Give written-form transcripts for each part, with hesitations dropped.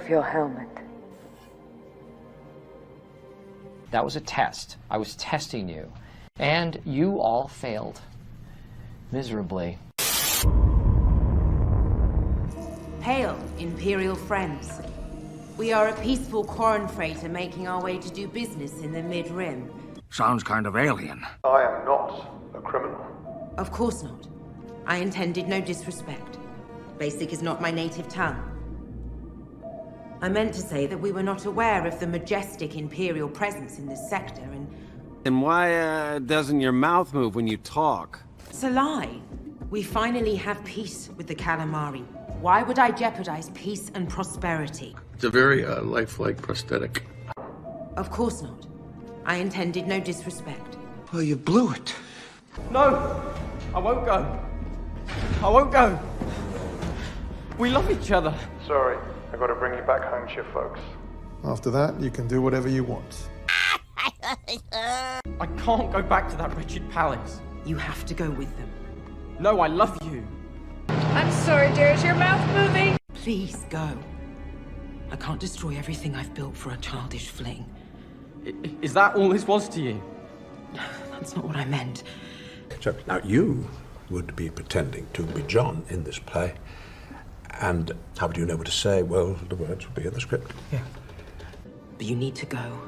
Remove your helmet. That was a test. I was testing you. And you all failed. Miserably. Hail, Imperial friends. We are a peaceful corn freighter making our way to do business in the Mid-Rim. Sounds kind of alien. I am not a criminal. Of course not. I intended no disrespect. Basic is not my native tongue. I meant to say that we were not aware of the majestic Imperial presence in this sector, and... And why, doesn't your mouth move when you talk? It's a lie. We finally have peace with the Calamari. Why would I jeopardize peace and prosperity? It's a very lifelike prosthetic. Of course not. I intended no disrespect. Well, you blew it. No! I won't go. I won't go. We love each other. Sorry, I gotta bring you back home to your folks. After that, you can do whatever you want. I can't go back to that wretched palace. You have to go with them. No, I love you. I'm sorry, dear. Is your mouth moving? Please go. I can't destroy everything I've built for a childish fling. Is that all this was to you? That's not what I meant. So, now you would be pretending to be John in this play. And how would you know what to say? Well, the words would be in the script. Yeah. But you need to go.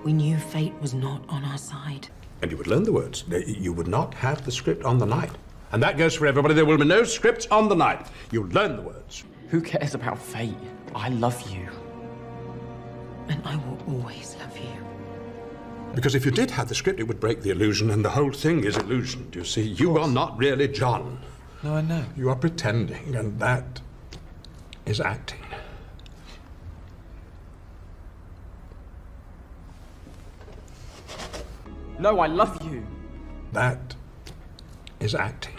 We knew fate was not on our side. And you would learn the words. You would not have the script on the night. And that goes for everybody. There will be no scripts on the night. You'll learn the words. Who cares about fate? I love you. And I will always love you. Because if you did have the script, it would break the illusion, and the whole thing is illusion. Do you see? You are not really John. No, I know. You are pretending, and that is acting. No, I love you. That is acting.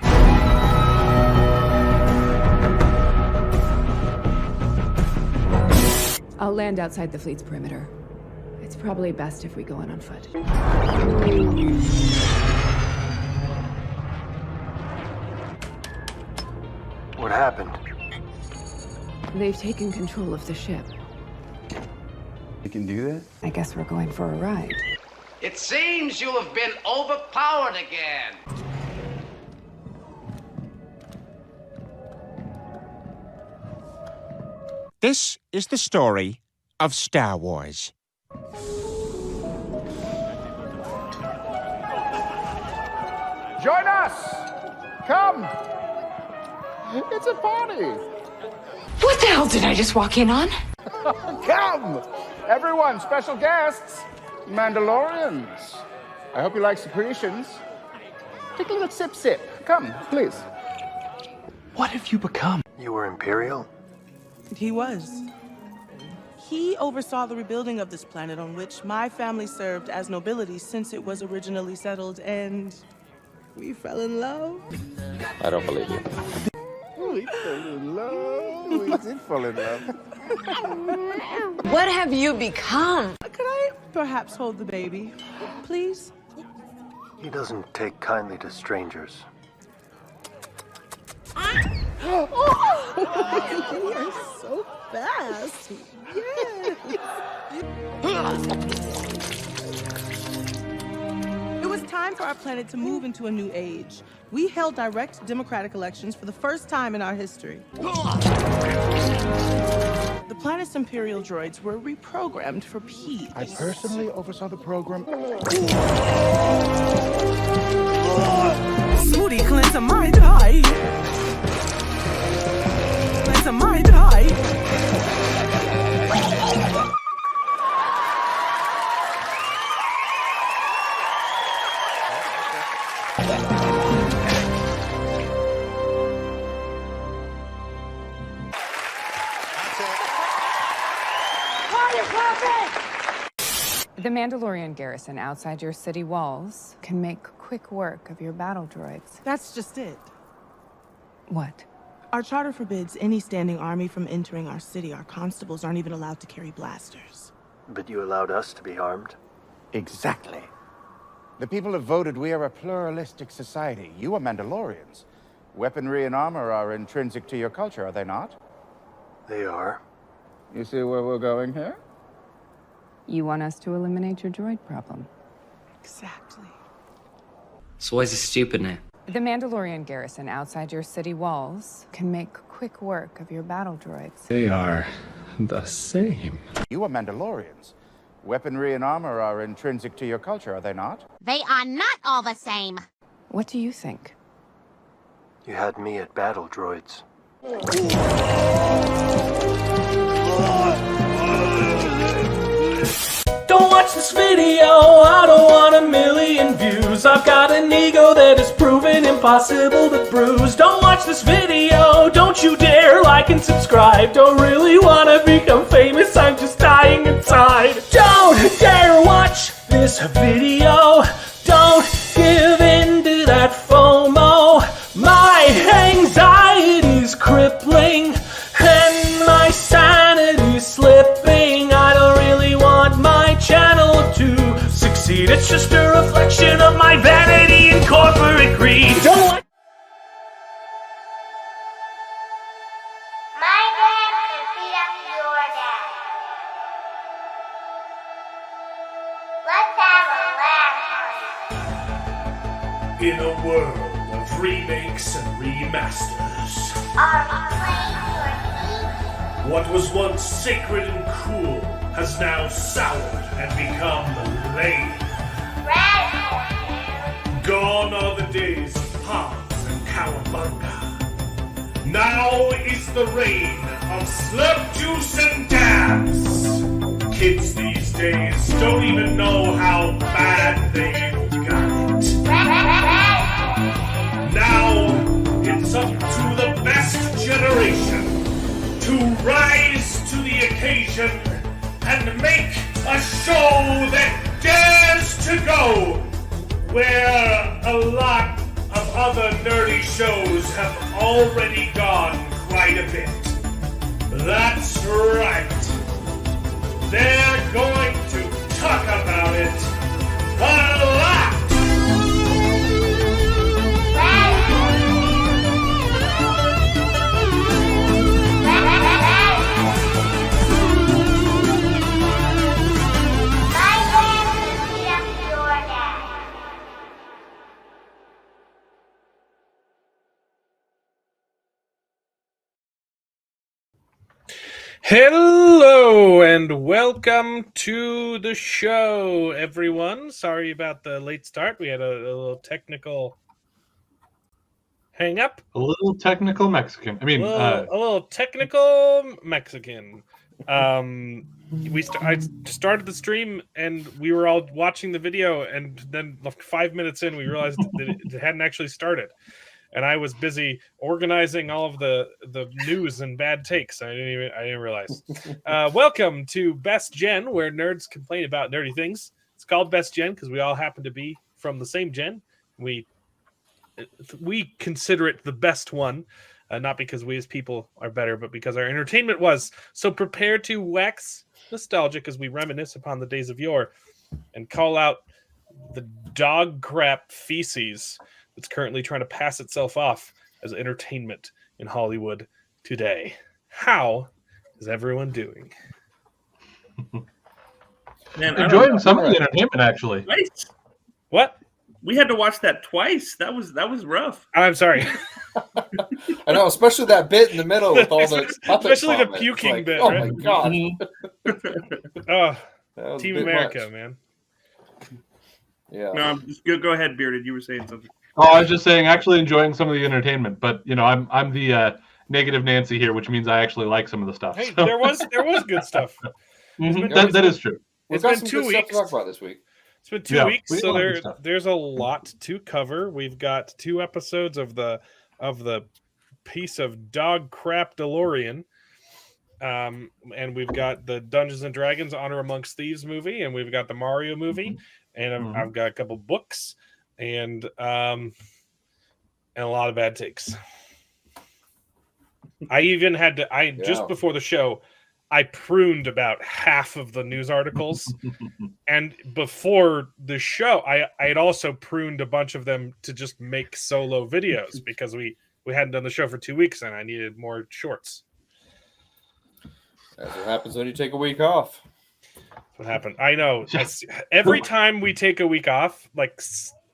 I'll land outside the fleet's perimeter. It's probably best if we go in on foot. What happened? They've taken control of the ship. You can do that? I guess we're going for a ride. It seems you have been overpowered again. This is the story of Star Wars. Join us! Come! It's a party! What the hell did I just walk in on? Come! Everyone, special guests, Mandalorians. I hope you like secretions. Take a little sip. Come, please. What have you become? You were Imperial? He was. He oversaw the rebuilding of this planet on which my family served as nobility since it was originally settled, and we fell in love. I don't believe you. We fell in love. We did fall in love. What have you become? Could I perhaps hold the baby, please? He doesn't take kindly to strangers. You're so fast. Yes. It was time for our planet to move into a new age. We held direct democratic elections for the first time in our history. The planet's Imperial droids were reprogrammed for peace. I personally oversaw the program. Smoothie cleanser my die. Cleanser my die. The Mandalorian garrison outside your city walls can make quick work of your battle droids. That's just it. What? Our charter forbids any standing army from entering our city. Our constables aren't even allowed to carry blasters. But you allowed us to be armed? Exactly. The people have voted we are a pluralistic society. You are Mandalorians. Weaponry and armor are intrinsic to your culture, are they not? They are. You see where we're going here? You want us to eliminate your droid problem? Exactly. So why is it stupid now? The Mandalorian garrison outside your city walls can make quick work of your battle droids. They are the same. You are Mandalorians. Weaponry and armor are intrinsic to your culture, are they not? They are not all the same. What do you think? You had me at battle droids. Don't watch this video, I don't want a million views. I've got an ego that is proven impossible to bruise. Don't watch this video, don't you dare like and subscribe. Don't really want to become famous, I'm just dying inside. Don't dare watch this video. Don't give in to that FOMO. My anxiety's crippling and my sanity's slipping. I don't really want my channel to succeed. It's just a reflection of my vanity and corporate greed. Don't like My dad could beat up your dad. Let's have a laugh. in a world of remakes and remasters. Are we playing your Thieves? What was once sacred and cool has now soured and become lame. Gone are the days of pomp and cowabunga. Now is the reign of slurp juice and dabs. Kids these days don't even know how bad they've got it. Now it's up to the best generation to rise to the occasion and make a show that dares to go where a lot of other nerdy shows have already gone quite a bit. That's right. They're going to talk about it a lot. Hello and welcome to the show, everyone. Sorry about the late start. We had a little technical hang up. A little technical Mexican. I mean, a little technical Mexican. I started the stream and we were all watching the video, and then like 5 minutes in, we realized that it hadn't actually started. And I was busy organizing all of the news and bad takes. I didn't realize. Welcome to Best Gen, where nerds complain about nerdy things. It's called Best Gen because we all happen to be from the same gen. We consider it the best one, not because we as people are better, but because our entertainment was. So prepare to wax nostalgic as we reminisce upon the days of yore and call out the dog crap feces that's currently trying to pass itself off as entertainment in Hollywood today. How is everyone doing? Man, enjoying some of the entertainment, actually. Twice. What? We had to watch that twice. That was rough. I'm sorry. I know, especially that bit in the middle with all the especially the puking bit. Oh right? my god! Team America, much. Man. Yeah. No, just go ahead, Bearded. You were saying something. Oh, I was just saying, actually enjoying some of the entertainment, but you know, I'm the negative Nancy here, which means I actually like some of the stuff. Hey, so. there was good stuff. That is true. We've got some 2 weeks to talk about this week. It's been 2 weeks, so there's a lot to cover. We've got 2 episodes of the piece of dog crap DeLorean, and we've got the Dungeons and Dragons Honor Amongst Thieves movie, and we've got the Mario movie, and I've got a couple books, and a lot of bad takes. I even had to just before the show, I pruned about half of the news articles, and before the show, I had also pruned a bunch of them to just make solo videos because we hadn't done the show for 2 weeks and I needed more shorts. That's what happens when you take a week off. What happened? I know. Every time we take a week off, like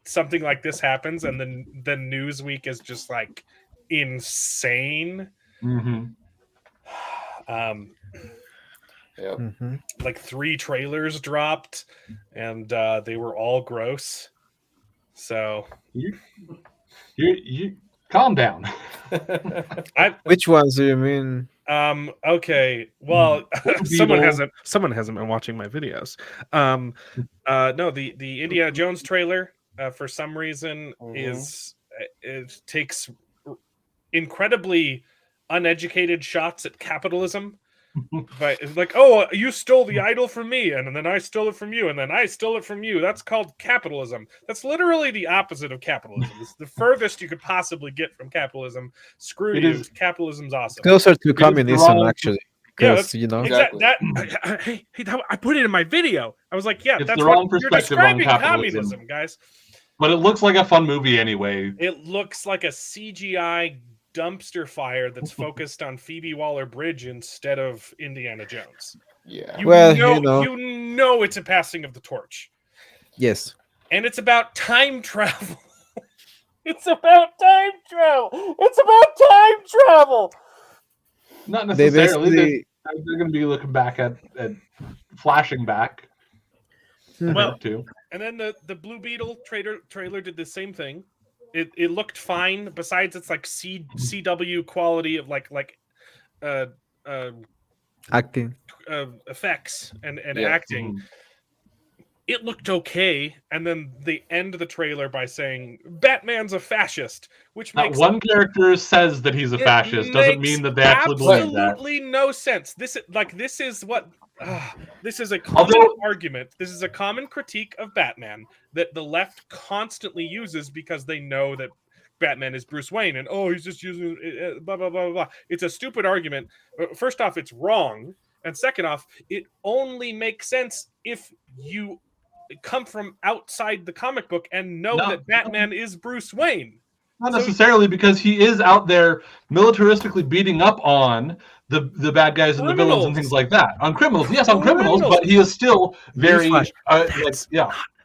something like this happens, and then the news week is just like insane. Mm-hmm. Yep. Like 3 trailers dropped, and they were all gross. So you calm down. Which ones do you mean? Okay. Well, someone hasn't been watching my videos. No, the Indiana Jones trailer for some reason it takes incredibly uneducated shots at capitalism. But it's like, oh, you stole the idol from me, and then I stole it from you, and then I stole it from you. That's called capitalism. That's literally the opposite of capitalism. It's the furthest you could possibly get from capitalism. Screw you. Capitalism's awesome. Closer to communism, actually. Yeah, Because, you know. Exactly. I put it in my video. I was like, yeah, It's that's the wrong what you're perspective on describing capitalism. communism, guys. But it looks like a fun movie anyway. It looks like a CGI dumpster fire that's focused on Phoebe Waller-Bridge instead of Indiana Jones. Yeah. You Well, know, you know. you know it's a passing of the torch. Yes. And it's about time travel. It's about time travel. It's about time travel. Not They necessarily. basically- They're going to be looking back at flashing back. Well, too. And then the Blue Beetle trailer did the same thing. It looked fine. Besides, it's like CW quality of like Acting. Effects and Yeah. acting. It looked okay, and then they end the trailer by saying Batman's a fascist, which That makes one character says that he's a fascist doesn't mean that they actually believe that. absolutely no sense. This is a common argument. This is a common critique of Batman that the left constantly uses because they know that Batman is Bruce Wayne and he's just using blah blah blah blah blah. It's a stupid argument. First off, it's wrong, and second off, it only makes sense if you come from outside the comic book and know that Batman is Bruce Wayne. Not necessarily, because he is out there militaristically beating up on the bad guys and the villains and things like that. On criminals, yes, on criminals, but he is still very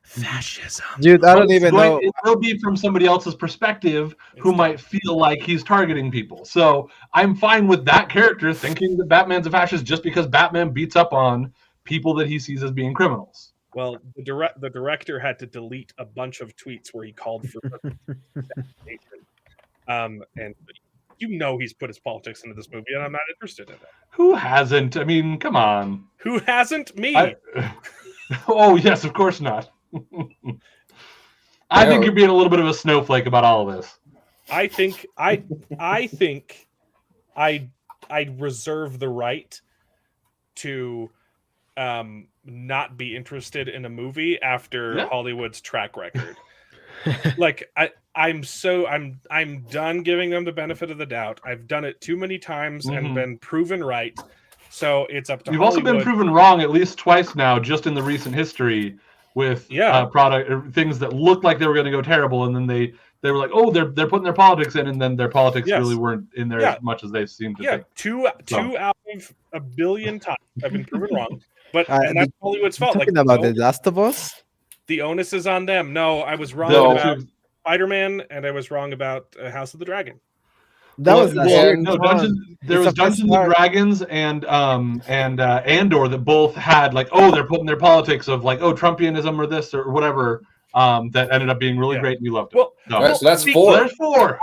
fascism. Dude, I don't even know. It will be from somebody else's perspective who might feel like he's targeting people. So I'm fine with that character thinking that Batman's a fascist just because Batman beats up on people that he sees as being criminals. Well, the director had to delete a bunch of tweets where he called for and you know he's put his politics into this movie, and I'm not interested in it. Who hasn't? I mean, come on. Who hasn't? Me. Oh yes, of course not. I think you're being a little bit of a snowflake about all of this. I think I reserve the right to not be interested in a movie after Hollywood's track record. Like I'm done giving them the benefit of the doubt. I've done it too many times and been proven right. So it's up to You've Hollywood. also been proven wrong at least twice now, just in the recent history with product or things that looked like they were going to go terrible, and then they were like, oh, they're putting their politics in, and then their politics really weren't in there as much as they seemed to think. Two out of a billion times I've been proven wrong. But and that's Hollywood's fault. Talking about The Last of Us? The onus is on them. No, I was wrong about Spider-Man, and I was wrong about House of the Dragon. That was there was Dungeons and Dragons and Andor that both had like, oh, they're putting their politics of like, oh, Trumpianism or this or whatever. That ended up being really great, and we loved it. Well, so that's 4. There's 4.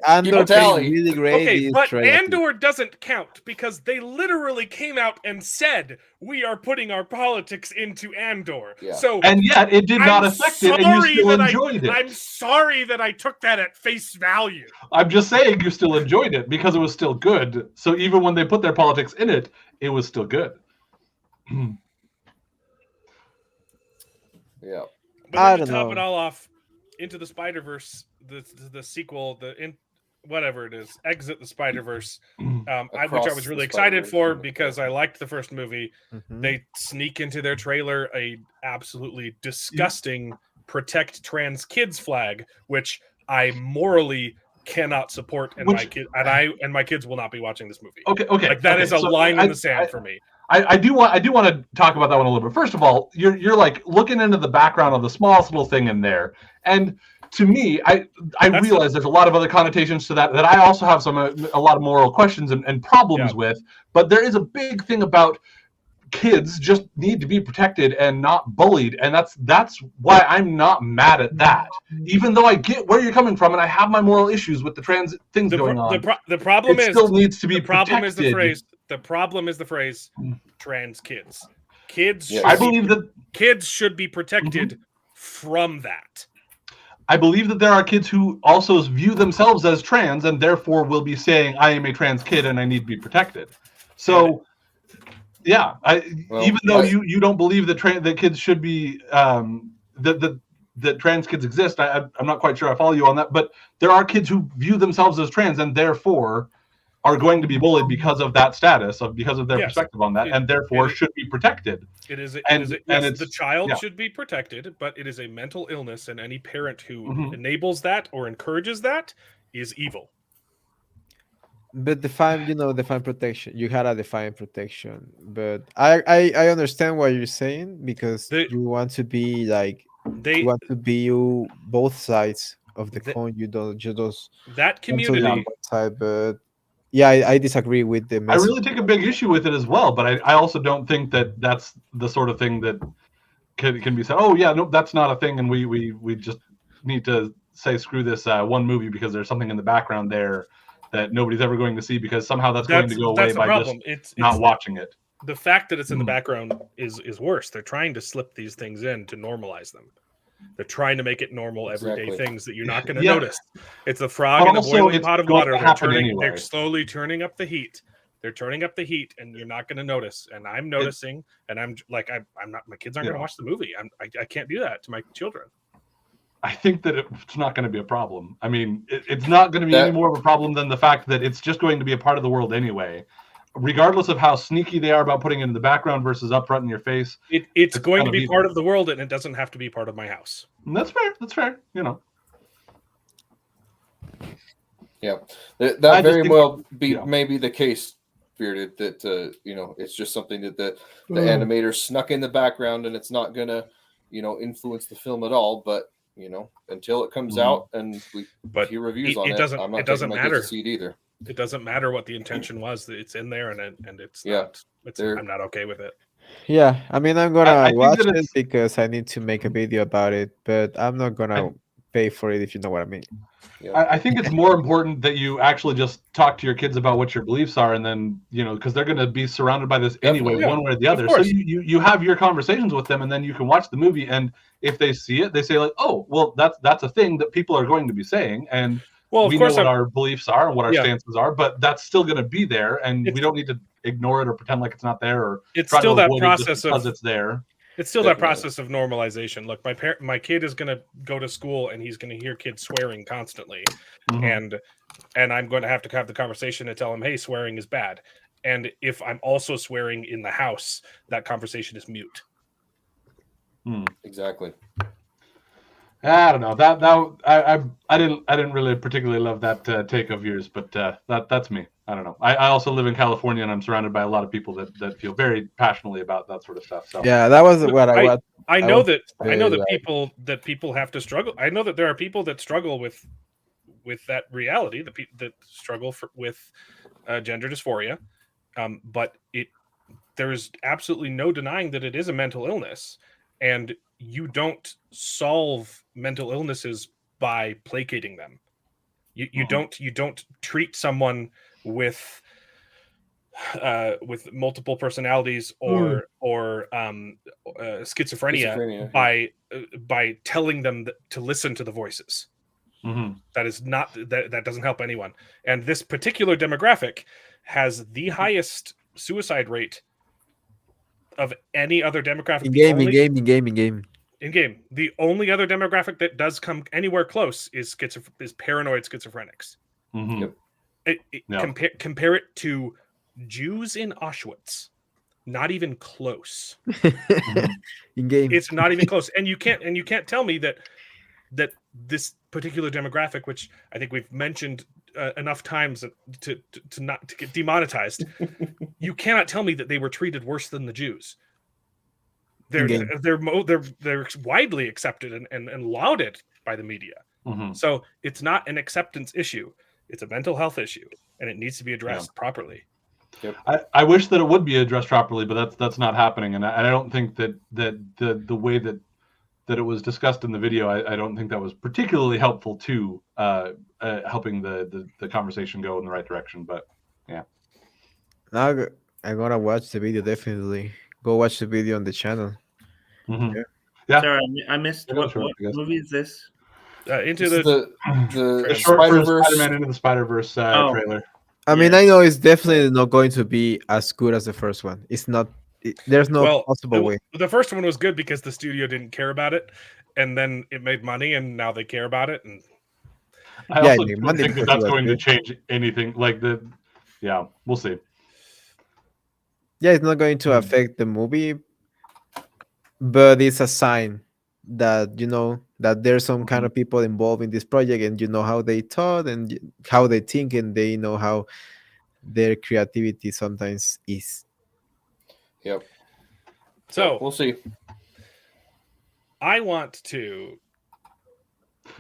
Andor played really great. Okay, but Andor doesn't count because they literally came out and said we are putting our politics into Andor. Yeah. So and yet it did not affect it, and you still enjoyed it. I'm sorry that I took that at face value. I'm just saying you still enjoyed it because it was still good. So even when they put their politics in it, it was still good. Yeah. But then to top it all off, Into the Spider-Verse, the sequel, whatever it is, Exit the Spider-Verse, which I was really excited for because I liked the first movie. They sneak into their trailer a absolutely disgusting protect trans kids flag, which I morally cannot support, and my kids will not be watching this movie. Okay. Like that is a line in the sand for me. I do want to talk about that one a little bit. First of all, you're like looking into the background of the smallest little thing in there, and to me, I realize there's a lot of other connotations to that I also have a lot of moral questions and problems with. But there is a big thing about kids just need to be protected and not bullied, and that's why I'm not mad at that. Even though I get where you're coming from, and I have my moral issues with the trans things going on. The problem it still needs to be problem protected. is the phrase. The problem is the phrase trans kids. Kids. I believe that kids should be protected from that. I believe that there are kids who also view themselves as trans and therefore will be saying, I am a trans kid and I need to be protected. So, yeah, even though you don't believe that kids should be, that trans kids exist, I'm not quite sure I follow you on that, but there are kids who view themselves as trans and therefore are going to be bullied because of that status, because of their perspective on that, and therefore should be protected. The child should be protected, but it is a mental illness, and any parent who enables that or encourages that is evil. But define protection. You had a define protection, but I understand what you're saying because you want to be like you want to be both sides of the coin. You don't just that community one side, but. Yeah, I disagree with the message. I really take a big issue with it as well, but I also don't think that that's the sort of thing that can be said. Oh yeah, no, that's not a thing, and we just need to say screw this one movie because there's something in the background there that nobody's ever going to see because somehow that's going to go away by just not watching it. The fact that it's in the background is worse. They're trying to slip these things in to normalize them. They're trying to make it normal, everyday things that you're not going to notice. It's a frog in a boiling pot of water. They're slowly turning up the heat. They're turning up the heat, and you're not going to notice. And I'm noticing, and I'm like, I'm not. My kids aren't going to watch the movie. I can't do that to my children. I think that it's not going to be a problem. I mean, it's not going to be any more of a problem than the fact that it's just going to be a part of the world anyway. Regardless of how sneaky they are about putting it in the background versus up front in your face. It's going to be part of the world, and it doesn't have to be part of my house. And that's fair. That's fair. Yeah. That very well may be the case, Bearded, that, it's just something that the animators snuck in the background, and it's not going to, influence the film at all. But, until it comes out and we hear reviews on it, I'm not taking my kids to see it either. It doesn't matter what the intention was. It's in there, and it's not. I'm not okay with it. Yeah, I mean, I'm gonna watch it because I need to make a video about it, but I'm not gonna pay for it if you know what I mean. Yeah. I think it's more important that you actually just talk to your kids about what your beliefs are, and then because they're going to be surrounded by this anyway, one way or the other. So you have your conversations with them, and then you can watch the movie, and if they see it, they say like, "Oh, well, that's a thing that people are going to be saying," and we know what our beliefs are and what our stances are, but that's still going to be there, and we don't need to ignore it or pretend like it's not there, or it's still that process because it's there. It's still that process of normalization. Look, my kid is going to go to school and he's going to hear kids swearing constantly, and I'm going to have the conversation and tell him, hey, swearing is bad. And if I'm also swearing in the house, that conversation is mute. Exactly. I don't know I didn't really particularly love that take of yours, but that's me. I don't know. I also live in California, and I'm surrounded by a lot of people that feel very passionately about that sort of stuff. So yeah, that was what I know that people have to struggle. I know that there are people that struggle with that reality, that struggle with gender dysphoria, but there is absolutely no denying that it is a mental illness, and you don't solve mental illnesses by placating them. You don't treat someone with multiple personalities or schizophrenia by telling them to listen to the voices. That is not that doesn't help anyone. And this particular demographic has the highest suicide rate of any other demographic. In game, the only other demographic that does come anywhere close is paranoid schizophrenics. Compare it to Jews in Auschwitz. Not even close. In game, it's not even close. And you can't tell me that particular demographic, which I think we've mentioned enough times to not to get demonetized. You cannot tell me that they were treated worse than the Jews. They're widely accepted and lauded by the media. Mm-hmm. So it's not an acceptance issue; it's a mental health issue, and it needs to be addressed properly. Yep. I wish that it would be addressed properly, but that's not happening, and I don't think that the way that it was discussed in the video, I don't think that was particularly helpful to helping the conversation go in the right direction. But yeah, now I'm gonna watch the video. Definitely go watch the video on the channel. Mm-hmm. Yeah. Sorry, I missed. What movie is this? Into the short Spider-Verse. Spider-Man Into the Spider-Verse trailer. I mean, I know it's definitely not going to be as good as the first one. It's not. There's no possible way. The first one was good because the studio didn't care about it, and then it made money, and now they care about it. And I also don't think that's going to change anything. We'll see. Yeah, it's not going to affect the movie, but it's a sign that that there's some kind of people involved in this project, and how they thought and how they think, and they know how their creativity sometimes is. Yep. So we'll see. I want to.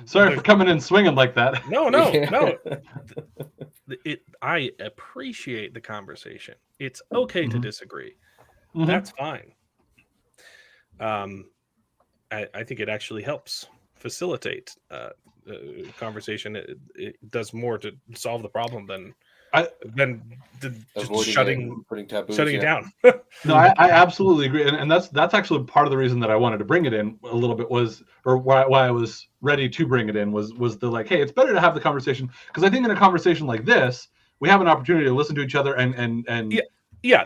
Sorry for coming in swinging like that. No. I appreciate the conversation. It's okay to disagree. Mm-hmm. That's fine. I think it actually helps facilitate conversation. It does more to solve the problem than just shutting it down. No, I absolutely agree, and that's actually part of the reason that I wanted to bring it in a little bit why I was ready to bring it in was the hey, it's better to have the conversation, because I think in a conversation like this we have an opportunity to listen to each other and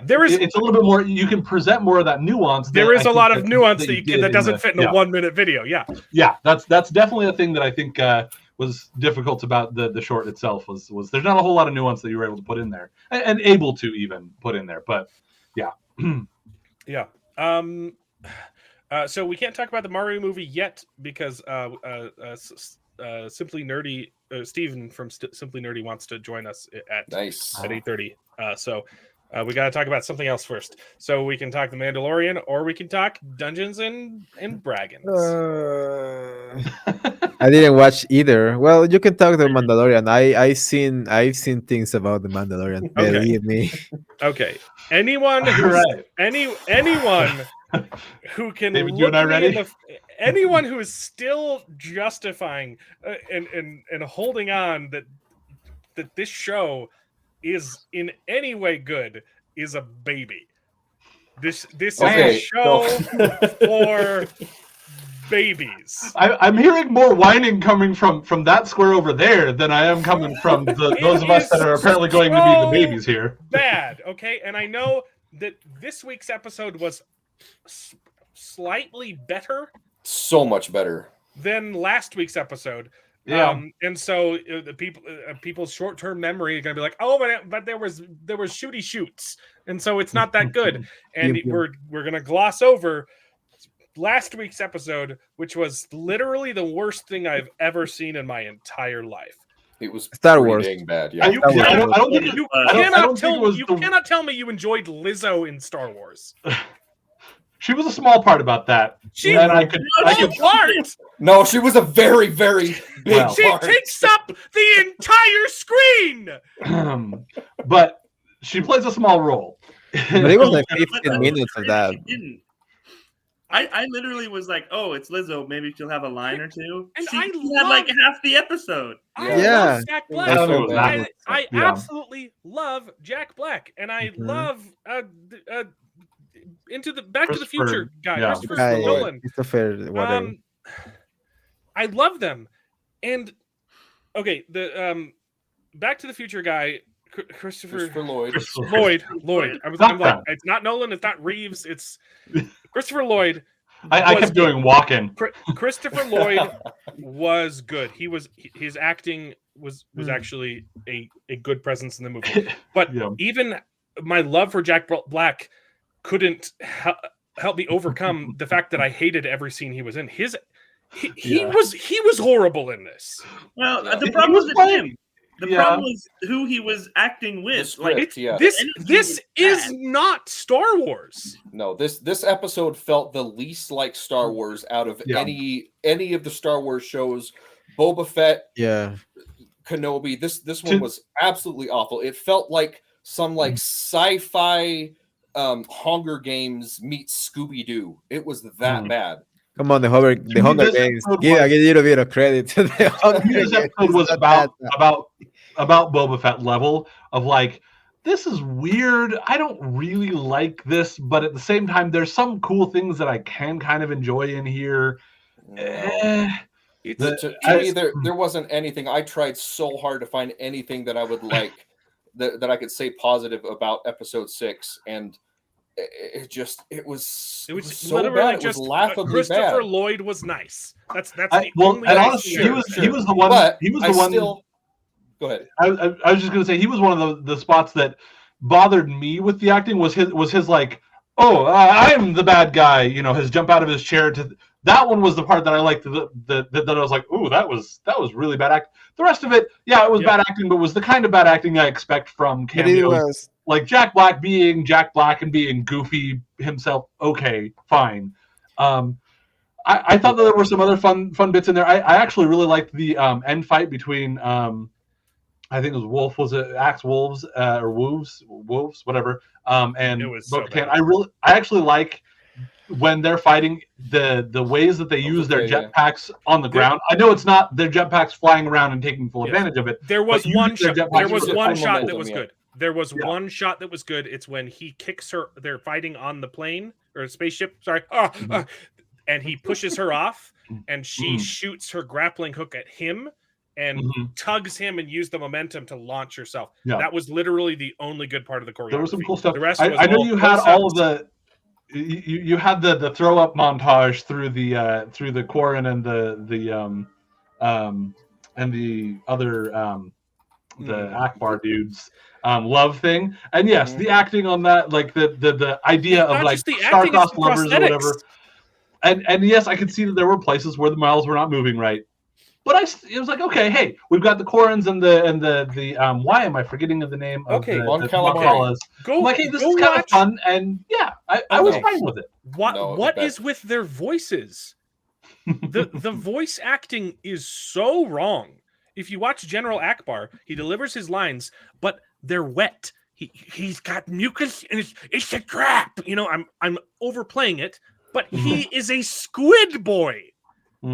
there is it's a little bit more, you can present more of that nuance. There is a lot of nuance that doesn't fit in a 1 minute video. Yeah, that's definitely a thing that I think was difficult about the short itself was there's not a whole lot of nuance that you were able to put in there and able to even put in there, but yeah. So we can't talk about the Mario movie yet because Simply Nerdy Steven from Simply Nerdy wants to join us at 8:30. So we got to talk about something else first. So we can talk The Mandalorian, or we can talk Dungeons and Dragons. I didn't watch either. Well, you can talk The Mandalorian. I've seen things about The Mandalorian. Believe me. Okay. Anyone who can David, you and I ready? Anyone who is still justifying and holding on that this show is in any way good is a baby. This is a show for babies. I'm hearing more whining coming from that square over there than I am coming from those of us that are apparently going to be the babies here. Bad, okay? And I know that this week's episode was slightly better. So much better than last week's episode. Yeah. And so the people's short-term memory are going to be like, oh, but there was shooty shoots, and so it's not that good. And we're going to gloss over last week's episode, which was literally the worst thing I've ever seen in my entire life. It was Star Wars bad. Yeah. You cannot tell me you enjoyed Lizzo in Star Wars. She was a small part about that. No, she was a very, very big part. She takes up the entire screen. But she plays a small role. But it was like 15 minutes of that. I literally was like, oh, it's Lizzo. Maybe she'll have a line or two. And she had like half the episode. I love Jack Black. I absolutely love Jack Black, and I love Back to the Future guy, Christopher Nolan. Whatever. I love them, and okay, the Back to the Future guy, Christopher Lloyd. I'm like, it's not Nolan, it's not Reeves, it's Christopher Lloyd. I kept doing walking. Christopher Lloyd was good. His acting was actually a good presence in the movie. But even my love for Jack Black couldn't help me overcome the fact that I hated every scene he was in. he was horrible in this. Well, the problem wasn't him. The problem was who he was acting with. Script, This is not Star Wars. No, this episode felt the least like Star Wars out of any of the Star Wars shows. Boba Fett, Kenobi. This one was absolutely awful. It felt like some like sci-fi Hunger Games meets Scooby Doo. It was that bad. Come on, the Hunger Games. Give a little bit of credit to the Hunger Games. This episode was about Boba Fett level of like, this is weird. I don't really like this, but at the same time, there's some cool things that I can kind of enjoy in here. To me, there wasn't anything. I tried so hard to find anything that I would like, that I could say positive about episode 6, and it was so bad. It was laughably Christopher bad. Lloyd was nice. That's the only. And honestly, he was the one. But he was the one. Still, go ahead. I was just going to say he was one of the spots that bothered me with the acting was his like, oh, I'm the bad guy. You know, his jump out of his chair to. That one was the part that I liked. That I was like, ooh, that was really bad acting. The rest of it, it was bad acting, but was the kind of bad acting I expect from cameos. Like Jack Black being Jack Black and being goofy himself. Okay, fine. I thought that there were some other fun bits in there. I actually really liked the end fight between I think it was Axe Wolves or Wolves, whatever. And Bo-Katan. I actually like when they're fighting the ways that they use their jetpacks on the ground. I know it's not their jetpacks flying around and taking full advantage of it. There was one shot. There was one shot that was good. There was one shot that was good. It's when he kicks her. They're fighting on the plane or spaceship. Sorry. And he pushes her off, and she shoots her grappling hook at him and tugs him and used the momentum to launch herself. Yeah. That was literally the only good part of the choreography. There was some cool stuff. The rest I know you had all of the. You had the throw up montage through the Quarren and the other the Akbar dudes love thing, and yes, the acting on that, like the idea of like star-crossed lovers or whatever, and yes, I could see that there were places where the miles were not moving right, but it was like, okay, hey, we've got the Quarrens and the why am I forgetting of the name of the Calamari? Like, hey, this is kind of fun, and I was fine with it. What is with their voices? The voice acting is so wrong. If you watch General Akbar, he delivers his lines, but they're wet. He's got mucus and it's a crap. You know, I'm overplaying it, but he is a squid boy.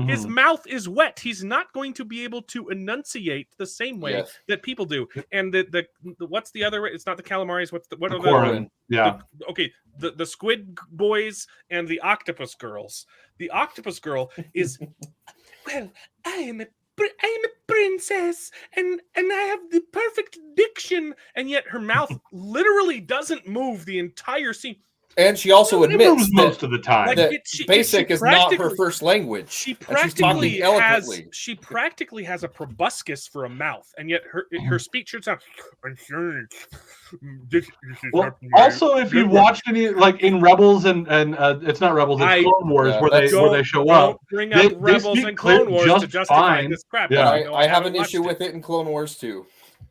His mouth is wet. He's not going to be able to enunciate the same way that people do. And the what's the other? It's not the calamaris. What are Quarren. The squid boys and the octopus girls. The octopus girl is, well, I am a princess, and I have the perfect diction, and yet her mouth literally doesn't move the entire scene. And she also admits most of the time that basic is not her first language. She practically has a proboscis for a mouth, and yet her speech should sound. Well, also, if you watched any like in Rebels and it's not Rebels, it's Clone Wars where they show up. Bring up Rebels and Clone Wars to justify this crap. Yeah, I have an issue with it in Clone Wars too.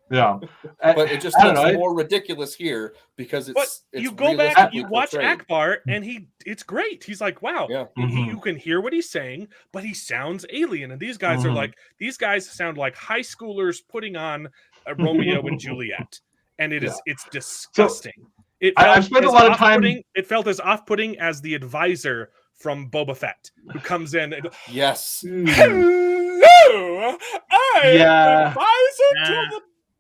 Yeah, but it just looks more ridiculous here because it's you go back and you watch Akbar and it's great. He's like, wow, you can hear what he's saying, but he sounds alien. And these guys are like, these guys sound like high schoolers putting on a Romeo and Juliet, and it's disgusting. So, I've spent a lot of time. It felt as off-putting as the advisor from Boba Fett who comes in and hello, I am advisor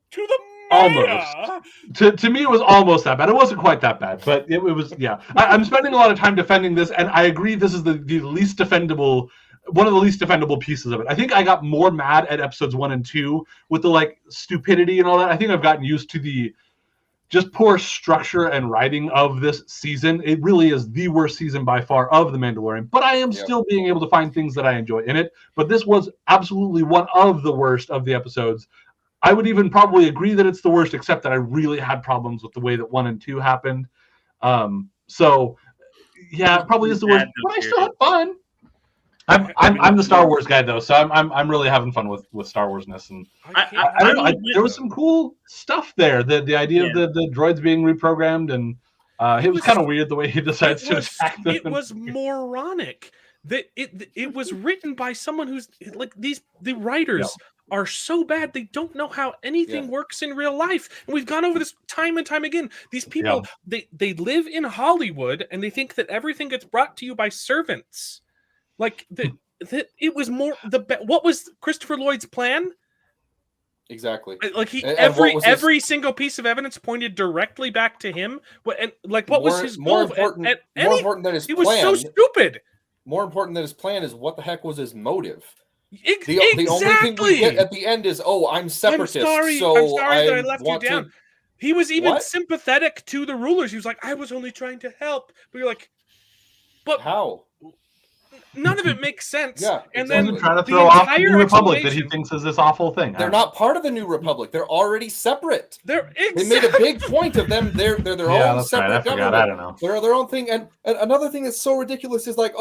to the almost to me it was almost that bad. It wasn't quite that bad, but it was I'm spending a lot of time defending this, and I agree this is the least defendable, one of the least defendable pieces of it. I think I got more mad at episodes 1 and 2 with the like stupidity and all that. I think I've gotten used to the just poor structure and writing of this season. It really is the worst season by far of The Mandalorian, but I am still being able to find things that I enjoy in it. But this was absolutely one of the worst of the episodes. I would even probably agree that it's the worst, except that I really had problems with the way that 1 and 2 happened. So, yeah, it probably is the worst, but I still had fun. I'm the Star Wars guy though, so I'm really having fun with Star Warsness, and I don't know. There was some cool stuff there. The idea of the droids being reprogrammed, and it was kind of weird the way he decides to attack them. It was moronic. That it was written by someone who's like the writers are so bad they don't know how anything works in real life. And we've gone over this time and time again. These people they live in Hollywood and they think that everything gets brought to you by servants. Like it was more what was Christopher Lloyd's plan? Exactly. Like every single piece of evidence pointed directly back to him. What was his goal? More important than his plan. It was so stupid. More important than his plan is what the heck was his motive. Exactly. The only thing we get at the end is, I'm separatist. I'm sorry that I left you down. He was even sympathetic to the rulers. He was like, I was only trying to help. But you're like, but how? None of it makes sense. Yeah, and then trying to throw off the New Republic that he thinks is this awful thing. They're not part of the New Republic. They're already separate. They made a big point of them. They're their own separate government. I don't know. They're their own thing. And another thing that's so ridiculous is like,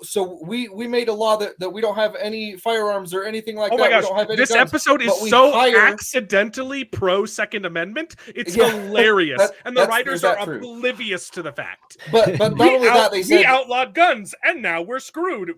so we made a law that we don't have any firearms or anything like that. Oh my gosh, we don't have any this guns, episode is so accidentally pro Second Amendment. It's hilarious, and the writers are oblivious to the fact. But not only that, they said we outlawed guns, and now we're screwed.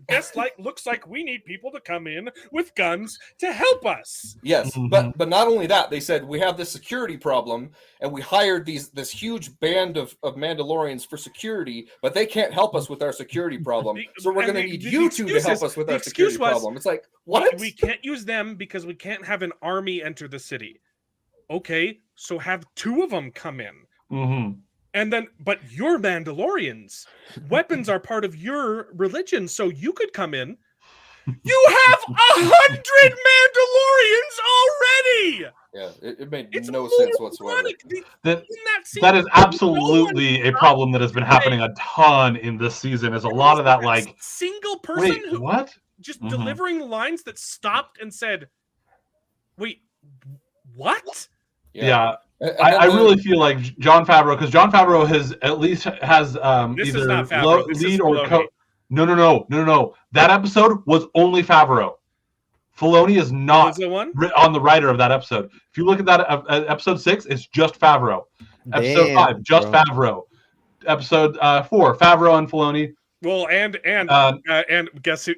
Looks like we need people to come in with guns to help us. Yes, but not only that, they said we have this security problem, and we hired this huge band of Mandalorians for security, but they can't help us with our security problem. So we're going to need you two to help us with our security problem. It's like, what? We can't use them because we can't have an army enter the city. Okay, so have two of them come in. Mm-hmm. And then, but you're Mandalorians. Weapons are part of your religion, so you could come in. You have 100 Mandalorians already! Yeah, it made no sense whatsoever. That is absolutely a problem that has been happening a ton in this season. Is a lot of that like single person just Mm-hmm. delivering lines that stopped and said, "Wait, what?" Yeah. I really feel like Jon Favreau, because Jon Favreau has this either is not lead or co. No. That episode was only Favreau. Filoni is not on the writer of that episode. If you look at that episode 6, it's just Favreau. Episode 5, just Favreau. Episode 4, Favreau and Filoni. Well, and guess who?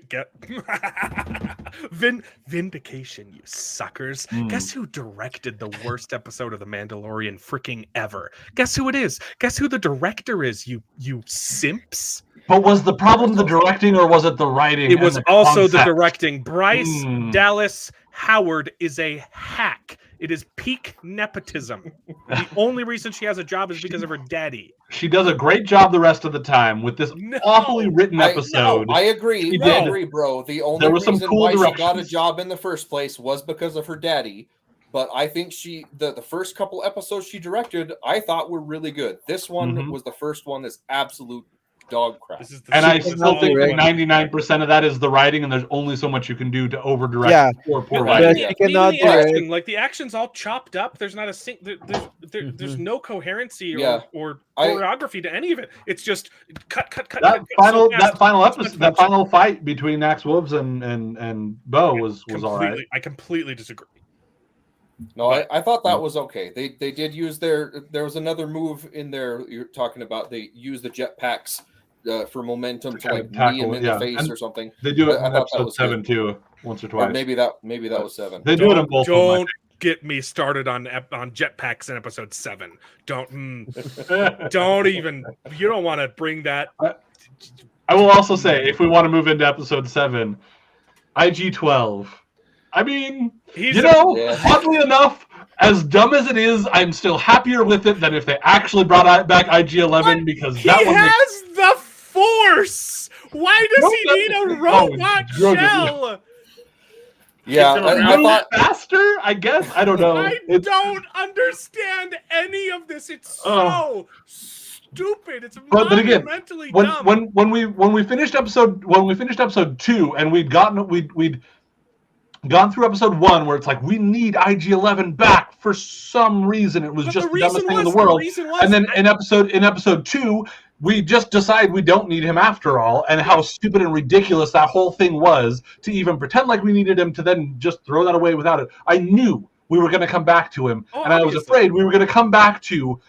Vindication, you suckers. Guess who directed the worst episode of The Mandalorian freaking ever? Guess who it is? Guess who the director is, you simps? But was the problem the directing or was it the writing? It was also the directing. Bryce Dallas Howard is a hack. It is peak nepotism. The only reason she has a job is because of her daddy. She does a great job the rest of the time with this awfully written episode. I agree. I agree, bro. The only reason why she got a job in the first place was because of her daddy. But I think the first couple episodes she directed, I thought were really good. This one was the first one that's absolute dog crap. And I still think that 99% of that is the writing, and there's only so much you can do to over direct poor writing. Like the action's all chopped up. There's not a there's no coherency or choreography to any of it. It's just cut. That final fight between Axe Wolves and Bo was all right. I completely disagree. No, I thought that was okay. They did use there was another move in there you're talking about. They used the jetpacks for momentum to like knee him in the face or something. They do it in episode 7 too, once or twice. Or maybe that was 7. They do it in both. Don't get me started on jetpacks in episode 7. Don't even. You don't want to bring that. I will also say, if we want to move into episode 7, IG-12. I mean, oddly enough, as dumb as it is, I'm still happier with it than if they actually brought back IG-11 because that one has the Force. Why does he need a robot shell? Yeah, I thought faster. I guess I don't know. I don't understand any of this. It's so stupid. It's monumentally dumb. When we finished episode 2 and we'd gone through episode 1 where it's like we need IG-11 back for some reason. It was just the dumbest thing in the world. And then in episode 2, we just decide we don't need him after all, and how stupid and ridiculous that whole thing was to even pretend like we needed him to then just throw that away without it. I knew we were going to come back to him, and I was afraid we were going to come back to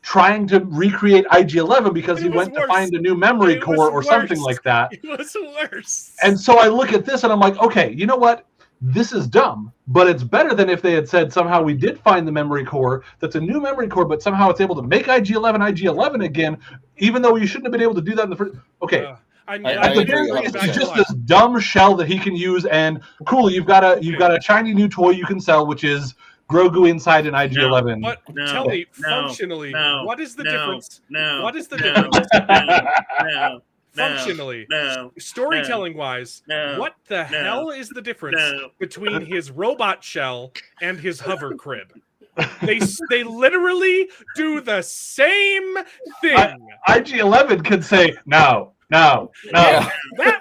trying to recreate IG-11 because he went to find a new memory core or something like that. It was worse. And so I look at this and I'm like, okay, you know what? This is dumb, but it's better than if they had said somehow we did find the memory core, that's a new memory core, but somehow it's able to make IG-11 again, even though you shouldn't have been able to do that in the first. Okay. It's just this dumb shell that he can use, and cool, you've got a shiny new toy you can sell, which is Grogu inside an IG-11. But tell me, functionally, what is the difference? What is the difference? Functionally, storytelling-wise, what the hell is the difference between his robot shell and his hover crib? They literally do the same thing. IG-11 could say no. That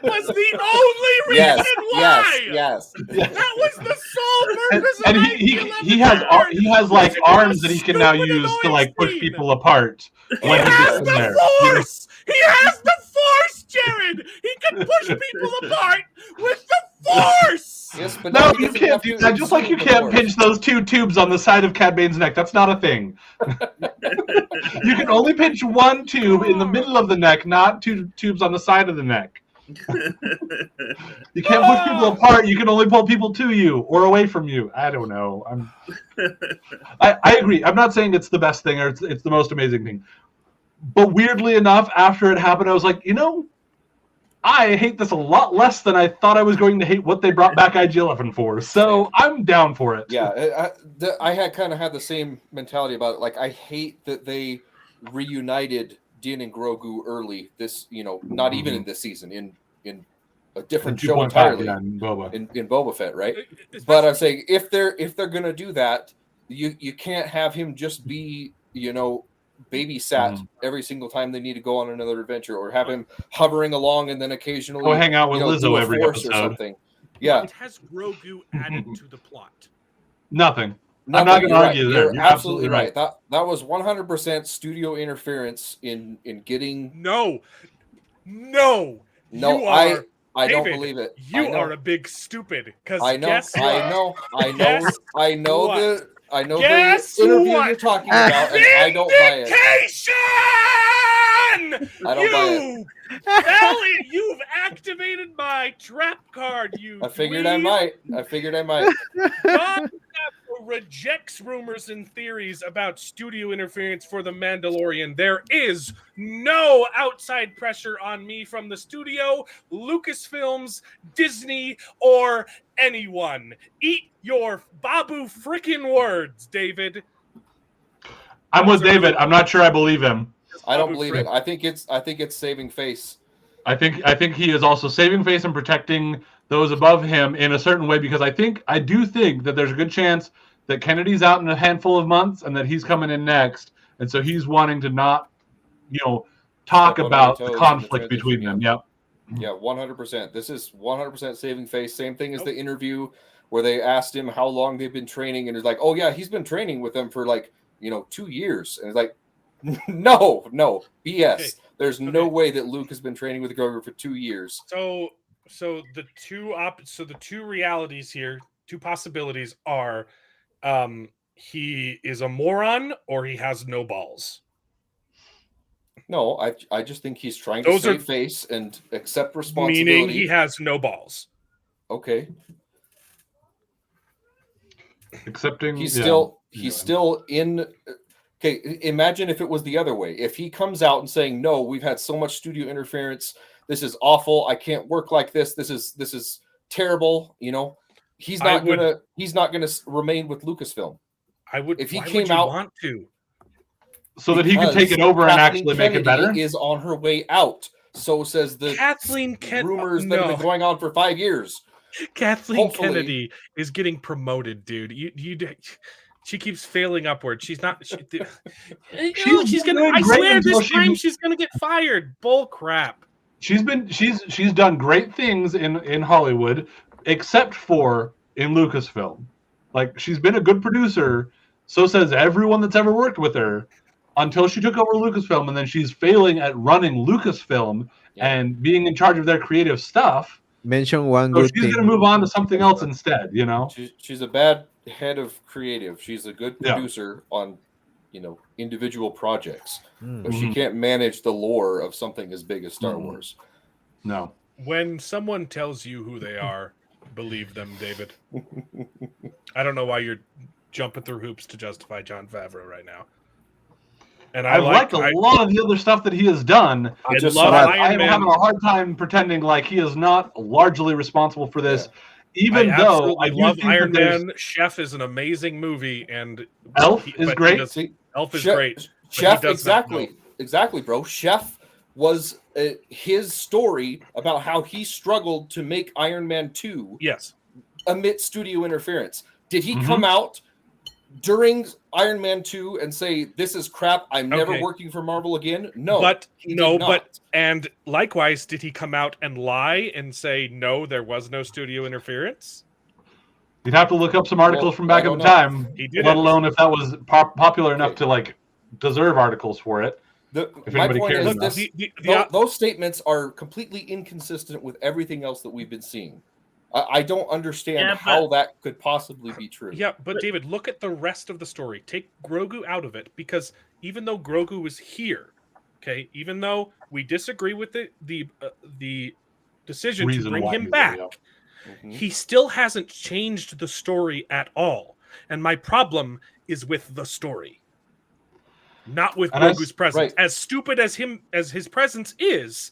was the only reason why. Yes. That was the sole purpose. And he has like arms that he can now use to like push people apart. He has the force. He has the force, Jared. He can push people apart with the force. Yes, but no, you can't do that. Just like you can't pinch those two tubes on the side of Cad Bane's neck. That's not a thing. You can only pinch one tube in the middle of the neck, not two tubes on the side of the neck. You can't push people apart. You can only pull people to you or away from you. I don't know. I agree. I'm not saying it's the best thing or it's the most amazing thing. But weirdly enough, after it happened, I was like, I hate this a lot less than I thought I was going to hate what they brought back IG-11 for. So I'm down for it. Yeah, I had kind of had the same mentality about it. Like, I hate that they reunited Din and Grogu early. This, not even in this season, in a different show entirely. In Boba Fett, right? But I'm saying if they're gonna do that, you can't have him just be babysat every single time they need to go on another adventure, or have him hovering along and then occasionally go hang out with Lizzo every episode or something. Yeah. What has Grogu added to the plot? Nothing. I'm not going to argue there. You're absolutely right. That was 100% studio interference in getting. No. I don't believe it. You are a big stupid. Because I know the Guess interview what? you're talking about, and I don't buy it. I don't buy it. Ellie, you've activated my trap card. I figured I might. God rejects rumors and theories about studio interference for The Mandalorian. There is no outside pressure on me from the studio, Lucasfilms, Disney, or anyone. Eat your Babu frickin' words, David. I'm with David. I'm not sure I believe him. I don't believe it. I think it's saving face. I think he is also saving face and protecting those above him in a certain way, because I do think that there's a good chance that Kennedy's out in a handful of months and that he's coming in next, and so he's wanting to not, talk about the conflict between them. Yep. Yeah, 100%. This is 100% saving face. Same thing as the interview where they asked him how long they've been training, and he's like, "Oh yeah, he's been training with them for 2 years." And it's like, no, BS. Okay. There's no way that Luke has been training with Grogu for 2 years. So the two realities here, two possibilities are, he is a moron or he has no balls. No, I just think he's trying to save face and accept responsibility. Meaning he has no balls. Okay. Accepting. He's still in. Okay, imagine if it was the other way. If he comes out and saying, "No, we've had so much studio interference. This is awful. I can't work like this. This is terrible." He's not gonna remain with Lucasfilm. If he came out want to, so that he could take it over and actually make it better. Is on her way out. So says the rumors that have been going on for 5 years. Kathleen Kennedy is getting promoted, dude. She keeps failing upward. She's not. She's gonna. I swear this time she's gonna get fired. Bull crap. She's done great things in Hollywood, except for in Lucasfilm. Like, she's been a good producer. So says everyone that's ever worked with her. until she took over Lucasfilm, and then she's failing at running Lucasfilm and being in charge of their creative stuff. Mention one So good she's thing. going to move on to something else instead, you know? She's a bad head of creative. She's a good producer on, individual projects. But she can't manage the lore of something as big as Star Wars. No. When someone tells you who they are, believe them, David. I don't know why you're jumping through hoops to justify Jon Favreau right now. And I like a lot of the other stuff that he has done. I love Iron Man. I'm having a hard time pretending like he is not largely responsible for this, even though I love Iron Man. Chef is an amazing movie, and Elf is great. Elf is great. Chef, exactly, bro. Chef was his story about how he struggled to make Iron Man 2. Yes. Amid studio interference. Did he come out during Iron Man 2 and say, "This is crap, I'm never working for Marvel again"? No. And likewise, did he come out and lie and say, "No, there was no studio interference"? You'd have to look up some articles from back in the time, let alone if that was popular enough to deserve articles for it. My point is those statements are completely inconsistent with everything else that we've been seeing. I don't understand how that could possibly be true. Yeah, but David, look at the rest of the story. Take Grogu out of it, because even though Grogu is here, okay, even though we disagree with the decision to bring him back, he still hasn't changed the story at all. And my problem is with the story, not with Grogu's presence. As stupid as his presence is,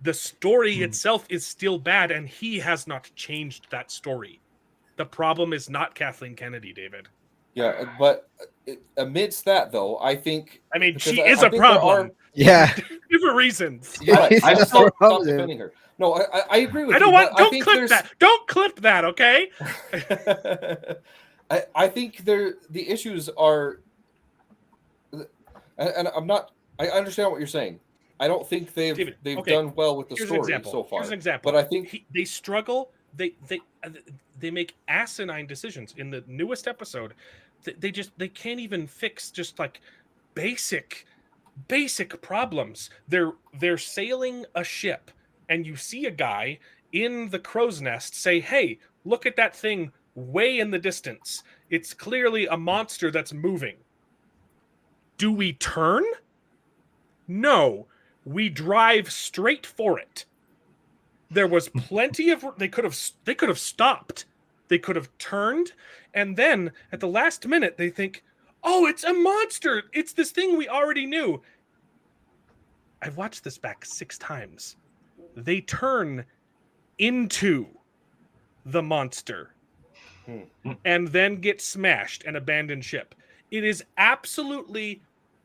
the story itself is still bad, and he has not changed that story. The problem is not Kathleen Kennedy, David. Yeah, but amidst that, though, I think... I mean, she is a problem. Different reasons. Yeah, I stop defending her. No, I agree with you. Don't clip that. Don't clip that, okay? I think the issues are... And I understand what you're saying. I don't think they've done well with the story so far. Here's an example. But I think they struggle. They make asinine decisions in the newest episode. They can't even fix just like basic problems. They're sailing a ship, and you see a guy in the crow's nest say, "Hey, look at that thing way in the distance. It's clearly a monster that's moving." Do we turn? No. We drive straight for it. There was plenty of... They could have stopped. They could have turned. And then, at the last minute, they think, "Oh, it's a monster. It's this thing we already knew." I've watched this back 6 times. They turn into the monster and then get smashed and abandon ship. It is absolutely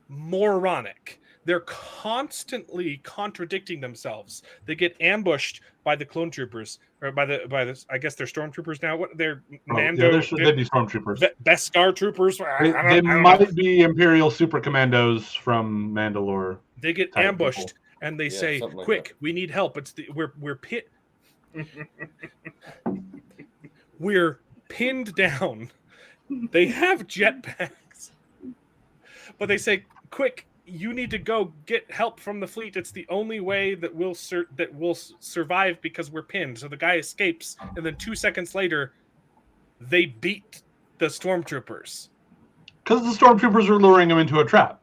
moronic. They're constantly contradicting themselves. They get ambushed by the clone troopers, or by the I guess they're stormtroopers now. What they're Mando? They'd be stormtroopers. Beskar troopers. They might be Imperial super commandos from Mandalore. They get ambushed and they say, "Quick, we need help." It's we're pinned down. They have jetpacks, but they say, "Quick, you need to go get help from the fleet. It's the only way that we'll survive because we're pinned." So the guy escapes, and then 2 seconds later, they beat the stormtroopers. Because the stormtroopers were luring him into a trap.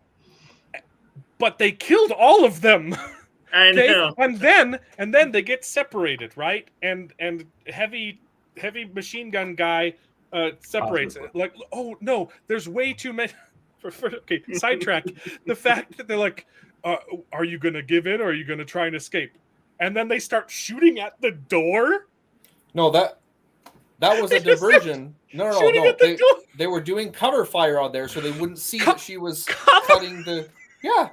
But they killed all of them. I know. And then they get separated, right? And heavy machine gun guy separates it. Like, "Oh no, there's way too many." Okay, sidetrack. The fact that they're like, "Are you going to give in, or are you going to try and escape?" And then they start shooting at the door. No, that was a diversion. No. They were doing cover fire on there, so they wouldn't see that she was cutting the. Yeah.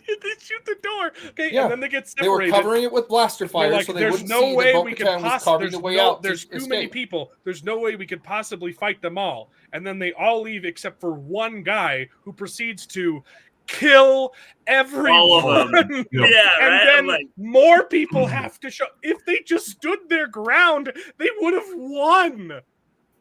They shoot the door. Okay, yeah. And then they get separated. They were covering it with blaster fire, so they wouldn't see that Bo-Katan was carving the way out. There's too many people. There's no way we could possibly fight them all. And then they all leave except for one guy who proceeds to kill everyone. All of them. Yeah, and then more people have to show. If they just stood their ground, they would have won.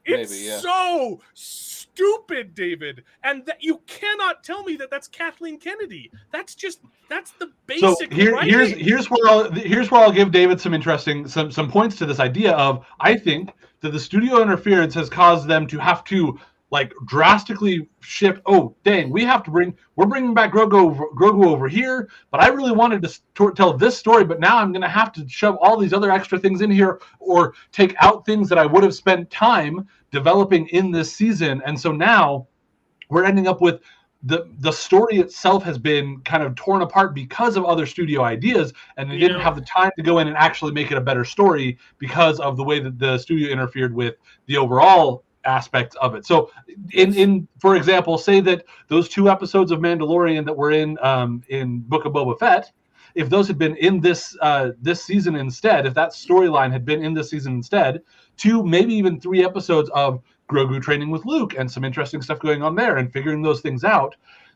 It's so stupid, David, and that you cannot tell me that that's Kathleen Kennedy. That's the basic. So here's where I'll give David some interesting some points to this idea of, I think that the studio interference has caused them to have to like drastically shift. Oh dang, we're bringing back Grogu over here, but I really wanted to tell this story, but now I'm going to have to shove all these other extra things in here or take out things that I would have spent time developing in this season. And so now we're ending up with the story itself has been kind of torn apart because of other studio ideas, and they didn't have the time to go in and actually make it a better story because of the way that the studio interfered with the overall aspects of it. So in for example, say that those 2 episodes of Mandalorian that were in Book of Boba Fett, if those had been in this season instead, if that storyline had been in this season instead, 2, maybe even 3 episodes of Grogu training with Luke and some interesting stuff going on there and figuring those things out,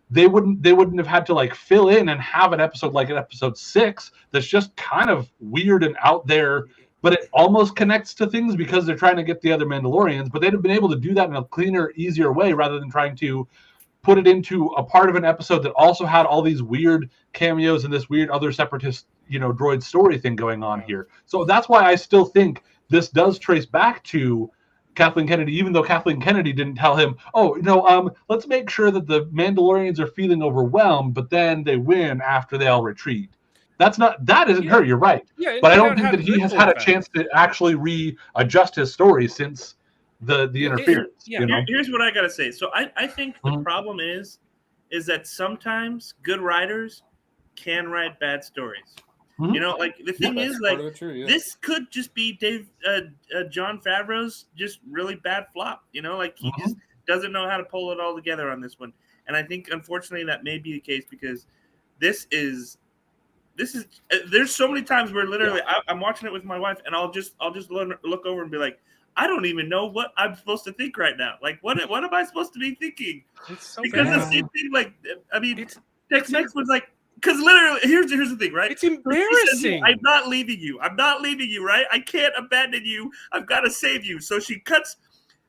they wouldn't have had to like fill in and have an episode like an episode 6 that's just kind of weird and out there, but it almost connects to things because they're trying to get the other Mandalorians, but they'd have been able to do that in a cleaner, easier way rather than trying to put it into a part of an episode that also had all these weird cameos and this weird other separatist, droid story thing going on here. So that's why I still think this does trace back to Kathleen Kennedy, even though Kathleen Kennedy didn't tell him, let's make sure that the Mandalorians are feeling overwhelmed, but then they win after they all retreat. That isn't her, you're right. Yeah, but I don't think that he has had a chance to actually readjust his story since the interference. Here's what I gotta say. So I think the problem is that sometimes good writers can write bad stories. The thing is, this could just be Jon Favreau's just really bad flop. He just doesn't know how to pull it all together on this one. And I think, unfortunately, that may be the case because this is. There's so many times where literally I'm watching it with my wife, and I'll just look over and be like, I don't even know what I'm supposed to think right now. Like, what am I supposed to be thinking? It's so because bad. the same thing. Tex-Mex was like. Because literally, here's the thing, right? It's embarrassing. I'm not leaving you. Right? I can't abandon you. I've got to save you. So she cuts.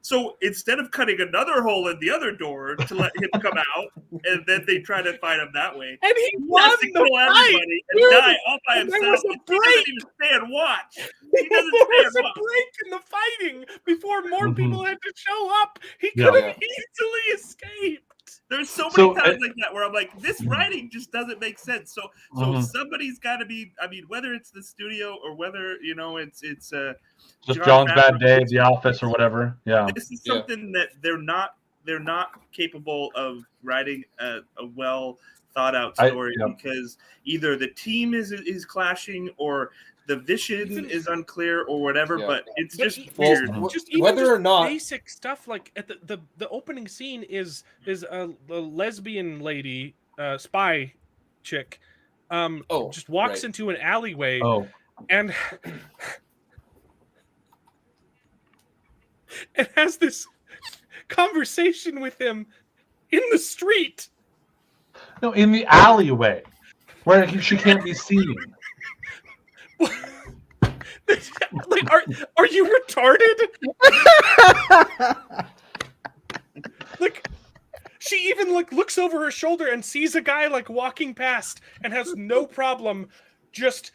So instead of cutting another hole in the other door to let him come out, and then they try to fight him that way, and he won has to the kill fight. everybody and die all by himself. There was a break. He doesn't even stay and watch. He doesn't There stay was and a watch. break in the fighting before more people had to show up. He could have easily escaped. There's so many times like that where I'm like, this writing just doesn't make sense. So somebody's got to be. I mean, whether it's the studio or whether it's just John's Bad Day, The Office, or whatever. Yeah, this is something that they're not capable of writing a well thought out story because either the team is clashing or the vision is unclear or whatever. But it's just weird. Just even whether or not basic stuff like at the opening scene is a lesbian lady, spy chick, just walks into an alleyway and and has this conversation with him in the street. No, in the alleyway where she can't be seen. Like, are you retarded? Like, she even looks over her shoulder and sees a guy walking past and has no problem just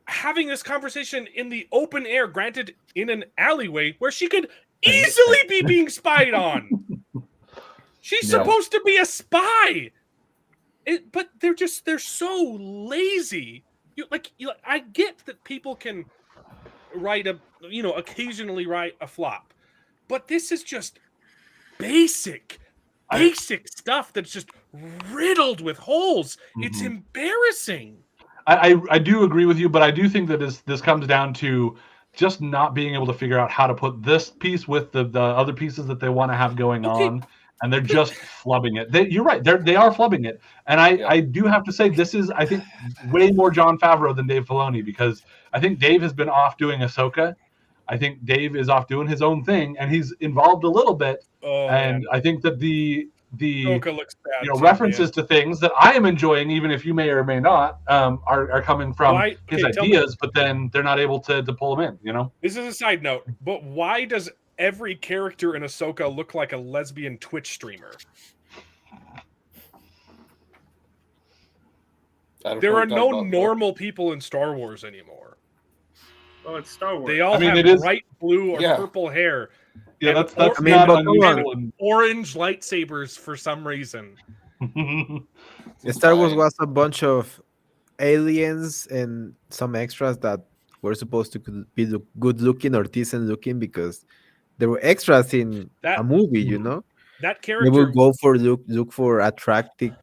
having this conversation in the open air, granted in an alleyway where she could easily be being spied on. She's supposed to be a spy. But they're so lazy. I get that people can occasionally write a flop, but this is just basic stuff that's just riddled with holes. It's embarrassing. I do agree with you, but I do think that this comes down to just not being able to figure out how to put this piece with the other pieces that they want to have going on. And they're just flubbing it. You're right. They are flubbing it. And I do have to say, this is, I think, way more Jon Favreau than Dave Filoni, because I think Dave has been off doing Ahsoka. I think Dave is off doing his own thing, and he's involved a little bit. I think that the looks bad references to things that I am enjoying, even if you may or may not, are coming from his ideas, but then they're not able to pull them in. This is a side note, but why does every character in Ahsoka look like a lesbian Twitch streamer. There are no normal people in Star Wars anymore. Well, it's Star Wars. They all have bright blue or purple hair. Yeah, and that's not unusual. Orange lightsabers for some reason. Star Wars was a bunch of aliens and some extras that were supposed to be good looking or decent looking because there were extras in a movie, you know. That They character will go for look for attractive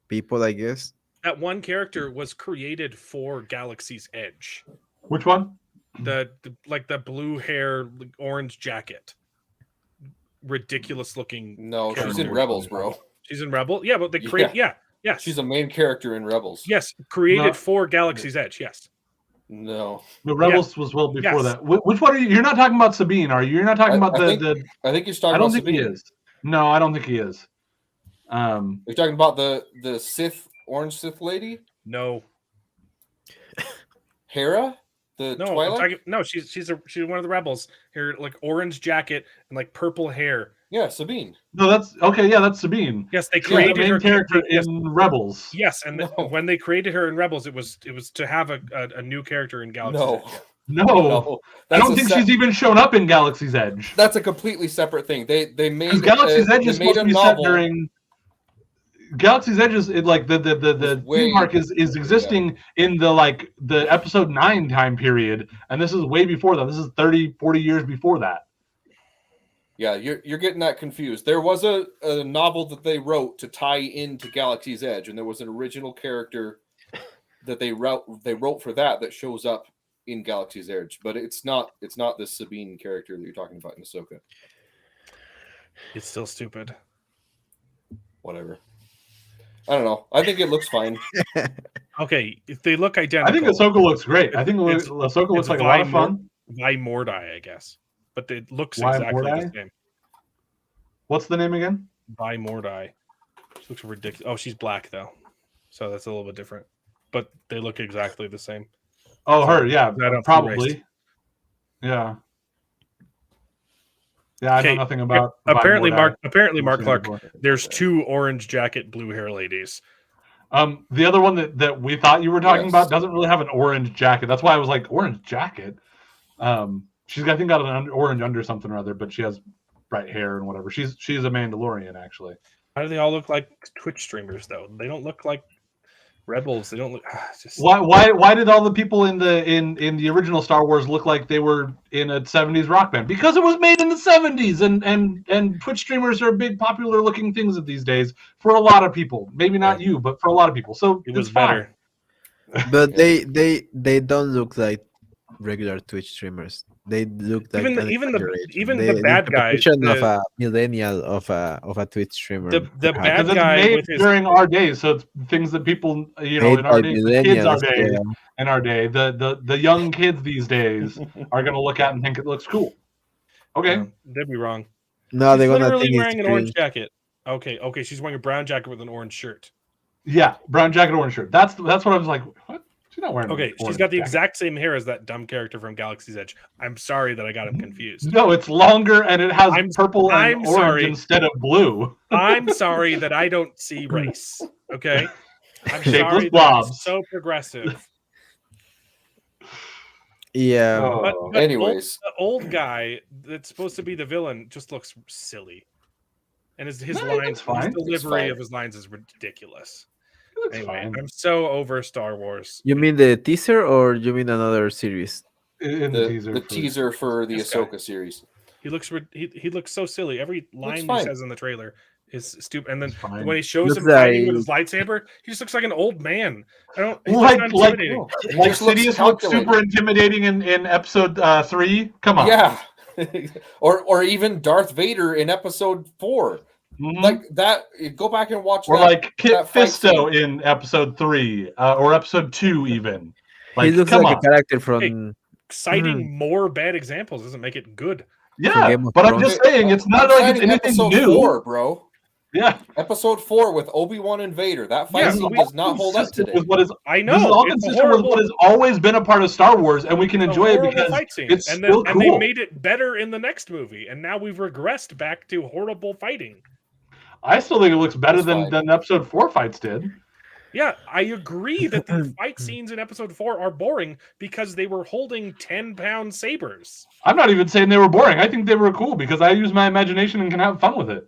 people, I guess. That one character was created for Galaxy's Edge. Which one? The blue hair, orange jacket. Ridiculous looking. No, character. she's in Rebels, bro. She's in Rebel? Yeah, but they create yes. She's a main character in Rebels. Yes, created for Galaxy's Edge, yes. No. The Rebels was well before that. Which one are you? You're not talking about Sabine, are you? You're not talking about the I think you're talking about Sabine. He is. No, I don't think he is. You're talking about the Sith, orange Sith lady? No. Hera? The Twilight? She's one of the rebels. Her like orange jacket and like purple hair. Yeah, Sabine. No, that's okay. Yeah, that's Sabine. Yes, they created the main her character in Rebels. Yes, and when they created her in Rebels, it was to have a new character in Galaxy's Edge. No. I don't think she's even shown up in Galaxy's Edge. That's a completely separate thing. They made Galaxy's Edge is supposed to be set during. Galaxy's Edge is like the theme park is existing in the episode 9 time period, and this is way before that. This is 30-40 years before that. Yeah, you're getting that confused. There was a novel that they wrote to tie into Galaxy's Edge, and there was an original character that they wrote for that shows up in Galaxy's Edge, but it's not this Sabine character that you're talking about in Ahsoka. It's still stupid. Whatever. I don't know. I think it looks fine. Okay, if they look identical. I think Ahsoka looks great. I think Ahsoka looks like a lot of fun. Vi Mordai, I guess. But it looks exactly the same. What's the name again? Vi Mordai. She looks ridiculous. Oh, she's black though, so that's a little bit different. But they look exactly the same. Oh, her, yeah, probably. Yeah. Yeah, I know nothing about. Apparently, Mark Clark. There's 2 orange jacket, blue hair ladies. The other one that we thought you were talking about doesn't really have an orange jacket. That's why I was like, orange jacket. She's I think got an orange under something or other, but she has bright hair and whatever. She's a Mandalorian actually. Why do they all look like Twitch streamers though? They don't look like rebels. They don't look. Why did all the people in the original Star Wars look like they were in a 70s rock band? Because it was made in the 70s, and Twitch streamers are big popular looking things these days for a lot of people. Maybe not you, but for a lot of people. So it was better. But they don't look like regular Twitch streamers. They look like even the bad guy of a millennial of a Twitch streamer. The bad guy with during our days, so it's things that people in our day, kids our day, in our day, the young kids these days are going to look at and think it looks cool. Okay, they'd be wrong. No, they're going to think wearing an orange jacket. Okay, she's wearing a brown jacket with an orange shirt. Yeah, brown jacket, orange shirt. That's what I was like. What? She's not wearing. Okay, she's got the exact same hair as that dumb character from Galaxy's Edge. I'm sorry that I got him confused. No, it's longer and it has purple and orange instead of blue. I'm sorry that I don't see race. Okay, I'm sorry blobs. That I'm so progressive. Yeah. But anyways, the old guy that's supposed to be the villain just looks silly, and his lines, his delivery of his lines is ridiculous. Anyway, I'm so over Star Wars. You mean the teaser, or you mean another series? The teaser for the Ahsoka series. He looks so silly. Every line he says in the trailer is stupid. And then when he shows him fighting with his lightsaber, he just looks like an old man. Like Sidious looks super intimidating in episode 3. Come on. Yeah. or even Darth Vader in episode 4. Mm-hmm. Like that, go back and watch. Or like Kit Fisto in episode 3 or episode 2 even. Like, he looks like a character from. Hey, citing more bad examples doesn't make it good. Yeah, but I'm just saying it's not like it's anything new, 4, bro. Yeah. Episode 4 with Obi-Wan and Vader. That fight scene does not hold up today. With what is, I know. This is all consistent with what has always been a part of Star Wars, and we can enjoy it because fight scene. it's and still then, cool. And they made it better in the next movie, and now we've regressed back to horrible fighting. I still think it looks better than Episode 4 fights did. Yeah, I agree that the fight scenes in Episode 4 are boring because they were holding 10-pound sabers. I'm not even saying they were boring. I think they were cool because I use my imagination and can have fun with it.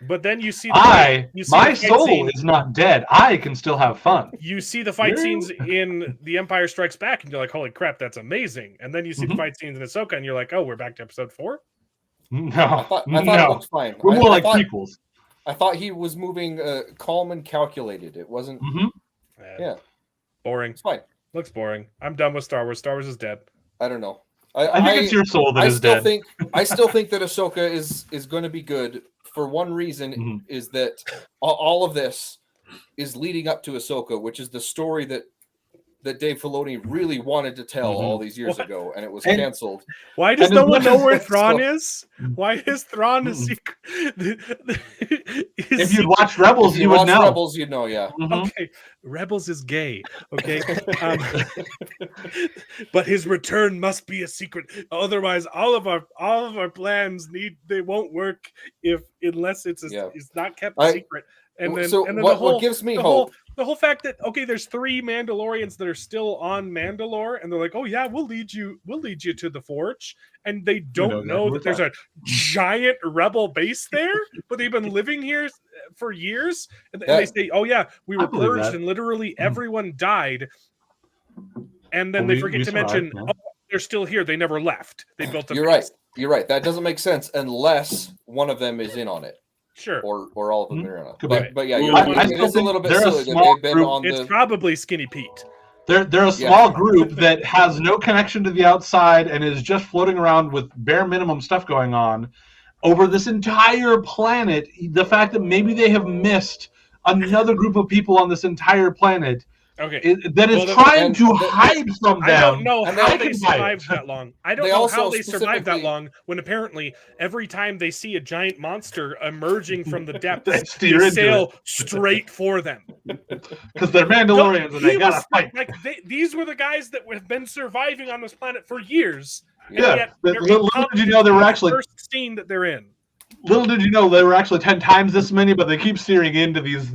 But then you see my soul is not dead. I can still have fun. You see the fight scenes in The Empire Strikes Back, and you're like, "Holy crap, that's amazing!" And then you see the fight scenes in Ahsoka, and you're like, "Oh, we're back to Episode 4." I thought it looked fine. We're more like prequels. I thought he was moving calm and calculated. It wasn't. Yeah, boring. It's fine. Looks boring. I'm done with Star Wars. Star Wars is dead. I don't know. I think it's your soul that is dead. I still think that Ahsoka is going to be good for one reason, is that all of this is leading up to Ahsoka, which is the story that Dave Filoni really wanted to tell all these years ago, and it was canceled. Why does no one know where Thrawn is? Why is Thrawn a secret? If you'd watched Rebels, you would know. Rebels, you'd know, yeah. Okay, Rebels is gay. Okay, but his return must be a secret. Otherwise, all of our plans they won't work unless it's not kept a secret. And then what gives me hope. The whole fact that there's 3 Mandalorians that are still on Mandalore, and they're like, "Oh yeah, we'll lead you to the Forge," and they don't know that there's a giant rebel base there, but they've been living here for years, and they say, "Oh yeah, we were purged, and literally everyone died," and then they forget to mention, "Oh, they're still here. They never left. They built a base." You're right. That doesn't make sense unless one of them is in on it. Sure. Or all of them are on it. But yeah, it's a little bit silly that they've been on It's probably Skinny Pete. They're a small group that has no connection to the outside and is just floating around with bare minimum stuff going on over this entire planet. The fact that maybe they have missed another group of people on this entire planet that is trying to hide from them. I don't know how they survived that long. I don't know how they survived that long when apparently every time they see a giant monster emerging from the depths, they sail straight for them. Because they're Mandalorians and they gotta fight. Like these were the guys that have been surviving on this planet for years. Yeah, little did you know they were actually first scene that they're in. Little did you know they were actually 10 times this many, but they keep steering into these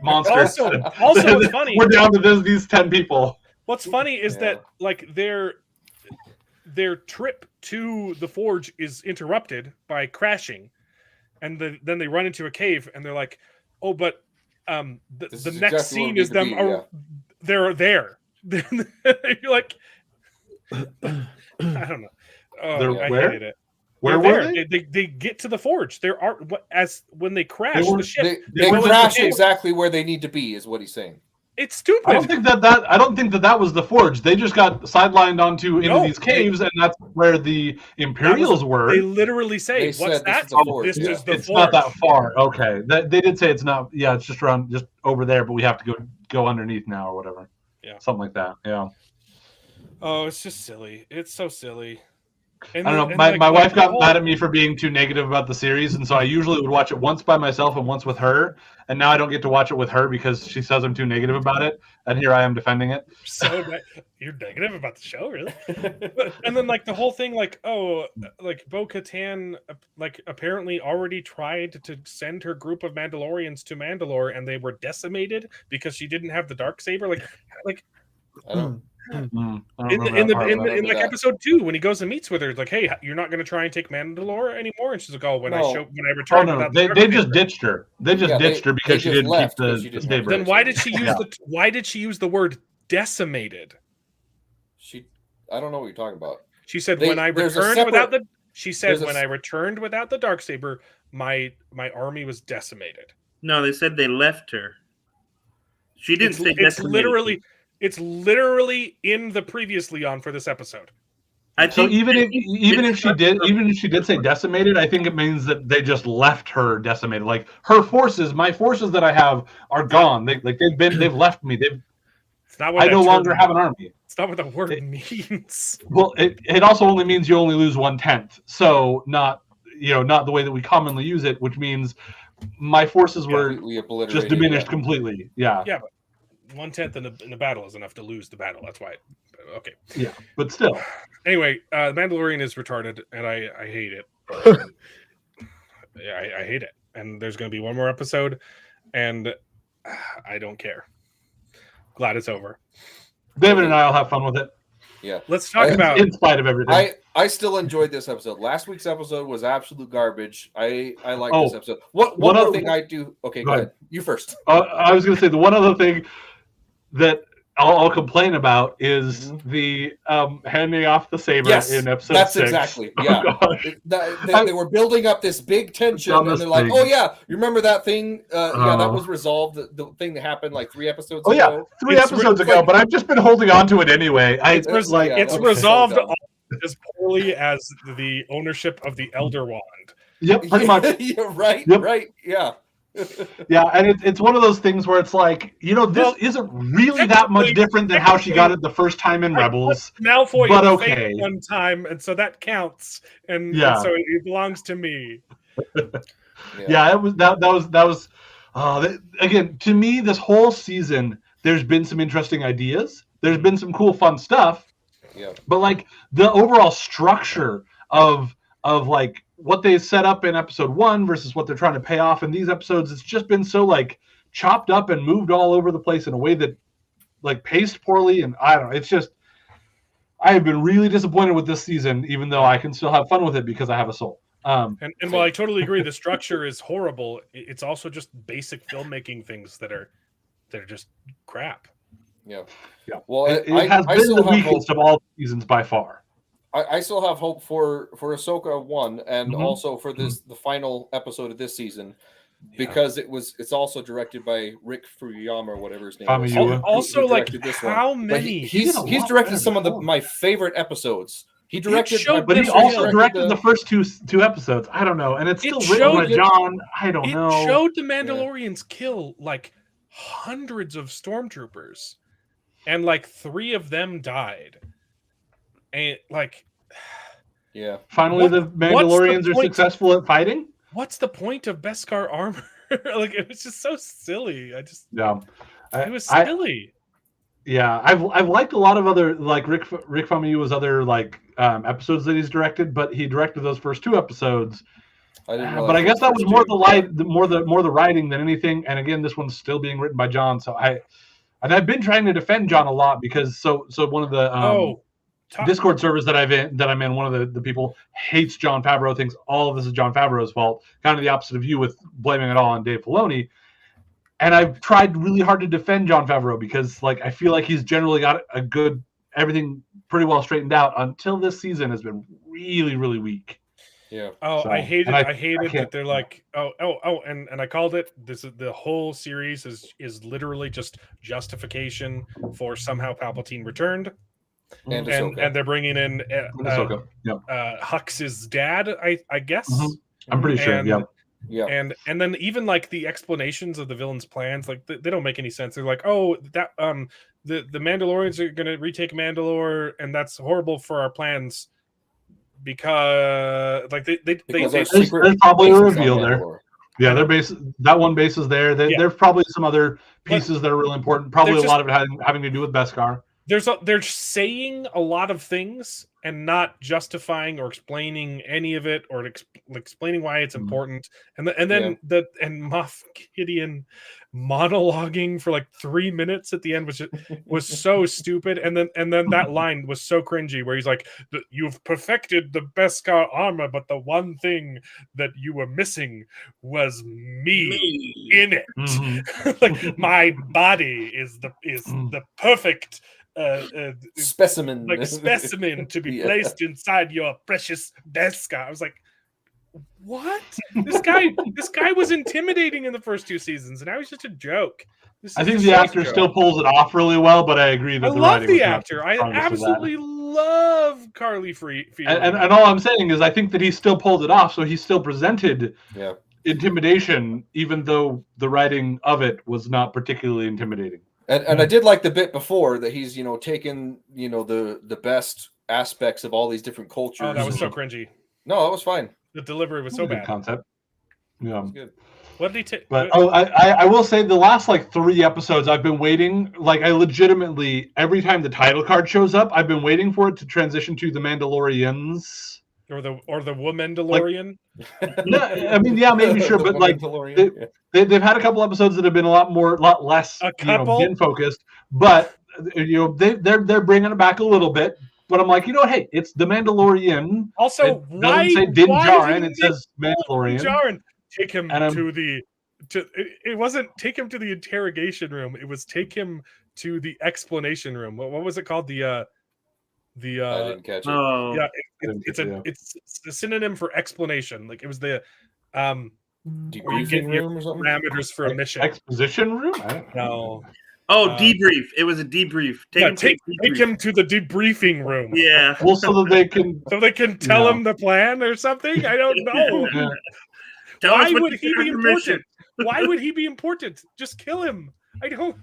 monsters. Also, what's funny, we're down to these 10 people. What's funny is that like their trip to the Forge is interrupted by crashing, and then they run into a cave, and they're like, "Oh, but the next scene is them. They're there." You're like, I don't know. Oh, I hated it. Where were they? They get to the Forge. There are when they crash the ship. They crash exactly where they need to be, is what he's saying. It's stupid. I don't think that was the Forge. They just got sidelined into these caves, and that's where the Imperials were. They literally say, "What's that?" This is the it's Forge. Not that far. Okay, they did say it's not. Yeah, it's just over there, but we have to go underneath now or whatever. Yeah, something like that. Yeah. Oh, it's just silly. It's so silly. I don't know. My wife got mad at me for being too negative about the series, and so I usually would watch it once by myself and once with her. And now I don't get to watch it with her because she says I'm too negative about it. And here I am defending it. So you're negative about the show, really? And then like the whole thing, like like Bo-Katan, like apparently already tried to send her group of Mandalorians to Mandalore, and they were decimated because she didn't have the Darksaber. Like I don't. In like episode 2 when he goes and meets with her, it's like, "Hey, you're not going to try and take Mandalore anymore?" And she's like, "Oh, when I return." Oh, no, they just ditched her. They just ditched her because she didn't keep the saber. Then why did she use why did she use the word decimated? I don't know what you're talking about. She said when I returned without the I returned without the Darksaber, my army was decimated. No, they said they left her. She didn't say decimated. It's literally in the previously on for this episode. So even if she did say decimated, I think it means that they just left her decimated. Like her forces, my forces that I have are gone. They've left me. I no longer have an army. It's not what the word means. Well, it also only means you only lose 1/10. So not not the way that we commonly use it, which means my forces were just diminished completely. Yeah. Yeah, but 1/10 in a battle is enough to lose the battle. That's why. Okay. Yeah, but still. Anyway, The Mandalorian is retarded, and I hate it. Yeah, I hate it. And there's going to be one more episode, and I don't care. Glad it's over. David and I will have fun with it. Yeah. Let's talk about in spite of everything. I still enjoyed this episode. Last week's episode was absolute garbage. I like this episode. One other thing I do. Okay, go ahead. You first. I was going to say the one other thing that I'll complain about is the handing off the saber in episode 6. Exactly. Yeah. They were building up this big tension, and they're like, "Oh yeah, you remember that thing? Yeah, that was resolved. The thing that happened like 3 episodes ago. Yeah, 3 episodes ago. But I've just been holding on to it anyway. It's resolved as poorly as the ownership of the Elder Wand. Yep, pretty much. Right. Yep. Right. Yeah. Yeah, and it's one of those things where it's like, this isn't really that much different than how she got it the first time in Rebels. Malfoy but okay, one time, and so that counts, and so it belongs to me. Yeah, it was that was again, to me, this whole season, there's been some interesting ideas. There's been some cool, fun stuff. Yeah. But like the overall structure of like what they set up in episode 1 versus what they're trying to pay off in these episodes, it's just been so like chopped up and moved all over the place in a way that like paced poorly. And I don't know, it's just, I have been really disappointed with this season, even though I can still have fun with it because I have a soul. And while I totally agree, the structure is horrible. It's also just basic filmmaking things that are just crap. Yeah. Yeah. Well, it has been the weakest of all seasons by far. I still have hope for Ahsoka 1 and also for the final episode of this season, because it's also directed by Rick Fuyama or whatever his name is. Also, like how many? He's directed some of my favorite episodes. He directed, but he also directed the first two episodes. I don't know, and it's still written by John. I don't know. It showed the Mandalorians kill like hundreds of stormtroopers, and like 3 of them died. And like, yeah. Finally, the Mandalorians are successful at fighting. What's the point of Beskar armor? Like, it was just so silly. It was silly. I've liked a lot of other like Rick Famuyiwa's other like episodes that he's directed, but he directed those first 2 episodes. But I guess that was more the writing than anything. And again, this one's still being written by John, so I've been trying to defend John a lot because so one of the Discord servers that I'm in, one of the people hates Jon Favreau, thinks all of this is Jon Favreau's fault, kind of the opposite of you with blaming it all on Dave Filoni. And I've tried really hard to defend Jon Favreau because like I feel like he's generally got everything pretty well straightened out until this season has been really, really weak. Yeah. Oh, so, I hated that they're like, and I called it. This is the whole series is literally just justification for somehow Palpatine returned. And they're bringing in Hux's dad, I guess. I'm pretty sure. Yeah. And then even like the explanations of the villain's plans, like they don't make any sense. They're like, oh, that the Mandalorians are going to retake Mandalore, and that's horrible for our plans because like there's probably a reveal there. Yeah, that one base is there. There's probably some other pieces that are really important. Probably a lot of it having to do with Beskar. They're saying a lot of things and not justifying or explaining any of it or explaining why it's important. And then Moff Gideon monologuing for like 3 minutes at the end, which was so stupid. And then that line was so cringy where he's like, "You've perfected the Beskar armor, but the one thing that you were missing was me in it. Like my body is the perfect." Specimen, like specimen to be placed inside your precious Beskar. I was like, what? This guy was intimidating in the first 2 seasons, and now he's just a joke. I think the actor still pulls it off really well, but I agree that I love the actor. I absolutely love Carly Field. And all I'm saying is I think that he still pulled it off, so he still presented intimidation, even though the writing of it was not particularly intimidating. And I did like the bit before that he's, taken, the best aspects of all these different cultures. Oh, that was so cringy. No, that was fine. The delivery was so bad. Concept. Yeah. What did he take? But I will say the last like 3 episodes I've been waiting. Like I legitimately every time the title card shows up, I've been waiting for it to transition to the Mandalorians or the Womandalorian. No, I mean, yeah, maybe sure, but like they've had a couple episodes that have been a lot less bin focused. But they're bringing it back a little bit. But I'm like, hey, it's the Mandalorian. Also, it doesn't say Din Djarin, it says Mandalorian. Djarin. Take him it wasn't take him to the interrogation room. It was take him to the explanation room. What was it called? I didn't catch it. Oh, yeah, it's a synonym for explanation. Like it was the debriefing room or something. Parameters for a mission. Exposition room? No. Oh, debrief. It was a debrief. Take him to the debriefing room. Yeah. Well, so that they can tell him the plan or something. I don't know. Yeah. Why would he be important? Why would he be important? Just kill him. I don't.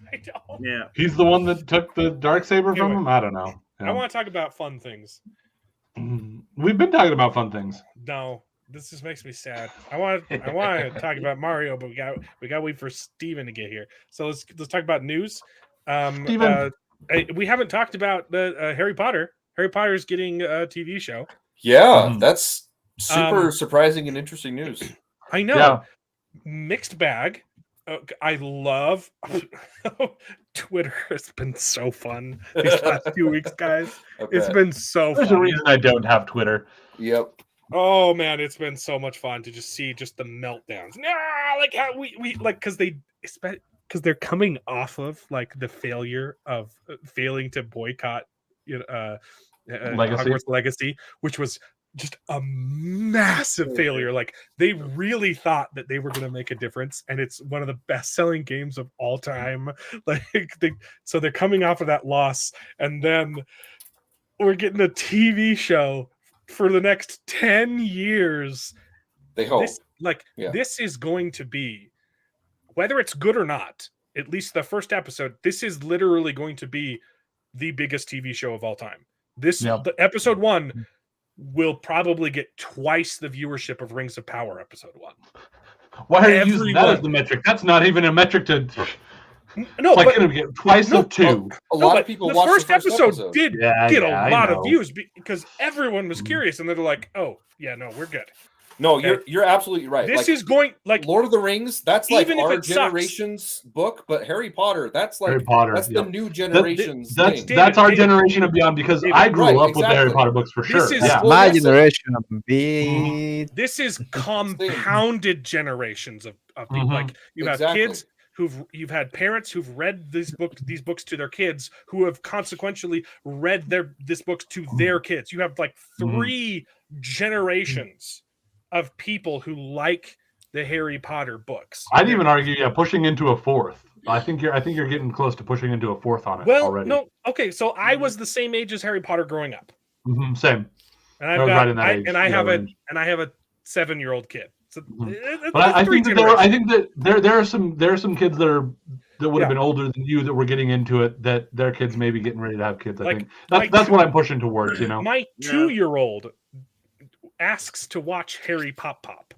Yeah. He's the one that took the Darksaber from him? I don't know. Yeah. I want to talk about fun things. We've been talking about fun things. No, this just makes me sad. I want to talk about Mario, but we got to wait for Steven to get here. So let's talk about news. Steven. We haven't talked about the Harry Potter. Harry Potter's getting a TV show. Yeah, that's super surprising and interesting news. I know. Yeah. Mixed bag. I love Twitter. Has been so fun these last 2 weeks, guys. Okay. It's been so There's fun. a reason I don't have Twitter. Yep. Oh man, it's been so much fun to just see just the meltdowns. Like how we like because they're coming off of like the failure of failing to boycott Hogwarts Legacy, which was just a massive failure. Like they really thought that they were going to make a difference, and it's one of the best-selling games of all time. Like so they're coming off of that loss, and then we're getting a TV show for the next 10 years. They hope. This is going to be, whether it's good or not, at least the first episode, this is literally going to be the biggest TV show of all time. The episode 1 will probably get twice the viewership of Rings of Power episode 1. Why are you using that as the metric? That's not even a metric to. No, it's going to get twice of 2. A lot of people watched the first episode did get a lot of views because everyone was curious, and they're like, "Oh, yeah, no, we're good." No, you're absolutely right. This is going like Lord of the Rings. That's like even our if it generation's book, but Harry Potter. That's like Harry Potter, that's the new generation's. That's our generation of beyond because I grew up with the Harry Potter books for sure. This is my generation. This is compounded generations of people. Like you have kids you've had parents who've read these books to their kids who have consequentially read this books to their kids. You have like 3 generations of people who like the Harry Potter books. I'd even argue, pushing into a 4th. I think you're getting close to pushing into a 4th on it already. No, okay. So I was the same age as Harry Potter growing up. Same. And I have a 7-year-old kid. So but I think that there are some kids that would have been older than you that were getting into it, that their kids may be getting ready to have kids. I think that's what I'm pushing towards. My 2-year-old asks to Harry Harry Pop.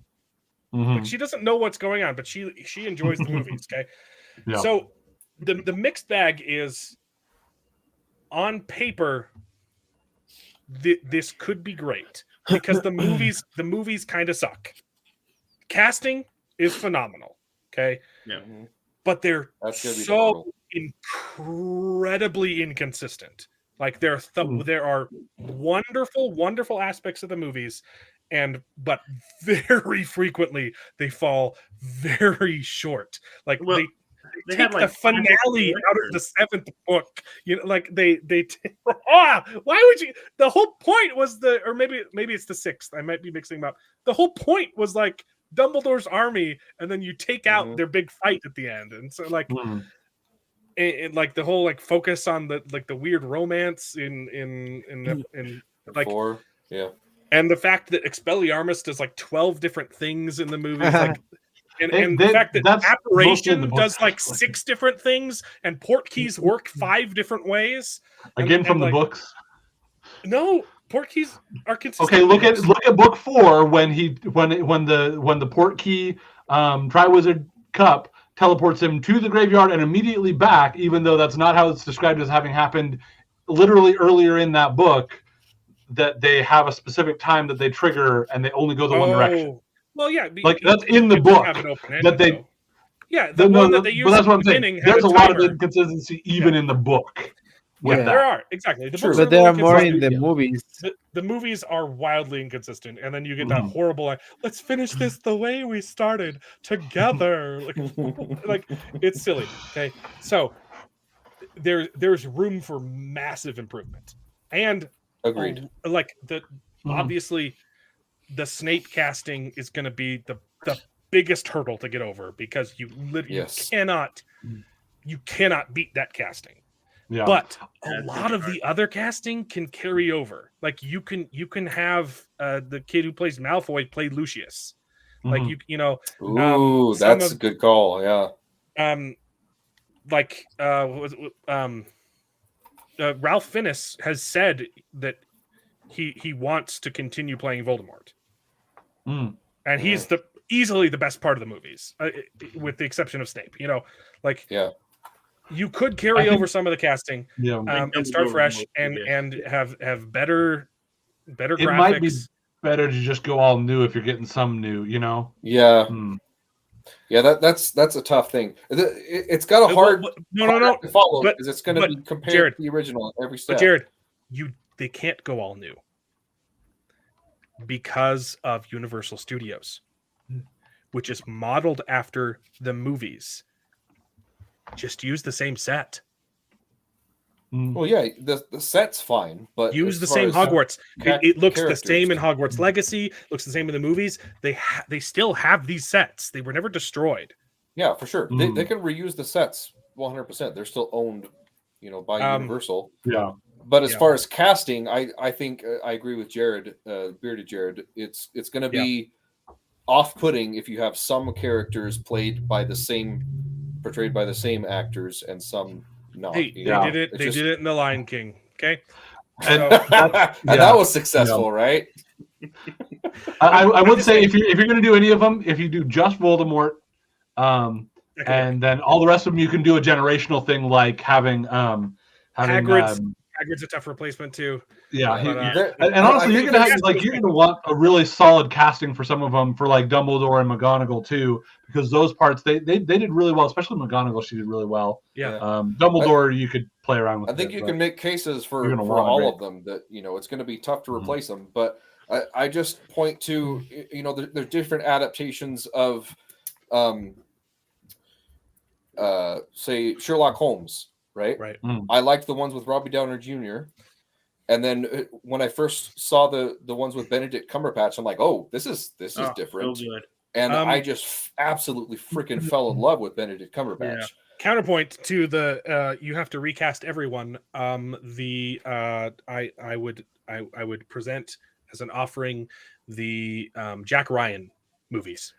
Like she doesn't know what's going on, but she enjoys the movies. Okay, so the mixed bag is, on paper, this could be great because the movies kind of suck. Casting is phenomenal. Okay, but they're so incredibly inconsistent. Like there are wonderful aspects of the movies, but very frequently they fall very short. Like they take the finale out of the 7th book. Like they why would you? The whole point was or maybe it's the 6th. I might be mixing them up. The whole point was like Dumbledore's army, and then you take out their big fight at the end, and so like. And like the whole like focus on the weird romance in like 4, and the fact that Expelliarmus does like 12 different things in the movies, like and the fact that Apparition does like 6 different things, and Portkeys work 5 different ways. From the books. No, Portkeys are consistent. Okay, look at book 4 when the Portkey Triwizard Cup teleports him to the graveyard and immediately back, even though that's not how it's described as having happened literally earlier in that book, that they have a specific time that they trigger and they only go the one direction. Well, yeah, like that's in the book that they. Though. Yeah, the one that they use at the beginning. There's a lot of inconsistency even in the book. Yeah, there are exactly. The books but there are more in inconsistent. the movies. The movies are wildly inconsistent, and then you get that horrible like, let's finish this the way we started together. like it's silly. Okay, so there's room for massive improvement, and agreed. Obviously, the Snape casting is going to be the biggest hurdle to get over because you literally cannot beat that casting. Yeah. But a lot of the other casting can carry over. Like you can have the kid who plays Malfoy play Lucius. Like you know. Ooh, that's a good call. Yeah. Ralph Fiennes has said that he wants to continue playing Voldemort, and he's easily the best part of the movies, with the exception of Snape. You know, you could carry over some of the casting, and start fresh, and have better graphics. It might be better to just go all new if you're getting some new. You know. Yeah. Yeah, that's a tough thing. It's got a hard to follow because it's going to be compared to the original at every step. But Jared, they can't go all new because of Universal Studios, which is modeled after the movies. Just use the same set. Well, yeah, the set's fine, but use the same Hogwarts. It looks the same in Hogwarts Legacy. Looks the same in the movies. They still have these sets. They were never destroyed. Yeah, for sure. They can reuse the sets 100%. They're still owned, by Universal. Yeah. But as far as casting, I think I agree with Jared, Bearded Jared. It's going to be off-putting if you have some characters portrayed by the same actors and some not. They did it. They did it in The Lion King. Okay, and that was successful, right? I would say if you're going to do any of them, if you do just Voldemort, and then all the rest of them, you can do a generational thing like having Hagrid's a tough replacement too. Yeah, and honestly, you're gonna want a really solid casting for some of them, for like Dumbledore and McGonagall too, because those parts they did really well, especially McGonagall. She did really well. Yeah. Dumbledore, you could play around with. I think you can make cases for all of them that it's going to be tough to replace them, but I just point to there's different adaptations of say Sherlock Holmes. Right. I liked the ones with Robbie Downer Jr. And then when I first saw the ones with Benedict Cumberbatch, I'm like, oh, this is different. So good. And I just absolutely freaking fell in love with Benedict Cumberbatch. Yeah. Counterpoint to the you have to recast everyone. I would present as an offering the Jack Ryan movies.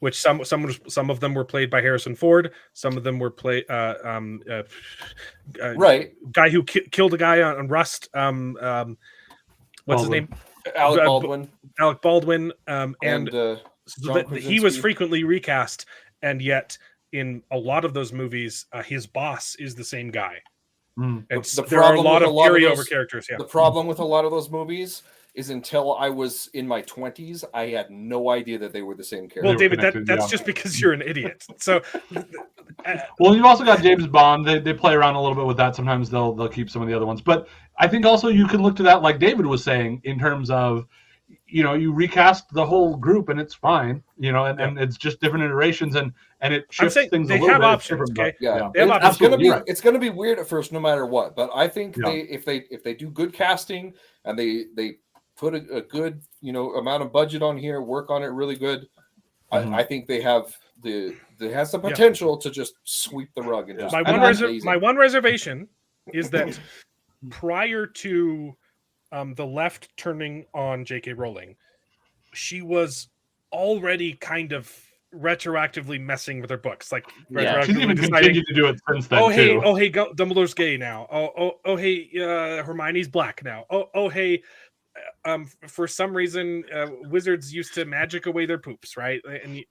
Which some of them were played by Harrison Ford. Some of them were played right. Guy who killed a guy on Rust. What's his name? Alec Baldwin. Alec Baldwin. He was frequently recast, and yet in a lot of those movies, his boss is the same guy. And there are a lot of carryover characters. Yeah. The problem with a lot of those movies is until I was in my 20s, I had no idea that they were the same character. Well, David, that's just because you're an idiot. So, well, you've also got James Bond. They play around a little bit with that. Sometimes they'll keep some of the other ones, but I think also you can look to that, like David was saying, in terms of you recast the whole group and it's fine, and it's just different iterations and it shifts things a little bit. They have options, okay? Yeah. They have options. It's gonna be weird at first, no matter what. But I think if they do good casting and they put a good amount of budget on here, work on it really good, I think they have some potential to just sweep the rug and just my one reservation is that prior to the left turning on J.K. Rowling, she was already kind of retroactively messing with her books, like she's even continued to do it since then. Hey, Dumbledore's gay now. Hey, Hermione's black now. Hey, for some reason, wizards used to magic away their poops, right?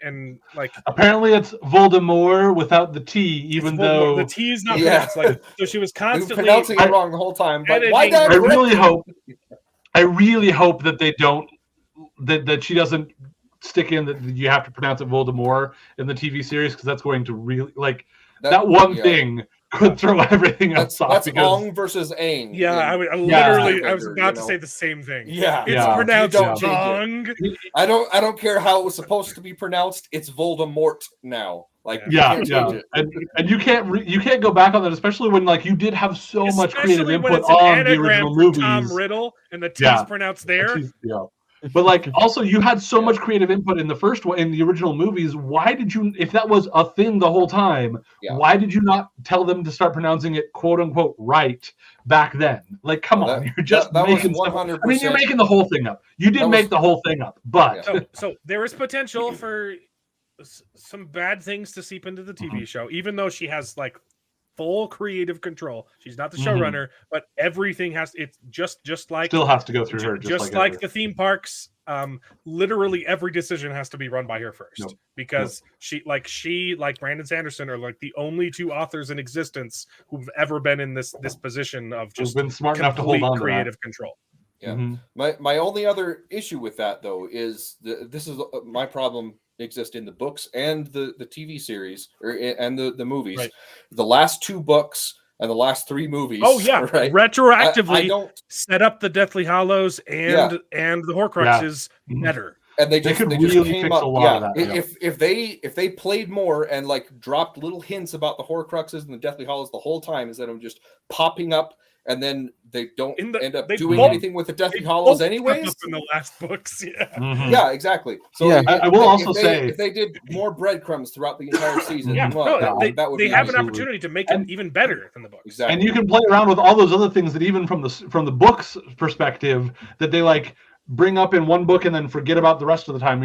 And like apparently it's Voldemort without the T, even though the T is not pronounced. Like, so she was constantly pronouncing it wrong the whole time. But why I really hope that they don't that she doesn't stick in that you have to pronounce it Voldemort in the TV series, because that's going to really that one thing could throw everything else off. That's Ong versus Aang. Yeah, I was about to say the same thing. Yeah, it's pronounced Ong. I don't care how it was supposed to be pronounced. It's Voldemort now. Like and you can't go back on that, especially when you did have so much creative input on the original movies. Tom Riddle and the T's pronounced there. But also you had so much creative input in the first one, in the original movies. Why did you, if that was a thing the whole time, why did you not tell them to start pronouncing it quote unquote right back then? Like, come on, you're just making 100%. I mean, you're making the whole thing up. You did make the whole thing up, but so there is potential for some bad things to seep into the TV show, even though she has full creative control. She's not the showrunner, but everything it's just like still has to go through her, just like the theme parks. Literally every decision has to be run by her first, because she like Brandon Sanderson are the only two authors in existence who've ever been in this position of just been smart enough to hold on to creative control. Yeah. My only other issue with that though is this is my problem. Exist in the books and the TV series and the movies. Right. The last 2 books and the last 3 movies. Oh yeah, right? Retroactively I don't set up the Deathly Hallows and the Horcruxes better. And they could just really came fix up. A lot of that. If they played more and dropped little hints about the Horcruxes and the Deathly Hallows the whole time, instead of just popping up. And then they don't end up doing anything with the Deathly Hallows anyways. In the last books, yeah, exactly. So I will also say if they did more breadcrumbs throughout the entire season, that would be have an opportunity to make it even better than the books. Exactly. And you can play around with all those other things that even from the books perspective that they bring up in one book and then forget about the rest of the time.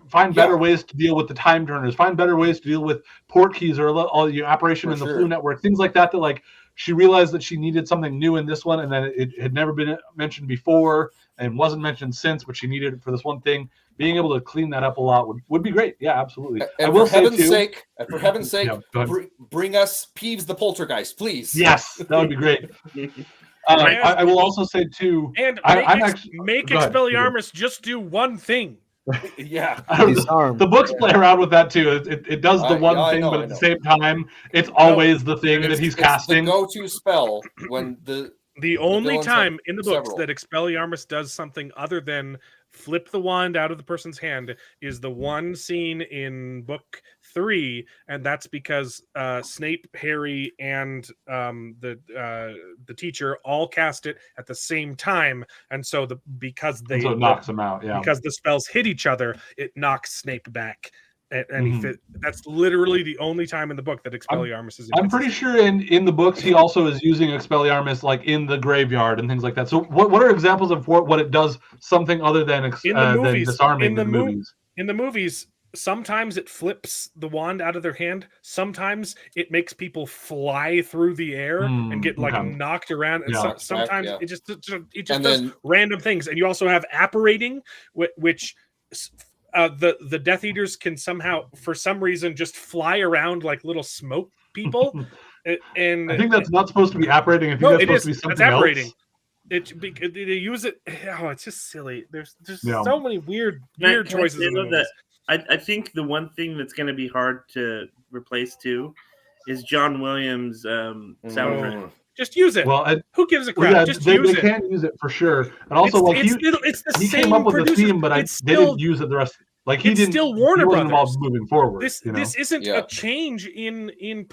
Find better ways to deal with the time turners. Find better ways to deal with port keys or all your operation in the Flu network. Things like that. That she realized that she needed something new in this one, and then it had never been mentioned before and wasn't mentioned since, but she needed it for this one thing. Being able to clean that up a lot would be great. Yeah, absolutely. And for heaven's sake, bring us Peeves the Poltergeist, please. Yes, that would be great. I will also say too, and make Expelliarmus just do one thing. Yeah, the books play around with that too. It does the one thing, but at the same time, it's always the thing that he's casting. The go-to spell when the only time in the books that Expelliarmus does something other than flip the wand out of the person's hand is the one scene in book 3, and that's because Snape, Harry, and the teacher all cast it at the same time, and so it knocks them out. Yeah, because the spells hit each other, it knocks Snape back. And that's literally the only time in the book that Expelliarmus is. I'm pretty sure in the books he also is using Expelliarmus in the graveyard and things like that. So what are examples of what it does something other than disarming in the movies? In the movies, sometimes it flips the wand out of their hand. Sometimes it makes people fly through the air and get knocked around. And sometimes it just does random things. And you also have apparating, which. The Death Eaters can somehow, for some reason, just fly around like little smoke people. And I think that's not supposed to be apparating. I think that's supposed to be something else. They use it. Oh, it's just silly. There's so many weird choices. I think the one thing that's going to be hard to replace too is John Williams' soundtrack. Just use it. Well, who gives a crap? Just use it. They can use it for sure. And also, he came up with the theme, but they didn't use it the rest. He didn't. Still Warner Brothers involved moving forward. This isn't a change in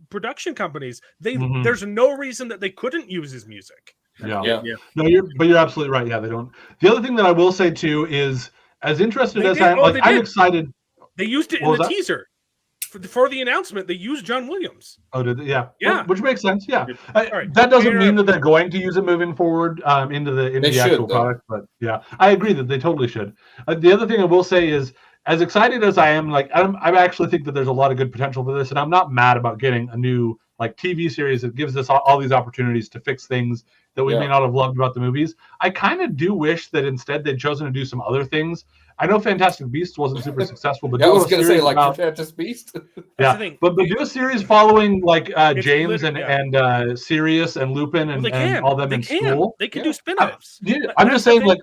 production companies. There's no reason that they couldn't use his music. Yeah. No, you're absolutely right. Yeah, they don't. The other thing that I will say too is, as interested as I'm excited. They used it in the teaser. For the announcement, they used John Williams. Oh, did they? Yeah. Which makes sense. Yeah, that doesn't mean that they're going to use it moving forward into the actual product, but yeah, I agree that they totally should. The other thing I will say is, as excited as I am, like I actually think that there's a lot of good potential for this, and I'm not mad about getting a new like TV series that gives us all these opportunities to fix things that we may not have loved about the movies. I kind of do wish that instead they'd chosen to do some other things. I know Fantastic Beasts wasn't super successful, but I was going to say like Fantastic Beasts. But do a series following like James and Sirius and Lupin and all them in school. They can do spin-offs. I'm just saying, like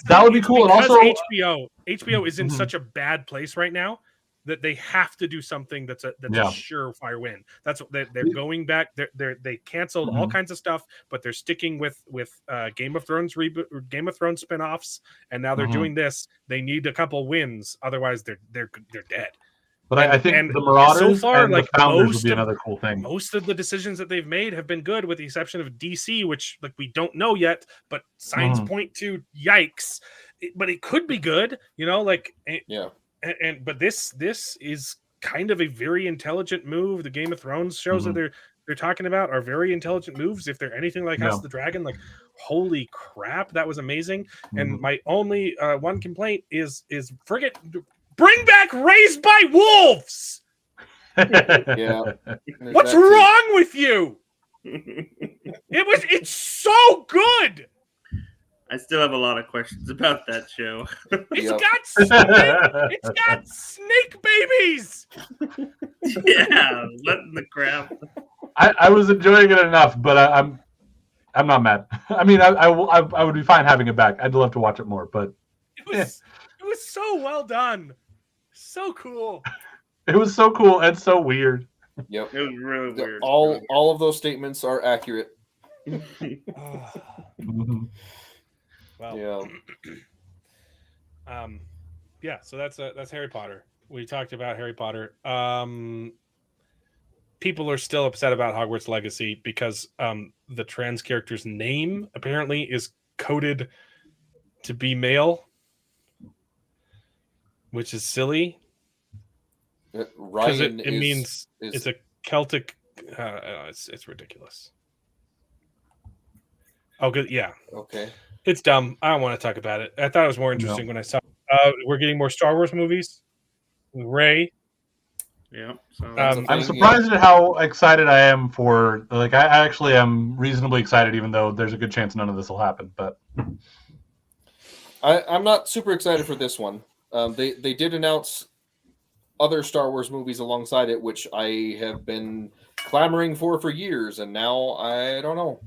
that would be cool. And also, HBO is in such a bad place right now that they have to do something that's a surefire win. That's what they're going back. They canceled all kinds of stuff, but they're sticking with Game of Thrones reboot, Game of Thrones spinoffs, and now they're doing this. They need a couple wins, otherwise they're dead. But I think the Marauders and the Founders would be another cool thing. Most of the decisions that they've made have been good, with the exception of DC, which like we don't know yet, but signs point to yikes. But it could be good, but this is kind of a very intelligent move. The Game of Thrones shows that they're talking about are very intelligent moves. If they're anything like House of the Dragon, like holy crap, that was amazing. And my only one complaint is bring back Raised by Wolves. What's wrong with you? It's so good. I still have a lot of questions about that show. It's got snake babies. Yeah, what in the crap? I was enjoying it enough, but I'm not mad. I mean, I would be fine having it back. I'd love to watch it more, but it was so well done, so cool. It was so cool and so weird. Yep, it was really weird. All of those statements are accurate. Well, so that's Harry Potter. We talked about Harry Potter. People are still upset about Hogwarts Legacy because the trans character's name apparently is coded to be male, which is silly. Ryan it means it's a Celtic. It's ridiculous. Oh, good. Yeah. Okay. It's dumb. I don't want to talk about it. I thought it was more interesting when I saw. We're getting more Star Wars movies. Rey. Yeah. I'm surprised at how excited I am for. Like, I actually am reasonably excited, even though there's a good chance none of this will happen. But I'm not super excited for this one. They did announce other Star Wars movies alongside it, which I have been clamoring for years, and now I don't know.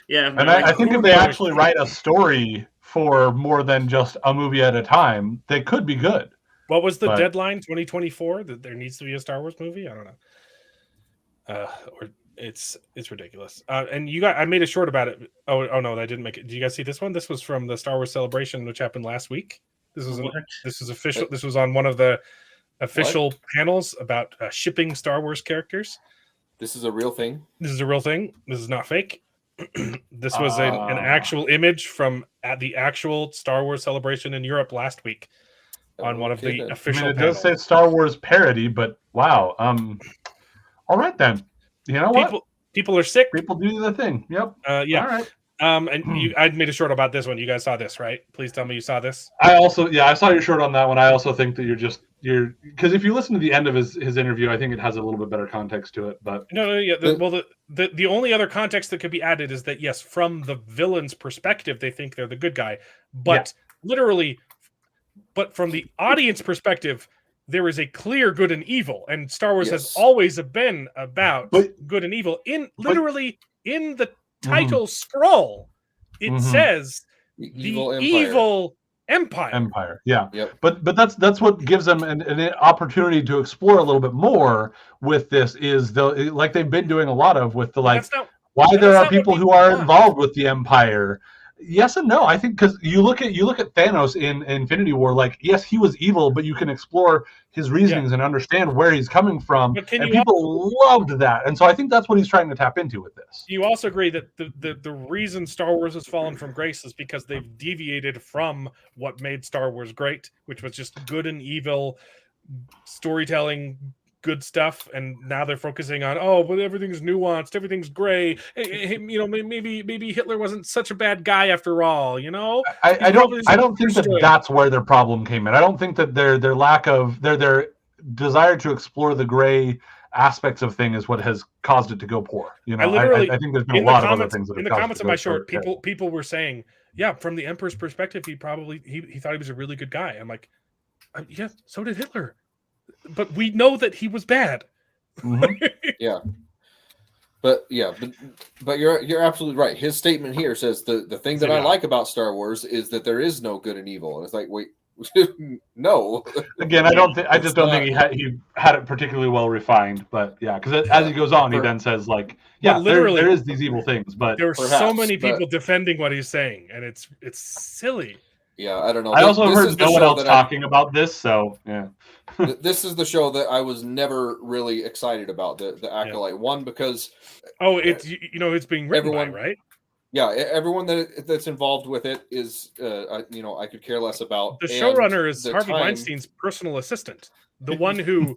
Yeah, and I think if they actually write a story for more than just a movie at a time, they could be good. What was the deadline? 2024? That there needs to be a Star Wars movie? I don't know. Or it's ridiculous. And I made a short about it. Oh no, I didn't make it. Did you guys see this one? This was from the Star Wars Celebration, which happened last week. This was official. This was on one of the official panels about shipping Star Wars characters. This is a real thing. This is a real thing. This is not fake. This was an actual image from at the actual Star Wars Celebration in Europe last week on one of the official it does say Star Wars parody, but wow. All right then. You know what? People are sick. People do the thing. Yep. Yeah. All right. And I made a short about this one. You guys saw this, right? Please tell me you saw this. I saw your short on that one. I also think that you're because if you listen to the end of his interview, I think it has a little bit better context to it. But the only other context that could be added is that yes, from the villain's perspective, they think they're the good guy, but but from the audience perspective, there is a clear good and evil, and Star Wars has always been about good and evil. In the title scroll, it says the evil empire. Yeah. Yep. But that's what gives them an opportunity to explore a little bit more with this. Is like they've been doing a lot of with the why there are people who are involved with the Empire. Yes and no. I think because you look at Thanos in Infinity War, like yes, he was evil, but you can explore his reasonings and understand where he's coming from. And people loved that, and so I think that's what he's trying to tap into with this. You also agree that the reason Star Wars has fallen from grace is because they've deviated from what made Star Wars great, which was just good and evil storytelling, good stuff, and now they're focusing on but everything's nuanced, everything's gray. Maybe Hitler wasn't such a bad guy after all. I don't think that's where their problem came in. I don't think that their lack of their desire to explore the gray aspects of thing is what has caused it to go poor. I think there's been a lot of other things that have in the caused comments it to of my go short. poor. People were saying, yeah, from the Emperor's perspective, he thought he was a really good guy. I'm like, yeah, so did Hitler, but we know that he was bad. Mm-hmm. Yeah. But you're absolutely right. His statement here says the thing that I like about Star Wars is that there is no good and evil, and it's like, wait, no. Again, I just don't think he had it particularly well refined. But yeah, because as he goes on, he then says like, yeah, literally there is these evil things, but there are so many people defending what he's saying, and it's silly. Yeah, I don't know. I also heard no one else talking about this, so yeah. This is the show that I was never really excited about, the Acolyte one, because it's being written by, right? Yeah, everyone that's involved with it is I could care less about. The showrunner is Harvey Weinstein's personal assistant, the one who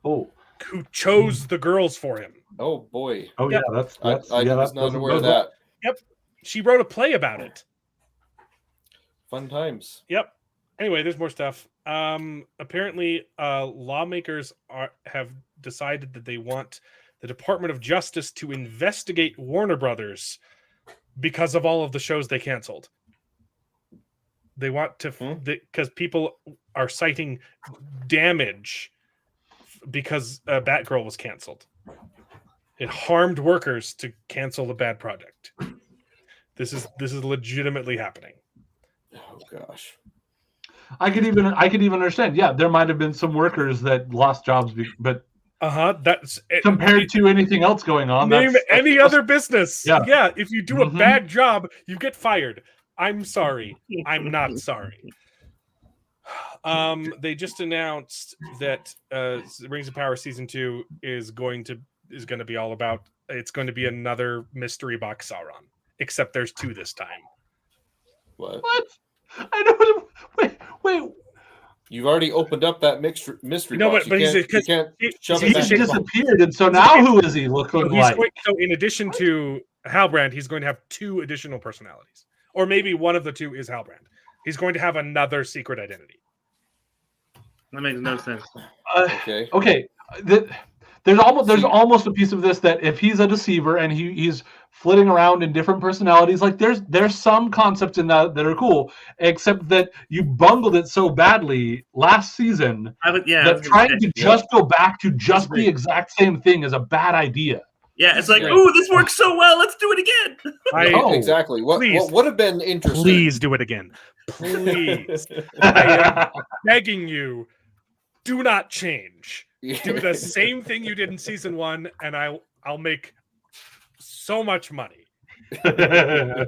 who chose the girls for him. Oh boy! Oh yeah, I was not aware of that. Yep, she wrote a play about it. Fun times. Yep. Anyway, there's more stuff. Apparently, lawmakers have decided that they want the Department of Justice to investigate Warner Brothers because of all of the shows they canceled. They want to because people are citing damage because Batgirl was canceled. It harmed workers to cancel the bad project. This is legitimately happening. Oh gosh. I could even understand. Yeah, there might have been some workers that lost jobs, but that's compared to anything else going on. Name any other business. Yeah. If you do a bad job, you get fired. I'm sorry. I'm not sorry. They just announced that Rings of Power season 2 is going to be all about. It's going to be another mystery box Sauron, except there's 2 this time. What? I don't. Wait. You've already opened up that mystery box. But you can't shove it back. He disappeared, and so now who is he looking like? So in addition to Halbrand, he's going to have 2 additional personalities, or maybe one of the 2 is Halbrand. He's going to have another secret identity. That makes no sense. Okay. There's almost a piece of this that if he's a deceiver and he's flitting around in different personalities, like there's some concepts in that are cool, except that you bungled it so badly last season that trying to just go back to just the exact same thing is a bad idea. Yeah, it's like, ooh, this works so well, let's do it again. Exactly. What would have been interesting? Please do it again. Please. I am begging you, do not change. Do the same thing you did in season 1, and I'll make so much money. Yeah,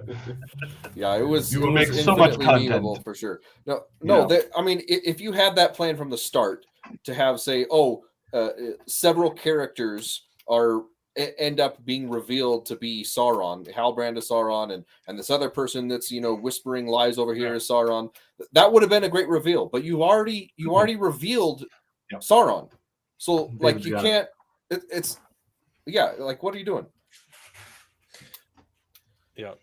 it was. You will make so much content for sure. No. I mean, if you had that plan from the start to have, say, several characters end up being revealed to be Sauron, Halbrand is Sauron, and this other person that's whispering lies over here is Sauron. That would have been a great reveal. But you already revealed Sauron. So like you can't. It's like what are you doing? Yeah.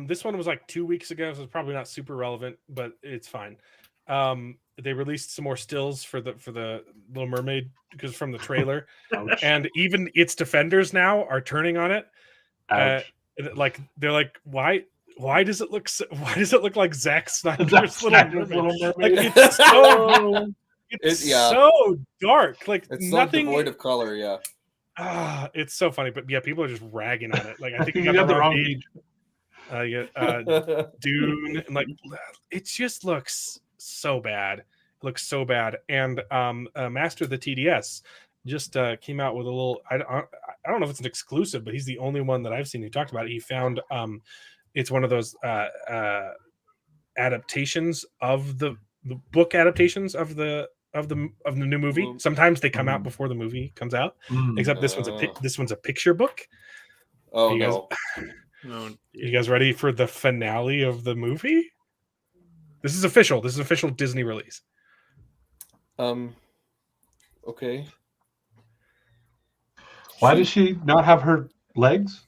This one was like 2 weeks ago, so it's probably not super relevant, but it's fine. They released some more stills for the Little Mermaid because from the trailer, and even its defenders now are turning on it. Like they're like, why does it look like Zack Snyder's Little Mermaid? Like it's so. It's so dark. Like it's nothing so devoid of color. Yeah. It's so funny, but yeah, people are just ragging on it. Like I think you got the wrong age. Dune, and like it just looks so bad. It looks so bad. And Master of the TDS just came out with a little. I don't know if it's an exclusive, but he's the only one that I've seen who talked about it. He found it's one of those adaptations of the book adaptations of the new movie. Sometimes they come out before the movie comes out. Except this one's a picture book. Oh no! You guys ready for the finale of the movie? This is official. This is official Disney release. Okay. Why does she not have her legs?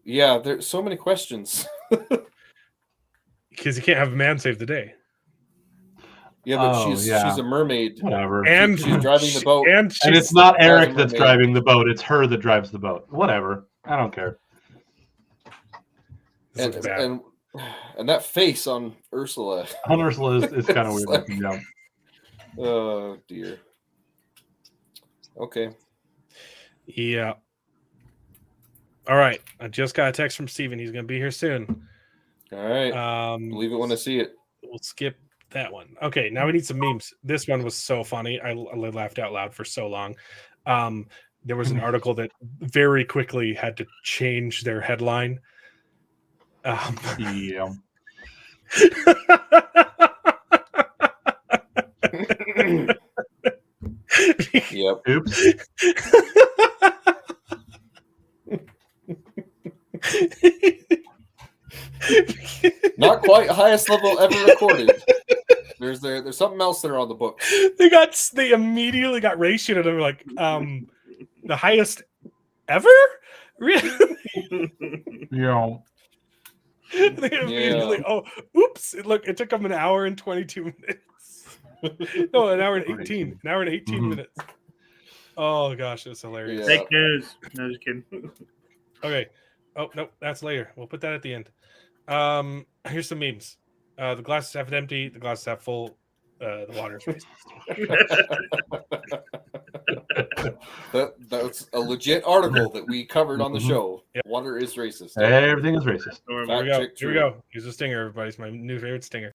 Yeah, there's so many questions. Because you can't have a man save the day. Yeah, but she's a mermaid. Whatever. And she's driving the boat. And it's not Eric that's driving the boat. It's her that drives the boat. Whatever. I don't care. And that face on Ursula. On Ursula is kind of weird looking. Yeah. Oh dear. Okay. Yeah. All right. I just got a text from Steven. He's going to be here soon. All right. Believe it when I see it. We'll skip that one. Okay. Now we need some memes. This one was so funny. I laughed out loud for so long. There was an article that very quickly had to change their headline. Yeah. Yep. Oops. Not quite highest level ever recorded. There's something else there on the book. They immediately got ratioed and they were like, the highest ever? Really? Yeah. They immediately, oops. Look, it took them an hour and 22 minutes. No, an hour and 18. An hour and 18 minutes. Oh, gosh, that's hilarious. Fake news. No, just kidding. Okay. Oh, no, that's later. We'll put that at the end. Here's some memes. The glass is half empty. The glass is half full. The water is racist. That's a legit article that we covered on the show. Yep. Water is racist. Everything is racist. Here we go. Here we go. Here's a stinger, everybody. It's my new favorite stinger.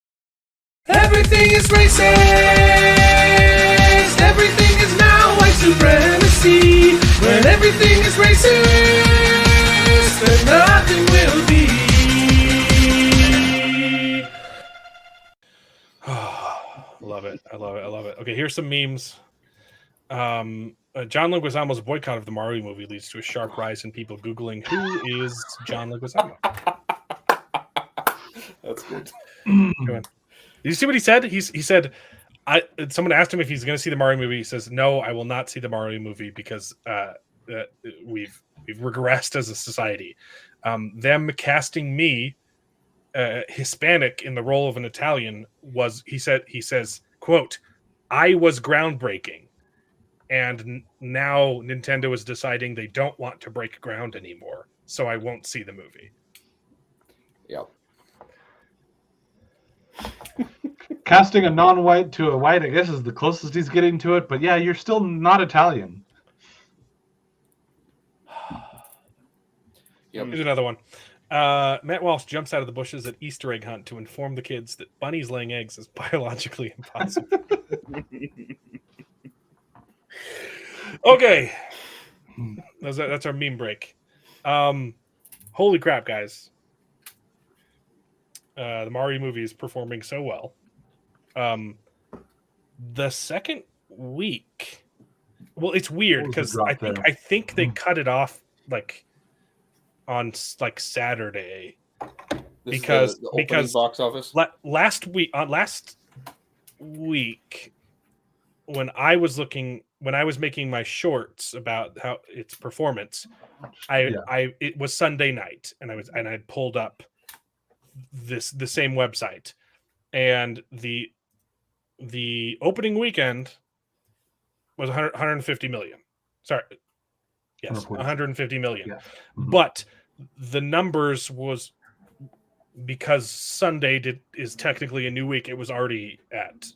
Everything is racist. Everything is now white supremacy. When everything is racist, then nothing will be. Love it. I love it. I love it. Okay, here's some memes. John Leguizamo's boycott of the Mario movie leads to a sharp rise in people Googling who is John Leguizamo. That's good. Go on. Did you see what he said? He said, someone asked him if he's going to see the Mario movie. He says, "No, I will not see the Mario movie because we've regressed as a society. Them casting me, Hispanic, in the role of an Italian was," he says, quote, "I was groundbreaking, and now Nintendo is deciding they don't want to break ground anymore, so I won't see the movie." Yep. Casting a non-white to a white, I guess, is the closest he's getting to it. But yeah, you're still not Italian. Yep. Here's another one. Matt Walsh jumps out of the bushes at Easter egg hunt to inform the kids that bunnies laying eggs is biologically impossible. Okay. That's our meme break. Holy crap, guys. The Mario movie is performing so well. The second week, well, it's weird because I think they cut it off like on like Saturday because box office last week when I was making my shorts about how its performance, it was Sunday night and I pulled up the same website, and the opening weekend was 150 million. Sorry. Yes, 150 million. Yeah. Mm-hmm. But the numbers was because Sunday is technically a new week. It was already at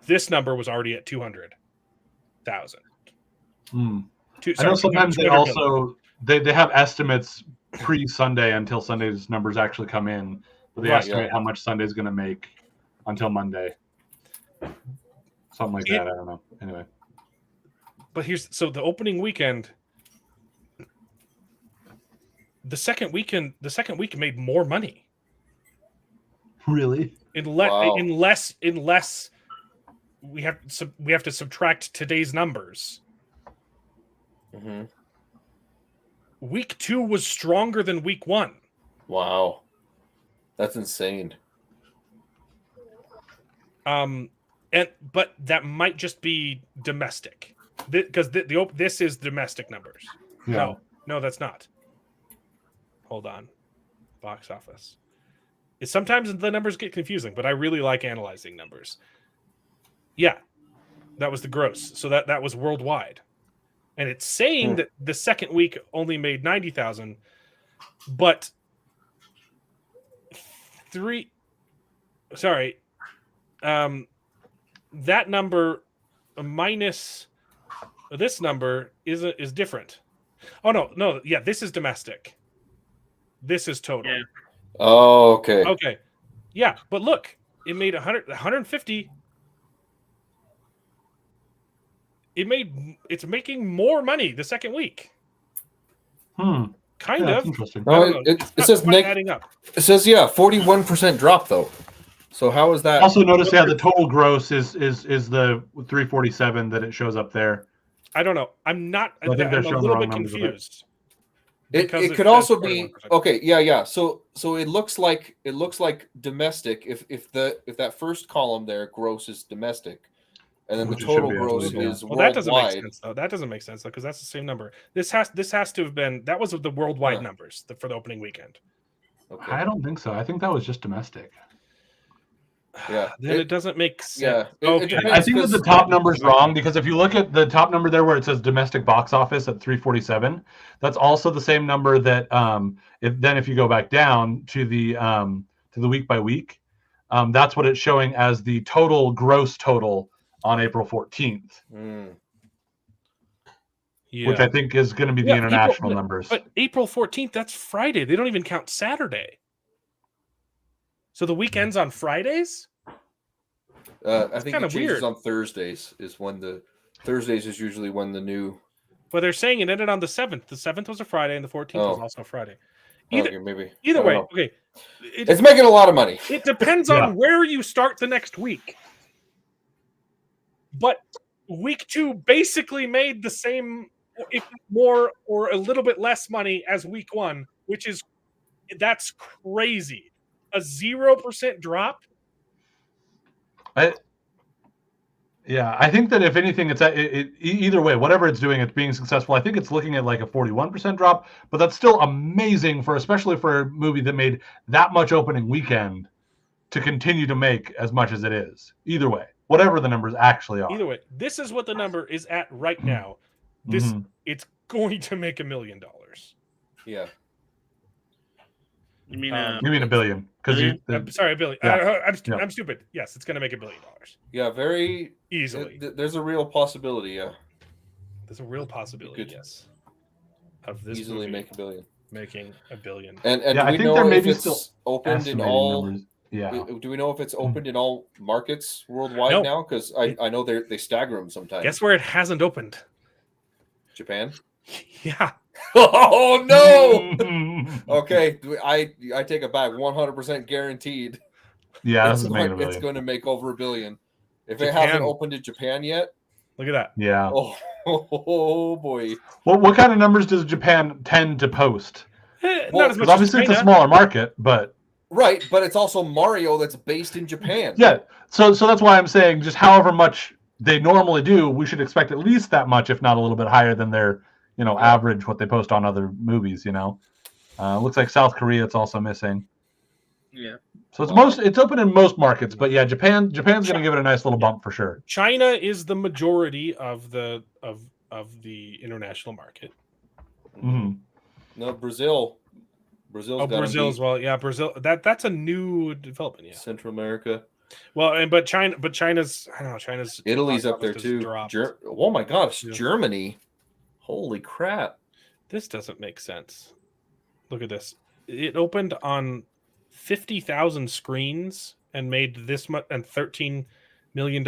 this number was already at 200,000. I know sometimes they also they have estimates pre-Sunday until Sunday's numbers actually come in. But they estimate how much Sunday's going to make until Monday. Something like that. I don't know. Anyway. But so the opening weekend, the second week made more money. Really? Unless we have to subtract today's numbers. Mm-hmm. Week 2 was stronger than week 1. Wow, that's insane. But that might just be domestic. because this is domestic numbers. Yeah. No, that's not. Hold on. Box office. Sometimes the numbers get confusing, but I really like analyzing numbers. Yeah, that was the gross. So that was worldwide, and it's saying that the second week only made 90,000, but that number minus this number is different. Oh no, yeah, this is domestic. This is total. Yeah. Oh, okay. Okay. Yeah, but look, it made 150. It's making more money the second week. Kind of. Interesting. No, it says adding up. It says 41% drop though. So how is that? Also notice the total gross is the 347 that it shows up there. I don't know. I'm a little bit confused. It could also be okay. Yeah. So it looks like domestic if that first column there gross is domestic, and then the total gross is worldwide. That doesn't make sense though. That doesn't make sense though because that's the same number. This has to have been that was the worldwide numbers for the opening weekend. Okay. I don't think so. I think that was just domestic. Yeah. Then it doesn't make sense. Yeah. I think that the top number's wrong because if you look at the top number there where it says domestic box office at 347, that's also the same number that if you go back down to the week by week, that's what it's showing as the total gross total on April 14th. Yeah. Which I think is going to be the international numbers. But April 14th, that's Friday. They don't even count Saturday. So the weekends on Fridays? I think it changes on Thursdays. Thursdays is usually when the new. Well, they're saying it ended on the 7th. The 7th was a Friday, and the 14th was also a Friday. Maybe. Either way, okay. It's making a lot of money. It depends on where you start the next week. But week 2 basically made the same, if more or a little bit less money as week 1, that's crazy. A 0% drop. I think that if anything, it's either way, whatever it's doing, it's being successful. I think it's looking at like a 41% drop, but that's still amazing especially for a movie that made that much opening weekend to continue to make as much as it is. Either way, whatever the numbers actually are. Either way, this is what the number is at right now. It's going to make $1 million. Yeah. You mean $1 billion? I'm sorry, $1 billion. Yeah. I'm stupid. Yes, it's going to make $1 billion. Yeah, very easily. There's a real possibility. Yeah, there's a real possibility. Yes, of this easily make $1 billion, making $1 billion. And do we know if it's opened in all? Numbers. Yeah. Do we know if it's opened in all markets worldwide now? Because I know they stagger them sometimes. Guess where it hasn't opened? Japan. Yeah. Oh no! Okay, I take it back. 100% guaranteed. Yeah, it's going to make over $1 billion. If it hasn't opened in Japan yet, look at that. Yeah. Oh boy. What kind of numbers does Japan tend to post? Not as much. Obviously, it's a smaller market, but right. But it's also Mario that's based in Japan. Yeah. So that's why I'm saying just however much they normally do, we should expect at least that much, if not a little bit higher than their average what they post on other movies. Looks like South Korea it's also missing. Yeah. So it's open in most markets, but yeah, Japan's going to give it a nice little bump for sure. China is the majority of the international market. Mm-hmm. No, Brazil. Brazil as well. Yeah, Brazil. That's a new development. Yeah. Central America. Well, but China's. I don't know. China's. Italy's up there too. Oh my gosh, yeah. Germany. Holy crap! This doesn't make sense. Look at this. It opened on 50,000 screens and made this much and $13 million.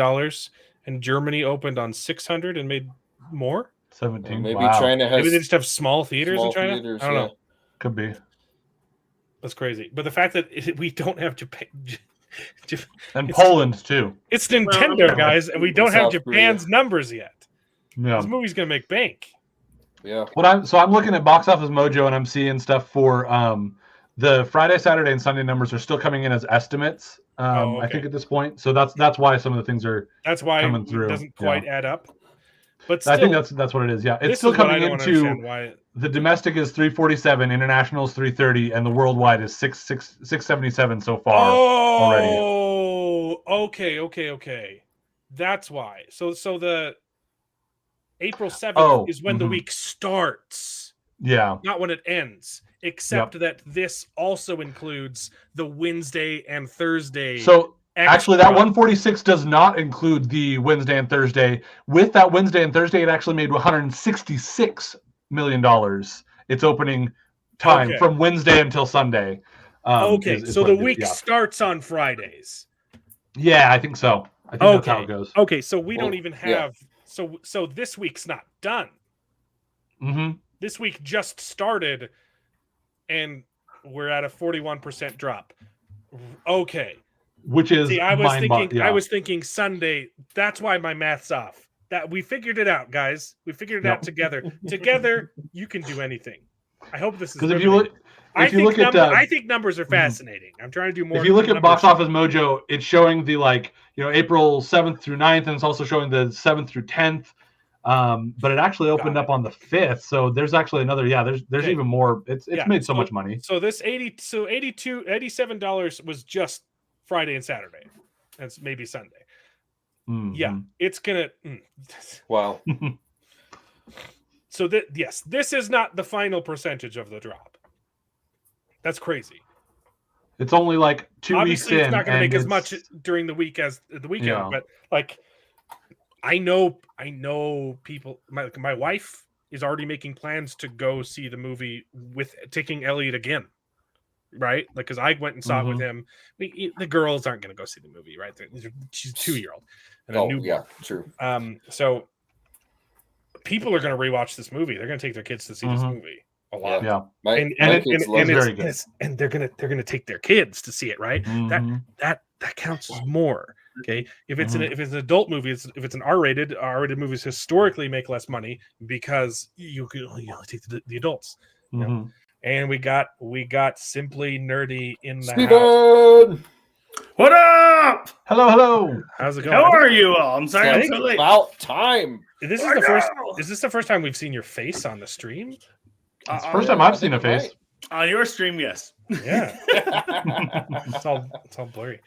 And Germany opened on 600 and made more. 17. Maybe wow. China has. Maybe they just have small theaters in China. I don't know. Could be. That's crazy. But the fact that we don't have Japan. And Poland too. It's Nintendo, guys, and we don't have Japan's numbers yet. Yeah. This movie's gonna make bank. Yeah. I'm looking at Box Office Mojo and I'm seeing stuff for the Friday, Saturday, and Sunday numbers are still coming in as estimates. I think at this point, so that's why some of the things are coming through. It doesn't quite add up. But I think still, that's what it is. Yeah, it's this still is what I coming don't into understand why the domestic is 347, international is 330, and the worldwide is 677 so far already. Oh, okay. That's why. So the April 7th is when the week starts. Yeah. Not when it ends. Except that this also includes the Wednesday and Thursday. So actually, that extra. 146 does not include the Wednesday and Thursday. With that Wednesday and Thursday, it actually made $166 million. Its opening time from Wednesday until Sunday. So the week starts on Fridays. Yeah, I think so. I think that's how it goes. Okay, so we don't even have so this week's not done. Mm-hmm. This week just started, and we're at a 41% drop. Okay, which is I was thinking Sunday. That's why my math's off. That we figured it out, guys. We figured it out together. Together, you can do anything. I hope this is because I think numbers are fascinating. I'm trying to do more. If you look at Box Office Mojo, it's showing the April 7th through 9th, and it's also showing the 7th through 10th. But it actually opened up on the 5th, so there's actually another. Yeah, there's even more. It's made so much money. So this $87 was just Friday and Saturday. That's maybe Sunday. Mm-hmm. Yeah, it's gonna. Wow. So this is not the final percentage of the drop. That's crazy. It's only like 2 Obviously, weeks it's in. not going to make as much during the week as the weekend, but I know people. My wife is already making plans to go see the movie with taking Elliot again, right? Because I went and saw it with him. The girls aren't going to go see the movie, right? She's a 2-year-old and a newborn. Yeah, true. So people are going to rewatch this movie. They're going to take their kids to see this movie a lot. Yeah, my kids love it. And they're gonna take their kids to see it, right? That counts as more. Okay, if it's an adult movie, if it's an R-rated movies historically make less money because you only take the adults. You know? And we got Simply Nerdy in the house. What up? Hello. How's it going? How are you all? I'm sorry I'm so late. About time. Is this the first time we've seen your face on the stream? It's the first time I've seen a face. On your stream, yes. Yeah. it's all blurry.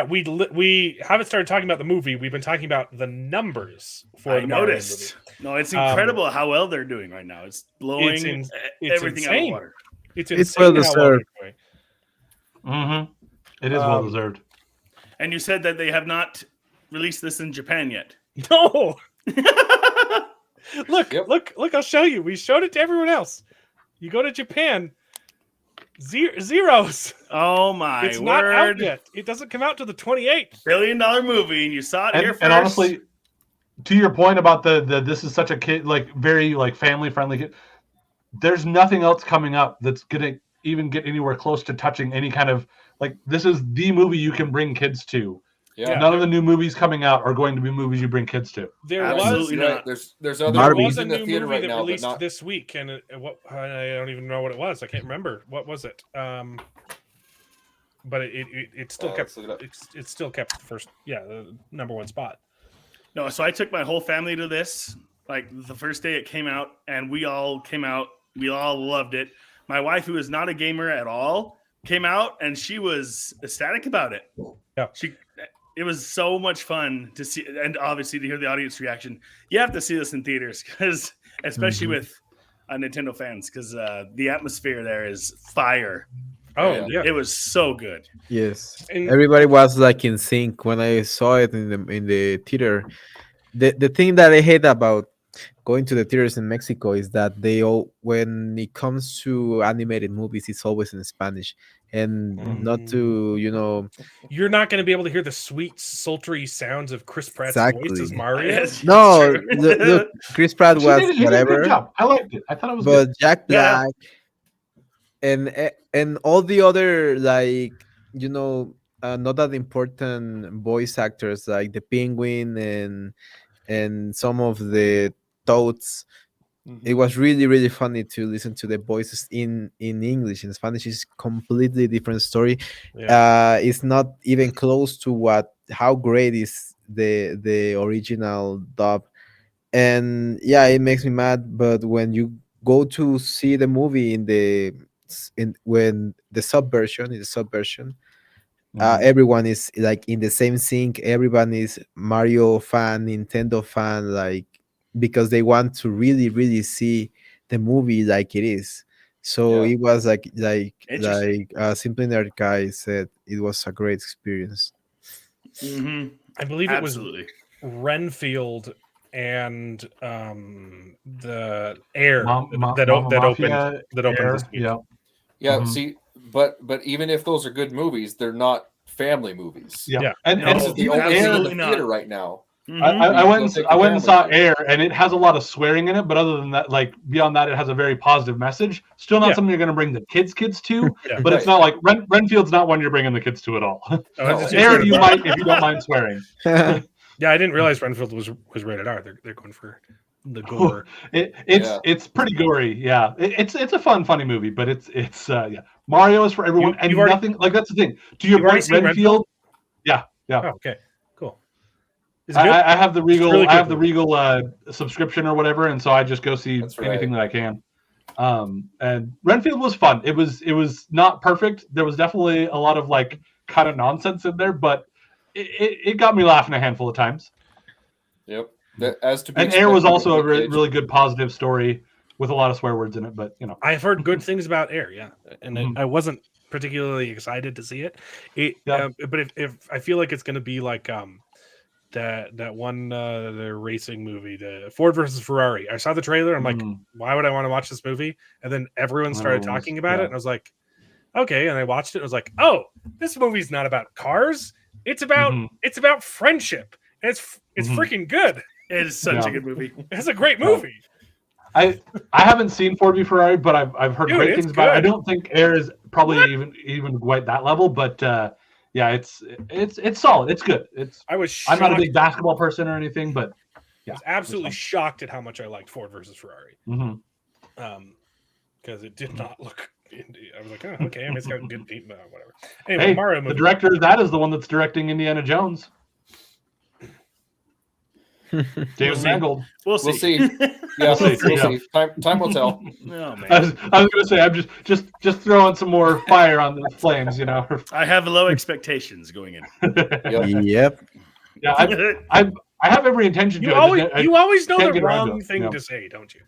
We haven't started talking about the movie. We've been talking about the numbers for the noticed. No, it's incredible how well they're doing right now. It's blowing everything out of the water. It's well deserved. It is well deserved. And you said that they have not released this in Japan yet. No. Look! I'll show you. We showed it to everyone else. You go to Japan, zeros. Oh my it's word! Not out yet. It doesn't come out to the 28th. $1 billion movie, and you saw it here first. And honestly, to your point about the this is such a kid very family friendly kid. There's nothing else coming up that's gonna even get anywhere close to touching any kind of this is the movie you can bring kids to. Yeah. None of the new movies coming out are going to be movies you bring kids to. There Absolutely was not. There's other movies in the new theater movie right that now, released but not this week, and I don't even know what it was. I can't remember what was it. But it still kept it still kept the first the number one spot. No, so I took my whole family to this the first day it came out, and we all came out. We all loved it. My wife, who is not a gamer at all, came out and she was ecstatic about it. Yeah, it was so much fun to see, and obviously to hear the audience reaction. You have to see this in theaters, because especially with Nintendo fans, because the atmosphere there is fire. Oh, yeah, it was so good. Yes, everybody was in sync when I saw it in the theater. The thing that I hate about going to the theaters in Mexico is that when it comes to animated movies, it's always in Spanish, and not to you're not going to be able to hear the sweet, sultry sounds of Chris Pratt's voice as Mario. No, look, Chris Pratt was whatever. I liked it. I thought it was but good. Jack Black and all the other not that important voice actors like the Penguin and some of the Toads. It was really, really funny to listen to the voices in English. In Spanish is completely different story. It's not even close to how great is the original dub. and yeah, it makes me mad. But when you go to see the movie when the subversion, everyone is like in the same sync. Everyone is Mario fan, Nintendo fan, like because they want to really, really see the movie like it is. So it was like Simply Nerd Guy said, it was a great experience. Mm-hmm. I believe Absolutely. it was Renfield and the Air that opened this week. Yeah. See, but even if those are good movies, they're not family movies. Yeah. And this is the only thing in the Absolutely theater not. right now. I went and saw Air, and it has a lot of swearing in it, but other than that, like beyond that, it has a very positive message. Still not something you're going to bring the kids to, but it's not like Renfield's not one you're bringing the kids to at all. Air you might if you don't mind swearing. Yeah, I didn't realize Renfield was rated R. They're going for the gore. It's pretty gory. Yeah, it's a funny movie, but it's Mario is for everyone, and nothing like that's the thing. To your point, Renfield. Yeah. Oh, okay, cool. I have the Regal. Really I have the Regal subscription or whatever, and so I just go see anything that I can. And Renfield was fun. It was not perfect. There was definitely a lot of like kind of nonsense in there, but it got me laughing a handful of times. Yep. And Air was also a really good positive story with a lot of swear words in it. But I've heard good things about Air. Yeah, and I wasn't particularly excited to see it. But if I feel like it's going to be like that one the racing movie, the Ford versus Ferrari. I saw the trailer. I'm like, why would I want to watch this movie? And then everyone started talking about it, and I was like, okay. And I watched it. I was like, oh, this movie's not about cars. It's about friendship. And it's freaking good. It is such a good movie. It's a great movie. I haven't seen Ford v Ferrari, but I've heard great things about it. I don't think Air is probably even quite that level, but it's solid. It's good. I'm not a big basketball person or anything, but I was absolutely shocked at how much I liked Ford versus Ferrari. Because it did not look. I was like, oh, okay, I mean, it's got good beat, whatever. Anyway, Mario movie. The director of that is the one that's directing Indiana Jones. James Mangold. We'll see. Yeah, we'll see. Time will tell. Oh, man. I was going to say, I'm just throwing some more fire on the flames, I have low expectations going in. Yep. Yeah, I have every intention to. You always know the wrong thing to say, don't you?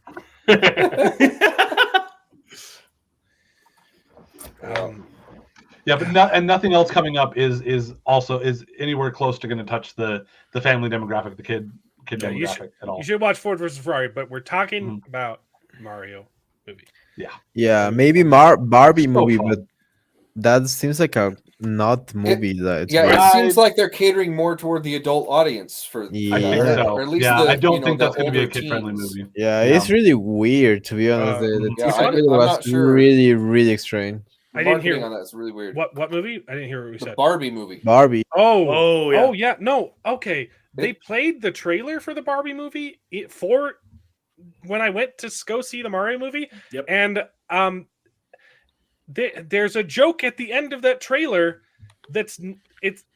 But nothing else coming up is anywhere close to going to touch the family demographic, the kid demographic at all. You should watch Ford versus Ferrari, but we're talking about Mario movie. Yeah, maybe Barbie movie, but that seems like a not movie. It seems like they're catering more toward the adult audience for. I think so. Or at least I don't think that's going to be a kid-friendly movie. Yeah, it's really weird, to be honest. I'm not sure. Really, really strange. I didn't hear on that. It's really weird. What movie? I didn't hear what we said. Barbie movie. Barbie. Oh yeah. No. Okay. They played the trailer for the Barbie movie for when I went to go see the Mario movie. Yep. And there's a joke at the end of that trailer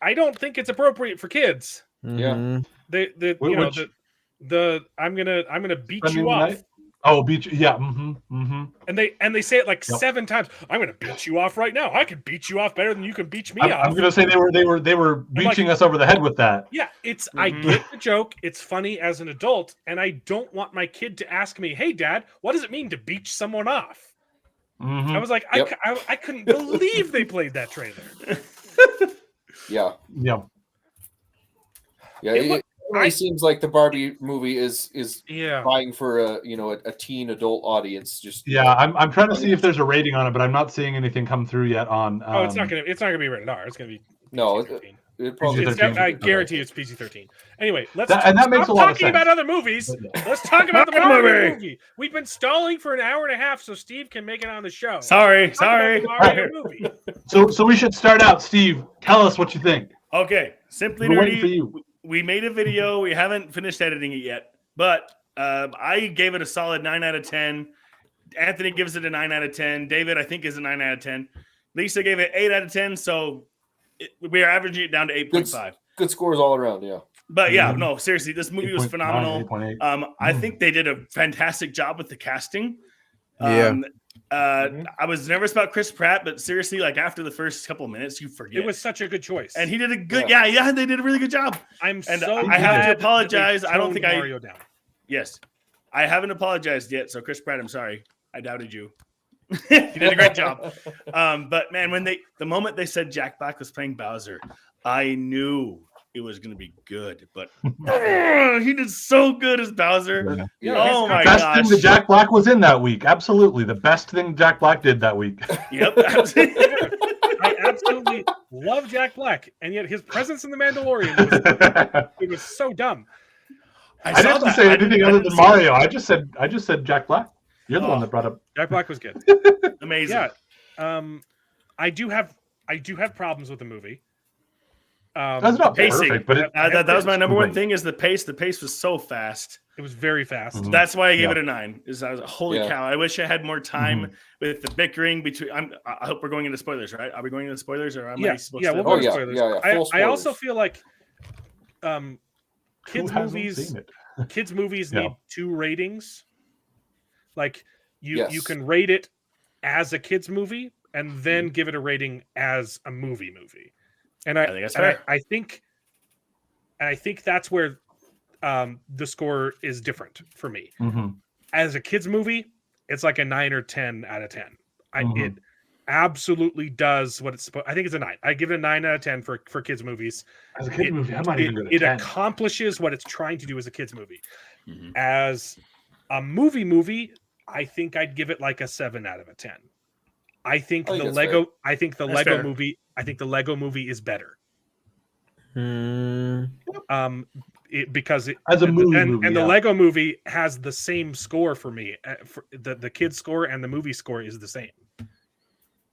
I don't think it's appropriate for kids. Yeah. I'm gonna beat you off. Oh, beat you! Yeah. And they say it like 7 times. I'm going to beat you off right now. I can beat you off better than you can beat me off. I'm going to say they were beating us over the head with that. Yeah, I get the joke. It's funny as an adult, and I don't want my kid to ask me, "Hey, Dad, what does it mean to beat someone off?" I was like, I couldn't believe they played that trailer. Yeah. It really seems like the Barbie movie is vying for a teen adult audience. I'm trying to see if there's a rating on it, but I'm not seeing anything come through yet on. It's not gonna be rated R. It's gonna be PG-13. It probably. I guarantee it's PG-13. Anyway, let's that makes a lot of talking sense. about other movies. Let's talk about the Mario movie. We've been stalling for an hour and a half so Steve can make it on the show. Sorry. Mario movie. So we should start out. Steve, tell us what you think. Okay, Simply Nerdy. We made a video. We haven't finished editing it yet, but I gave it a solid 9 out of 10. Anthony gives it a 9 out of 10. David, I think, is a 9 out of 10. Lisa gave it 8 out of 10. So we are averaging it down to 8.5. Good scores all around. Yeah. But yeah, no, seriously, this movie was 8.9, phenomenal. 8.8. I think they did a fantastic job with the casting. Yeah. I was nervous about Chris Pratt, but seriously, like after the first couple of minutes, you forget. It was such a good choice, and he did a good. Yeah, they did a really good job. I have to apologize. I don't think Mario down. Yes, I haven't apologized yet. So Chris Pratt, I'm sorry. I doubted you. You did a great job. But man, the moment they said Jack Black was playing Bowser, I knew it was going to be good. But he did so good as Bowser. Oh my best gosh! thing that Jack Black was in that week. Absolutely, the best thing Jack Black did that week. Yep. I absolutely love Jack Black, and yet his presence in the Mandalorian it was so dumb. I didn't say anything other than Mario. I just said Jack Black. You're the one that brought up Jack Black was good. Amazing. Yeah. I do have problems with the movie. That's not pacing, perfect, but that was my number one thing. Is the pace? The pace was so fast. It was very fast. That's why I gave it a 9. I was holy Yeah. cow! I wish I had more time with the bickering between. I hope we're going into spoilers, right? Are we going into spoilers, or am I supposed to? We'll go into spoilers. Full I also spoilers. feel like kids movies need 2 ratings. Like you can rate it as a kids movie and then give it a rating as a movie. And I think that's fair. I think that's where the score is different for me. As a kids movie, it's like a 9 or 10 out of 10. It absolutely does what it's supposed. I think it's a 9. I give it a 9 out of 10 for kids movies. As a kids movie, I might even go to it 10. accomplishes what it's trying to do as a kids movie. As a movie, I think I'd give it like a 7 out of a 10. I think the Lego movie is better. Because as a movie, and the Lego movie has the same score for me. For the kids score and the movie score is the same.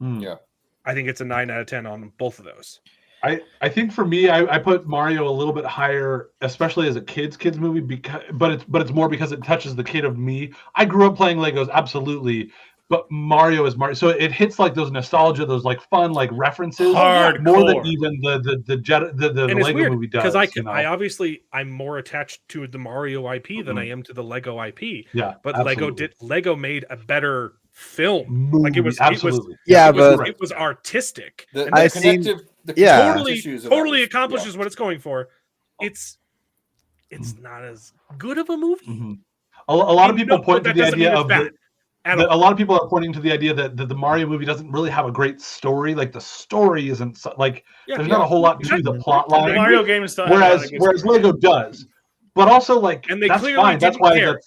Yeah, I think it's a 9 out of 10 on both of those. I think for me, I put Mario a little bit higher, especially as a kids movie, but it's more because it touches the kid of me. I grew up playing Legos, absolutely, but Mario is Mario, so it hits like those nostalgia, those like fun like references more than even the Lego movie does. Because I'm more attached to the Mario IP than I am to the Lego IP. Yeah, but absolutely. Lego made a better film. Movie, it was artistic. Totally accomplishes what it's going for. It's not as good of a movie. A lot of people point to the idea of a lot of people are pointing to the idea that the Mario movie doesn't really have a great story. Like the story isn't there's not a whole lot to the plot line. The Mario game is still whereas Lego does. But also, like, and they that's clearly fine. That's didn't why care.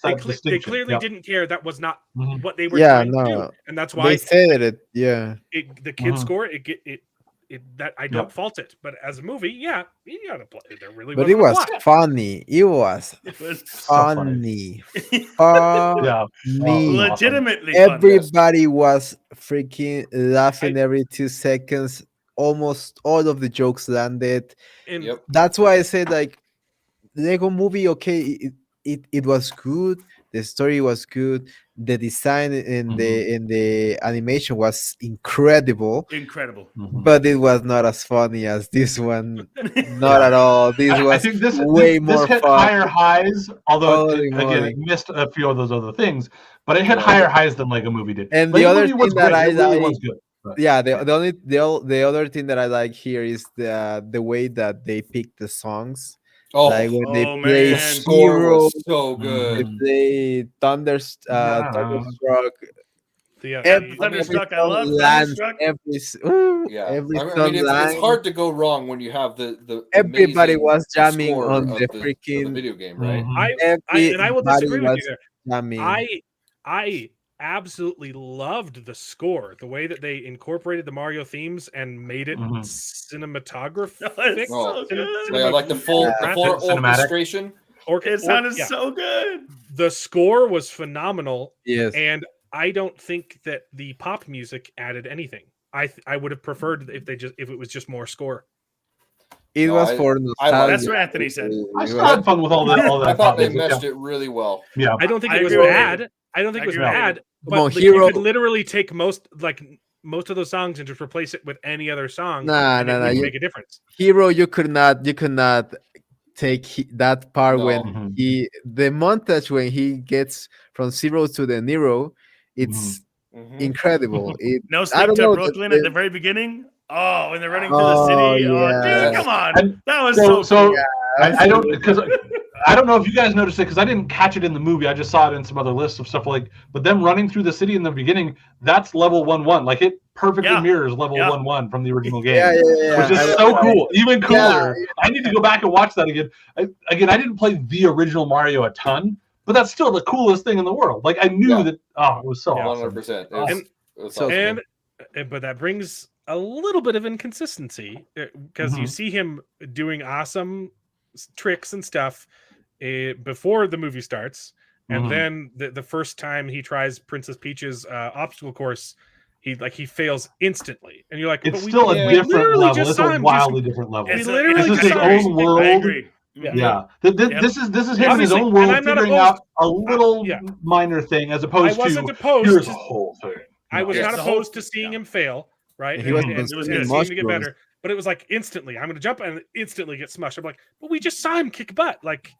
they clearly didn't care. That was not what they were trying to do, and that's why they said it. Yeah, the kids score it that I don't fault it, but as a movie, you gotta play. There really, but it was funny. It was funny. Legitimately, everybody was freaking laughing every 2 seconds. Almost all of the jokes landed. And that's why I said like. Lego movie, okay, it was good. The story was good. The design in the animation was incredible. But it was not as funny as this one. Not at all. This was I think this more hit fun. higher highs, although it missed a few of those other things. But it hit higher highs than Lego Movie did. And Lego the other movie thing that I like, yeah, the other thing that I like here is the way that they pick the songs. Like when they play Hero, so good. They play Thunderstruck. Thunderstruck, I love Thunderstruck. Every song it's hard to go wrong when you have the everybody was jamming on the freaking video game, right? I will disagree with you there. Jamming. I absolutely loved the score, the way that they incorporated the Mario themes and made it cinematographic. Like the full orchestration. It sounded so good. The score was phenomenal. Yes, and I don't think that the pop music added anything. I would have preferred if it was just more score. It was for nostalgia. That's what Anthony said. I still had fun with all that. I thought they meshed it really well. Yeah, I don't think it was bad. I don't think it was bad. But Hero, you could literally take most of those songs and just replace it with any other song. Nah. It would make a difference. Hero, you could not take that part No. when the montage when he gets from Zero to the Nero. It's incredible. No I Sleep don't to know. Brooklyn at the very beginning. Oh, when they're running through the Oh, city. Oh, yeah. dude, come on. And That was so so cool. I don't because I don't know if you guys noticed it because I didn't catch it in the movie. I just saw it in some other lists of stuff like. But them running through the city in the beginning, that's level 1-1. Like it perfectly mirrors level 1-1 from the original game, which is so cool. Even cooler. I need to go back and watch that again. I didn't play the original Mario a ton, but that's still the coolest thing in the world. Like I knew that. Oh, it was so awesome. 100%. But that brings a little bit of inconsistency because you see him doing awesome tricks and stuff before the movie starts, and then the first time he tries Princess Peach's obstacle course, he fails instantly, and you're like, it's still a different level. It's a wildly different level. We literally this is his own world. I agree. Yeah. This is him in his own world figuring out a little minor thing as opposed to here's the whole thing. I was not opposed to seeing him fail, right? He was seeing him get better, but it was like instantly. I'm going to jump and instantly get smushed. I'm like, but we just saw him kick butt, like.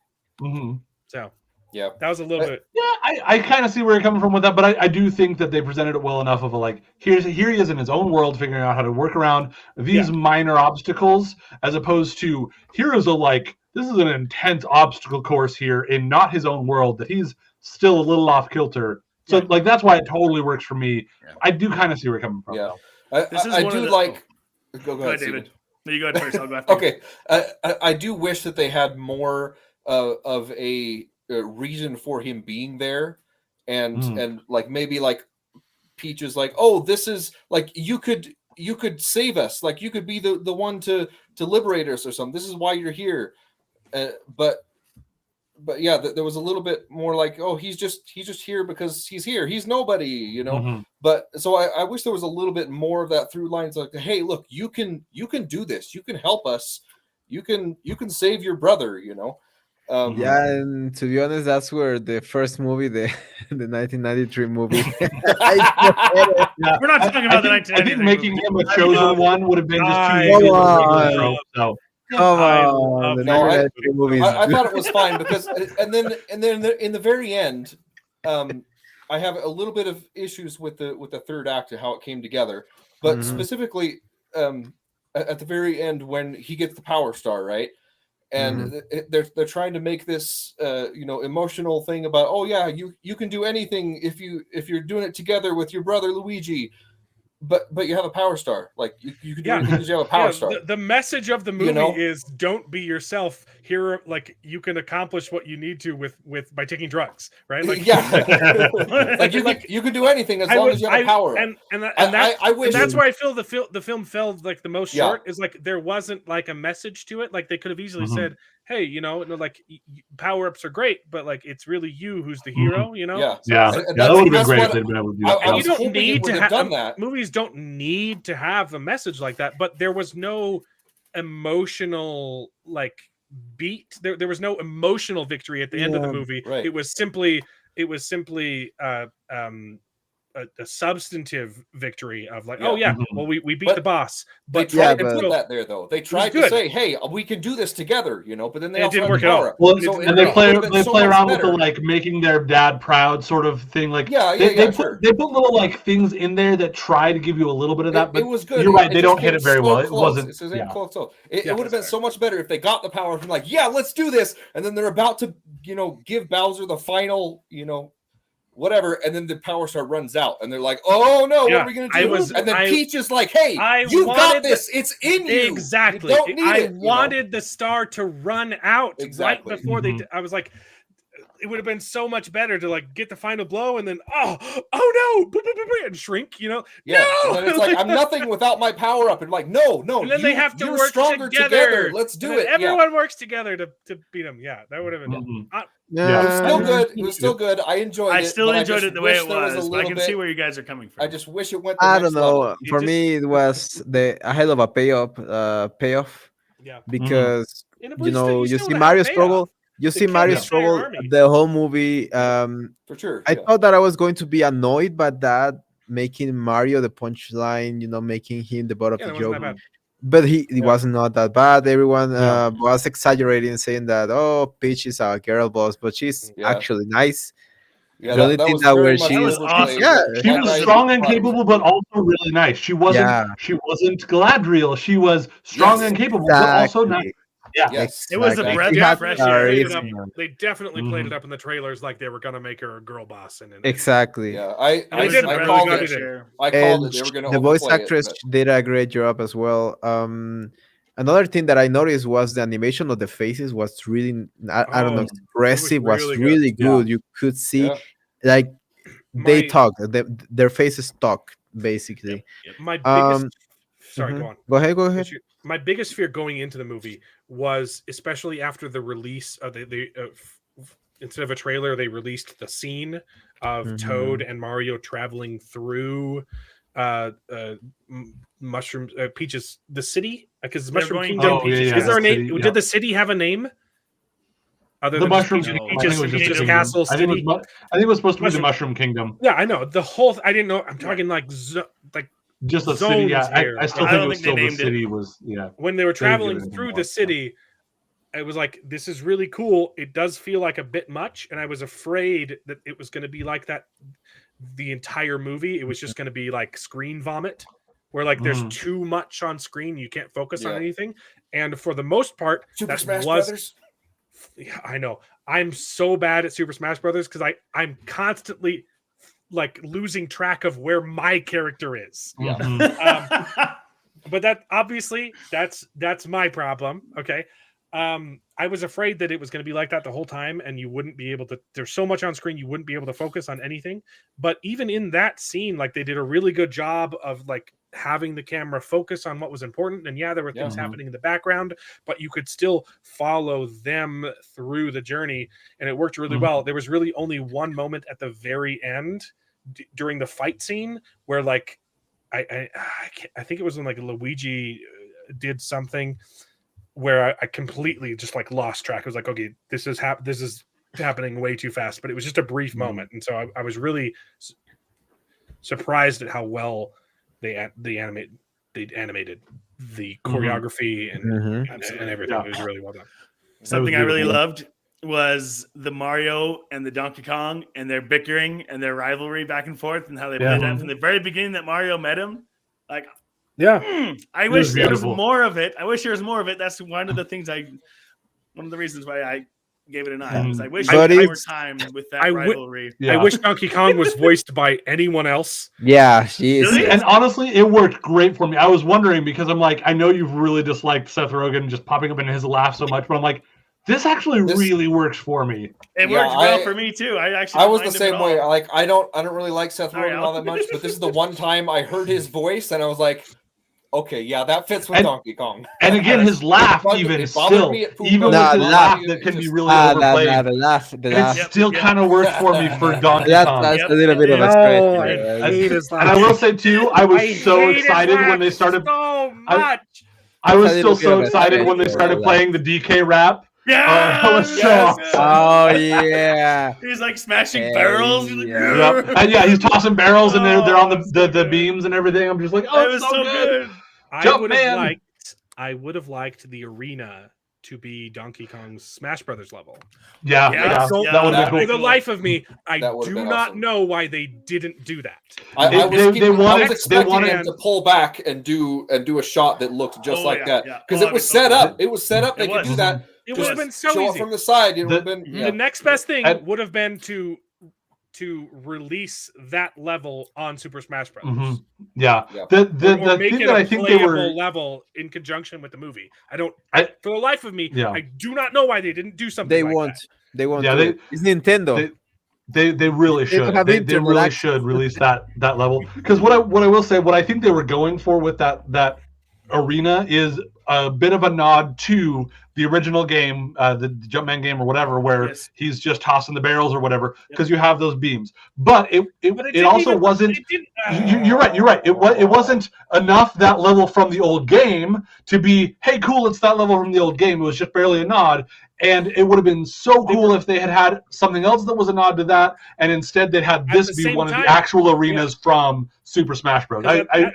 So yeah, that was a little bit. Yeah, I kind of see where you're coming from with that, but I do think that they presented it well enough of a like here he is in his own world figuring out how to work around these minor obstacles as opposed to here is this is an intense obstacle course here in not his own world that he's still a little off kilter. So that's why it totally works for me. Yeah. I do kind of see where you're coming from. Yeah, I do like. Go ahead, David. No, you go ahead first. I'll go after. Okay, I do wish that they had more of a reason for him being there, and like maybe like Peach is like, oh, this is like you could save us, like you could be the one to liberate us or something. This is why you're here, But yeah, there was a little bit more like, oh, he's just here because he's here. He's nobody, you know. But so I wish there was a little bit more of that through lines, like, hey, look, you can do this. You can help us. You can save your brother, you know. And to be honest, that's where the first movie, the 1993 movie. We're not talking about the 1993 I think making him a chosen one would have been just too easy. So. Come on, I thought it was fine because, and then in the very end, I have a little bit of issues with the third act and how it came together, but specifically at the very end when he gets the Power Star, right? And they're trying to make this emotional thing about, oh yeah, you can do anything if you're doing it together with your brother Luigi. But you have a Power Star. Like you can do anything because you have a Power Star. The message of the movie is don't be yourself. Here, like you can accomplish what you need to with by taking drugs, right? Like like you can do anything as long as you have a power. I wish that's where I feel the film fell like the most short is like there wasn't like a message to it. Like they could have easily said, hey, like power-ups are great, but like it's really you who's the hero, you know? That would have been great if they'd been able to do that. You don't need to have done that. Movies don't need to have a message like that, but there was no emotional like beat. There was no emotional victory at the end of the movie. Right. It was simply a substantive victory of like, well, we beat the boss. But they tried to put that there, though. They tried to say, "Hey, we can do this together," you know. But then it didn't work at all. Well, and they play around with the like making their dad proud sort of thing. Like, they put little like things in there that try to give you a little bit of that. But it was good. You're right; they don't hit it very well. It wasn't. It would have been so much better if they got the power from like, let's do this, and then they're about to, give Bowser the final, whatever, and then the Power Star runs out, and they're like, "Oh no, what are we gonna do?" And then Peach is like, "Hey, you got this. It's in you. Exactly. You don't need it." Wanted the star to run out right before they. I was like, it would have been so much better to like get the final blow and then oh no, and shrink. Yeah. No! And it's like I'm nothing without my power up, and like no. And then they have to work stronger together. Let's do it. Everyone works together to beat them. Yeah, that would have been. It was still good. It was still good. I enjoyed it. I still enjoyed it the way it was. I can see where you guys are coming from. I just wish it went. I don't know. For me, it was a hell of a payoff. Yeah. Because you see Mario struggle. You see Mario struggle the whole movie. For sure. I thought that I was going to be annoyed by that, making Mario the punchline. Making him the butt of the joke. but he was not that bad. Everyone was exaggerating, saying that Peach is a girl boss, but she's actually nice. Yeah, the only that thing was that very where much she overplayed. She was strong and capable, but also really nice. She wasn't Galadriel. She was strong and capable, but also not. Yeah, yes. It was a Exactly. breath She of had fresh charisma. air. They definitely played it up in the trailers like they were gonna make her a girl boss. Exactly. Yeah, I called it. I called And it. They were going to the voice overplay actress it. did a great job as well. Another thing that I noticed was the animation of the faces was really, I don't know, expressive. Was really good. You could see, like, they talk. Their faces talk basically. My biggest. Sorry, Mhm. go on. Go ahead. My biggest fear going into the movie was, especially after the release of instead of a trailer, they released the scene of Toad and Mario traveling through Mushroom Peach's the city, because Mushroom Kingdom. Is there a name? Did the city have a name? Other than Mushroom Peach's Castle City. I think it was supposed to be the Mushroom Kingdom. Yeah, I know the whole. I didn't know. I'm talking like just the zones city. Yeah, here. I still think it was still the city. Was when they were traveling through the city. It was like, this is really cool. It does feel like a bit much, and I was afraid that it was going to be like that the entire movie. It was just going to be like screen vomit, where like there's too much on screen, you can't focus on anything. And for the most part, Super Smash Brothers. Yeah, I know. I'm so bad at Super Smash Brothers because I'm constantly like losing track of where my character is. Yeah. But that obviously that's my problem. Okay. I was afraid that it was going to be like that the whole time, and you wouldn't be able to. There's so much on screen, you wouldn't be able to focus on anything. But even in that scene, like, they did a really good job of like having the camera focus on what was important. And there were things happening in the background, but you could still follow them through the journey, and it worked really well. There was really only one moment at the very end during the fight scene where like I think it was when like Luigi did something where I completely just like lost track. I was like, okay, this is happening way too fast, but it was just a brief moment. And so I was really surprised at how well they animated the choreography and everything. It was really well done. Something I really loved was the Mario and the Donkey Kong and their bickering and their rivalry back and forth, and how they played that from the very beginning that Mario met him. Like, I wish there was more of it. That's one of the reasons why I gave it a 9. Because I wish there was more time with that rivalry. I wish Donkey Kong was voiced by anyone else. Yeah, she is. Really? And honestly, it worked great for me. I was wondering, because I'm like, I know you've really disliked Seth Rogen just popping up in his laugh so much, but I'm like, this actually really works for me. It worked well for me too. I was the same way. Like, I don't really like Seth Rogen all that much, but this is the one time I heard his voice and I was like, okay, yeah, that fits with Donkey Kong. And again, his laugh even with the laugh that can be really overplayed. The laugh it still kind of works for me for Donkey Kong. That's a little bit of a stretch. And I will say too, I was so excited when they started. So much. I was still so excited when they started playing the DK rap. Yeah, I was so awesome. Oh yeah. He's like smashing barrels. Yep. And he's tossing barrels and they're on the beams and everything. I'm just like, oh, it was so good. I would have liked the arena to be Donkey Kong's Smash Brothers level. Yeah. That would have been cool. For the life of me, I do not know why they didn't do that. I was expecting them to pull back and do a shot that looked just like that, because it was set up. It was set up. They could do that. It would have been so show easy. It from the side. It would have been the next best thing would have been to release that level on Super Smash Brothers. Mm-hmm. Yeah. The thing that I think they were level in conjunction with the movie. For the life of me, I do not know why they didn't do something. They like won't. That. They won't. Yeah, it's Nintendo. They really should. They really should release that level. Because what I will say, what I think they were going for with that arena is a bit of a nod to the original game, the Jumpman game or whatever, where he's just tossing the barrels or whatever, because you have those beams. But it also wasn't. You're right. It wasn't enough that level from the old game to be, hey, cool, it's that level from the old game. It was just barely a nod. And it would have been so cool if they had something else that was a nod to that, and instead they'd had this be one of the actual arenas from Super Smash Bros.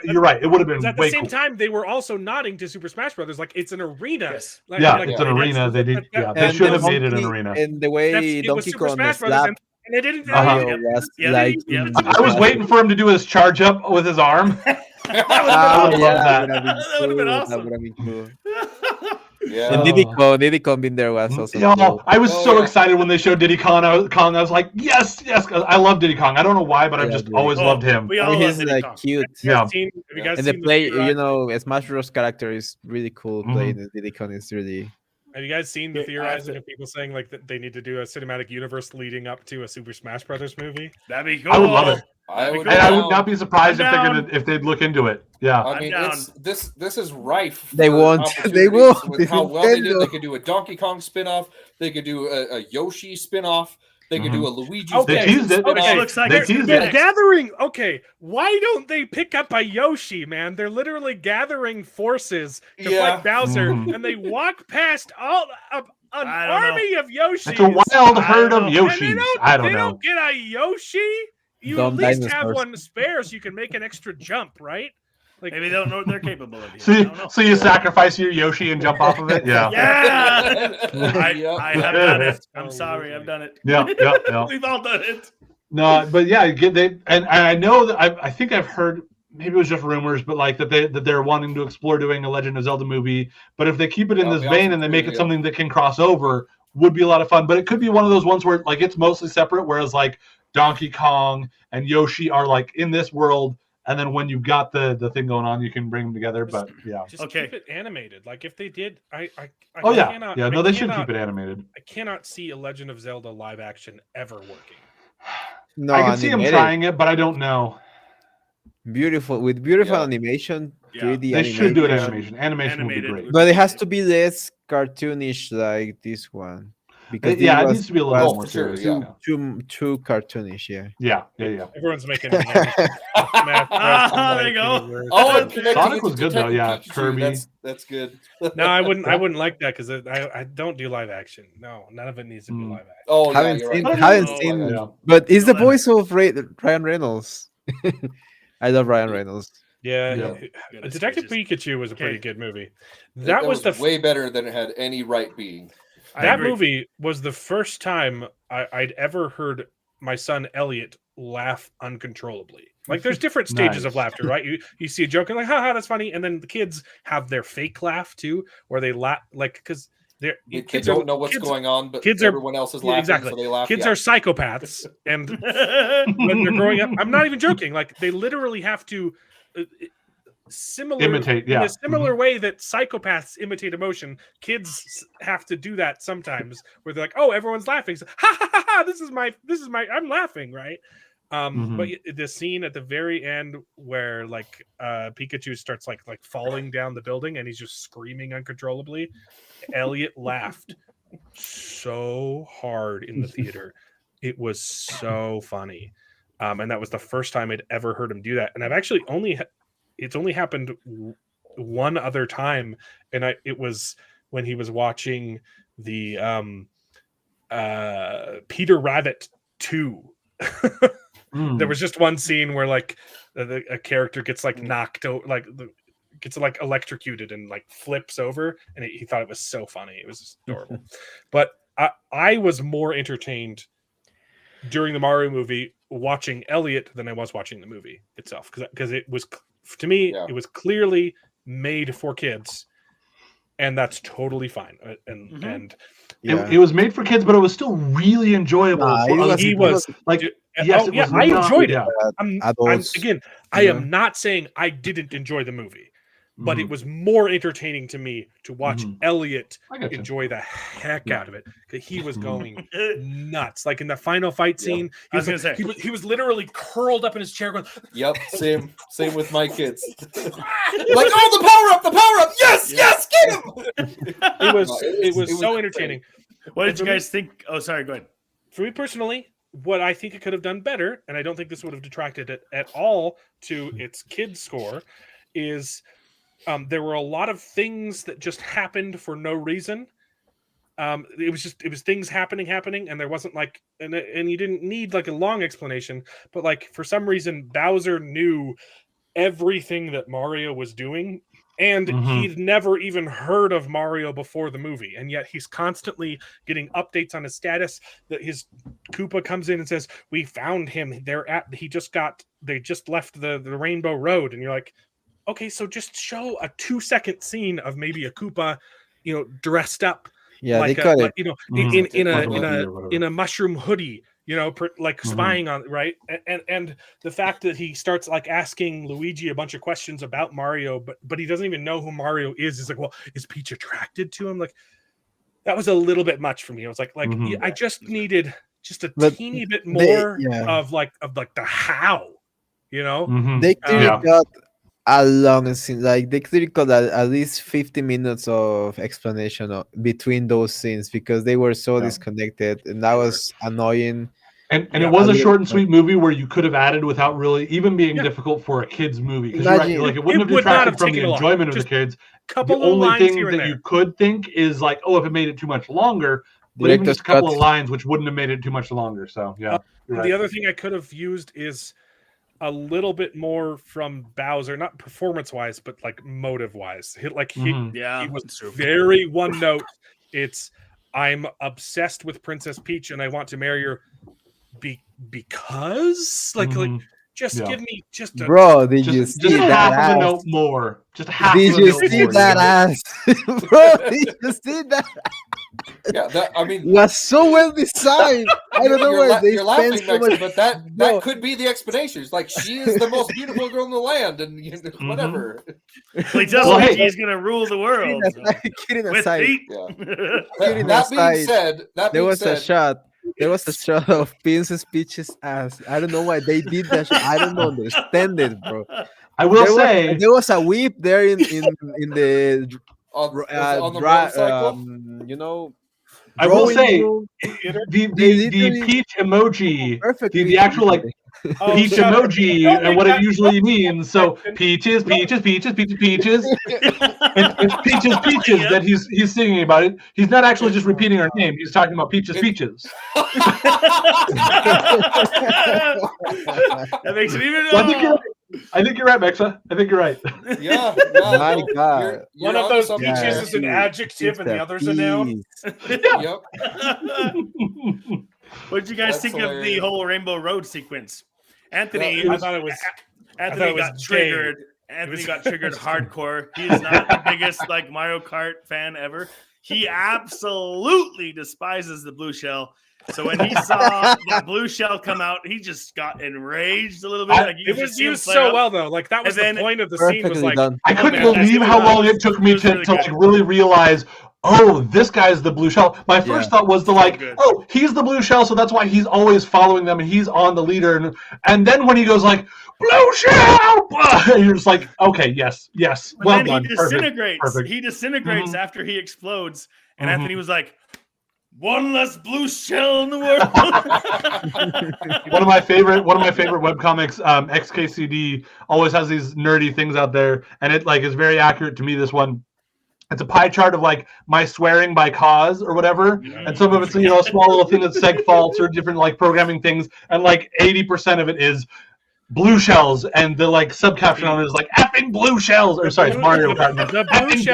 You're right. It would have been at way the same cool. time, they were also nodding to Super Smash Brothers, like it's an arena. Yes. Like, It's an arena. They did. They should have made it an arena. And the way Donkey Kong slapped and they didn't. Mario was like. I was waiting for him to do his charge up with his arm. That would have been awesome. That would have been cool. Yeah. And Diddy Kong in there was also cool. I was so excited when they showed Diddy Kong. I was like, yes. I love Diddy Kong. I don't know why, but I've just always loved him. He's like cute. Yeah. And the play, Smash Bros. Character is really cool. Playing the Diddy Kong is really. Have you guys seen the theorizing of people saying like that they need to do a cinematic universe leading up to a Super Smash Brothers movie? That'd be cool. I would love it. I would not be surprised if they'd look into it. Yeah. I mean, this is rife. They won't. They won't. With how well they did, they could do a Donkey Kong spin-off. They could do a Yoshi spin-off. They could do a Luigi. They teased it. Okay. Looks like they teased it. Gathering. Okay, why don't they pick up a Yoshi, man? They're literally gathering forces to fight Bowser, and they walk past an army of Yoshis. It's a wild herd of Yoshis. I don't know. They don't get a Yoshi. You at least have one spare so you can make an extra jump, right? Like maybe they don't know what they're capable of. So you sacrifice your Yoshi and jump off of it? Yeah. I have done it. I'm sorry, I've done it. Yeah. We've all done it. No, but yeah, and I know that I think I've heard, maybe it was just rumors, but like that they're wanting to explore doing a Legend of Zelda movie. But if they keep it in this vein and they make it something that can cross over, would be a lot of fun. But it could be one of those ones where like it's mostly separate, whereas like Donkey Kong and Yoshi are like in this world. And then when you've got the thing going on, you can bring them together. But yeah, just keep it animated. Like if they did, they should keep it animated. I cannot see a Legend of Zelda live action ever working. No, I can see them trying it, but I don't know. Beautiful animation. 3D they should do it animation. Animation would be great, but it has to be less cartoonish like this one. Because it needs to be a little more serious. Too cartoonish, Yeah. Everyone's making. There you go. Oh, Sonic was good though. Yeah, Kirby. That's good. No, I wouldn't like that because I don't do live action. No, none of it needs to be live action. Oh, haven't seen. But is the voice of Ryan Reynolds? I love Ryan Reynolds. Yeah. Detective Pikachu was a pretty good movie. That was way better than it had any right being. That movie was the first time I'd ever heard my son Elliot laugh uncontrollably. Like there's different stages of laughter, right? You see a joke and like, haha, that's funny, and then the kids have their fake laugh too, where they laugh like because they don't know what's going on, but everyone else is laughing, exactly. So they laugh. Kids are psychopaths, and when they're growing up, I'm not even joking. Like they literally have to. Imitate, in a similar way that psychopaths imitate emotion, kids have to do that sometimes where they're like, oh, everyone's laughing, so, ha ha ha ha, this is my I'm laughing, right? But the scene at the very end where like Pikachu starts like falling down the building and he's just screaming uncontrollably, Elliot laughed so hard in the theater. It was so funny. And that was the first time I'd ever heard him do that. And I've actually it's only happened one other time, and it was when he was watching the Peter Rabbit 2. There was just one scene where like a character gets like knocked out, gets like electrocuted and like flips over, and he thought it was so funny. It was just adorable. But I was more entertained during the Mario movie watching Elliot than I was watching the movie itself, because it was, to me, it was clearly made for kids, and that's totally fine. And it was made for kids, but it was still really enjoyable. I enjoyed it. I am not saying I didn't enjoy the movie, but it was more entertaining to me to watch Elliot enjoy the heck out of it, because he was going nuts. Like in the final fight scene, he was literally curled up in his chair going, "Yep, same with my kids." Like, oh, the power up! Yes, get him! It was so entertaining. What did you guys think? Oh, sorry, go ahead. For me personally, what I think it could have done better, and I don't think this would have detracted it at all to its kids score, is there were a lot of things that just happened for no reason, It was things happening, and there wasn't like, and you didn't need like a long explanation, but like for some reason Bowser knew everything that Mario was doing, and he'd never even heard of Mario before the movie, and yet he's constantly getting updates on his status. That his Koopa comes in and says, "We found him. They just left the Rainbow Road," and you're like, okay, so just show a 2-second scene of maybe a Koopa, dressed up. Yeah, like they cut it. In a mushroom hoodie, spying on, right? And the fact that he starts like asking Luigi a bunch of questions about Mario, but he doesn't even know who Mario is. He's like, well, is Peach attracted to him? Like, that was a little bit much for me. I was like, I just needed just a teeny bit more of the how, They clearly got a long scene. Like they clearly got at least 50 minutes of explanation between those scenes because they were so disconnected, and that was annoying. And it was a short and sweet movie where you could have added without really even being difficult for a kid's movie. Because it wouldn't have detracted from the enjoyment of the kids. The only thing that you could think is like, oh, if it made it too much longer, but even just a couple of lines which wouldn't have made it too much longer. So the other thing I could have used is a little bit more from Bowser, not performance-wise, but like motive-wise. He was very one note. It's, I'm obsessed with Princess Peach and I want to marry her because give me just a bro. Did you see that half ass? of a note more? Just half. Did you see that ass, bro? Did you see that? Yeah, it was so well designed. I don't know why they spent so much. But that could be the explanation. It's like she is the most beautiful girl in the land, and whatever. Well, he tells me he's gonna rule the world. Kidding aside, That being said, there was a shot of Princess Peach's ass. I don't know why they did that. I don't understand it, bro. I will say there was a whip there in the on the motorcycle. I will say the peach emoji, the actual like peach emoji, and what it usually means. So peaches, peaches, peaches, peaches, peaches. It's peaches, peaches that he's singing about it. He's not actually just repeating her name. He's talking about peaches, peaches. That makes it even. So I think you're right, Mexa. I think you're right. Yeah. My God. One of those peaches is an adjective and the other's a noun. Yep. What did you guys think of the whole Rainbow Road sequence? Anthony, I thought it was got triggered. Anthony got triggered hardcore. He is not the biggest like Mario Kart fan ever. He absolutely despises the blue shell. So when he saw the blue shell come out, he just got enraged a little bit. Like, it was used so well, though. Like that was the point of the scene. Was like, I couldn't believe how long it took me to like really realize, oh, this guy's the blue shell. My first thought was oh, he's the blue shell, so that's why he's always following them and he's on the leader. And then when he goes like, blue shell, and you're just like, okay, yes. But well then done. He disintegrates. Perfect. He disintegrates after he explodes. And Anthony was like, one less blue shell in the world. One of my favorite webcomics, XKCD, always has these nerdy things out there, and it like is very accurate to me. This one, it's a pie chart of like my swearing by cause or whatever, and some of it's a small little thing that's seg faults or different like programming things, and like 80% of it is blue shells, and the like subcaption on it is like effing blue shells, or sorry, it's Mario Kart. The